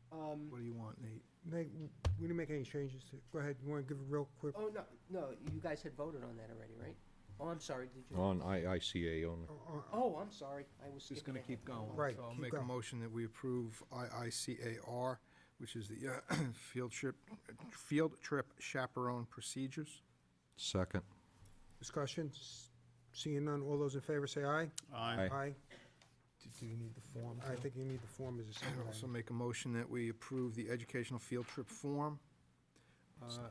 What do you want, Nate? Nate, we didn't make any changes. Go ahead, you want to give a real quick? Oh, no, you guys had voted on that already, right? Oh, I'm sorry, did you? On IICA only. Oh, I'm sorry, I was Just skipping going to ahead. keep going. Right, So I'll keep make a going. motion that we approve IICAR, which is the field trip chaperone procedures. Second. Discussion? Seeing none, all those in favor say aye. Aye. Aye. Do you need the form? I too? think you need the form as a I'd second also item. make a motion that we approve the educational field trip form.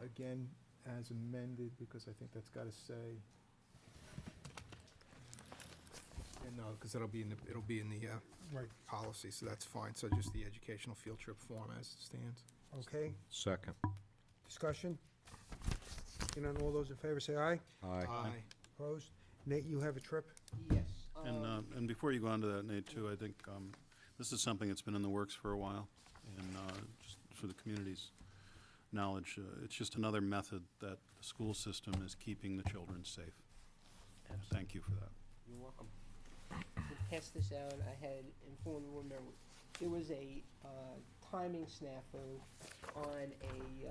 Again, as amended, because I think that's got to say, no, because it'll be in the Right, policy, so that's fine. So just the educational field trip form as it stands. okay. Second. Discussion? Seeing none, all those in favor say aye. Aye. Opposed? Nate, you have a trip? Yes, And before you go on to that, Nate, too, I think this is something that's been in the works for a while, and just for the community's knowledge, it's just another method that the school system is keeping the children safe. Thank you for that. You're welcome. To pass this out, I had informed the board member, there was a timing snafu on a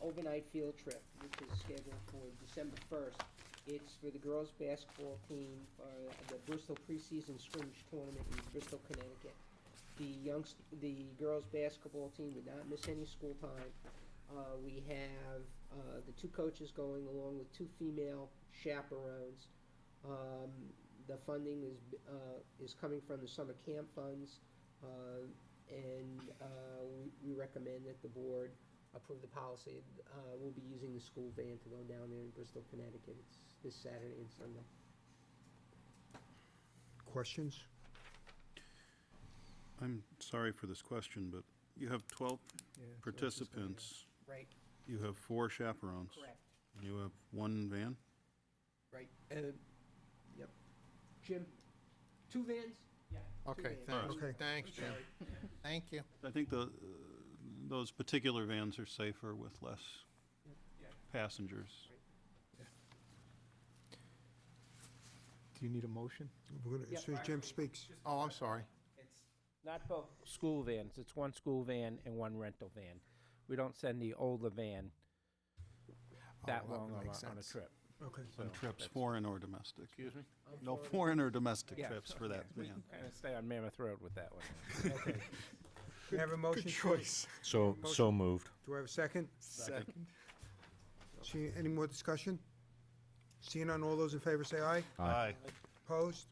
overnight field trip, which is scheduled for December 1st. It's for the girls' basketball team for the Bristol preseason scrimmage tournament in Bristol, Connecticut. The girls' basketball team would not miss any school time. We have the 2 coaches going along with 2 female chaperones. The funding is coming from the summer camp funds, and we recommend that the board approve the policy. We'll be using the school van to go down there in Bristol, Connecticut. It's this Saturday and Sunday. Questions? I'm sorry for this question, but you have 12 participants. Right, You have 4 chaperones. correct, And you have 1 van? right. Yep. Jim, 2 vans? Yeah. Okay, vans. thanks. Okay. Thanks, Jim. Thank you. I think those particular vans are safer with less passengers. Do you need a motion? We're gonna, as soon as Jim speaks. Oh, I'm sorry. It's not both school vans, it's 1 school van and 1 rental van. We don't send the older van that Oh, long makes on a sense. trip. Okay. On trips, foreign or domestic. Excuse me? No foreign or domestic Yeah. trips for that van. Kind of stay on Mammoth Road with that one. Okay. Can I have a motion? Good choice. So moved. Do I have a second? Second. See, any more discussion? Seeing none, all those in favor say aye. Aye. Opposed?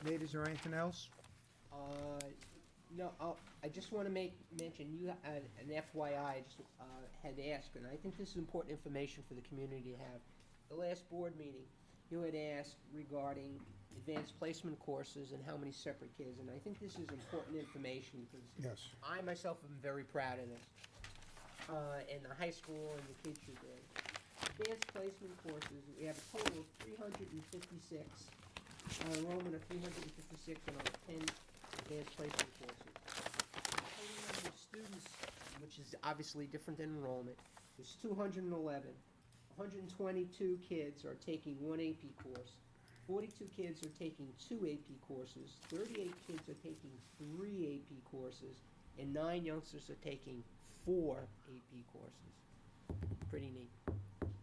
Nate, is there anything else? No, I just want to mention, you had an FYI, I just had asked, and I think this is important information for the community to have. The last board meeting, you had asked regarding advanced placement courses and how many separate kids, and I think this is important information because Yes. I myself am very proud of this. And the high school and the kids should do. Advanced placement courses, we have a total of 356, enrollment of 356 in our 10 advanced placement courses. The total number of students, which is obviously different than enrollment, is 211. 122 kids are taking 1 AP course. 42 kids are taking 2 AP courses. 38 kids are taking 3 AP courses. And 9 youngsters are taking 4 AP courses. Pretty neat.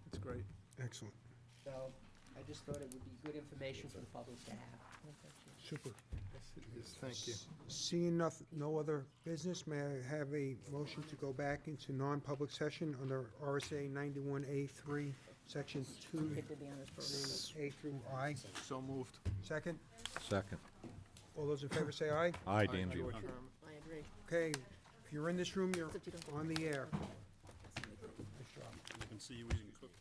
That's great. Excellent. So I just thought it would be good information for the public to have. Super. Yes, it is. Thank you. Seeing no other business, may I have a motion to go back into non-public session under RSA 91A3, Section 2A through I? So moved. Second? Second. All those in favor say aye. Aye, Dan Buell. I agree. Okay, if you're in this room, you're on the air. You can see you eating cookies.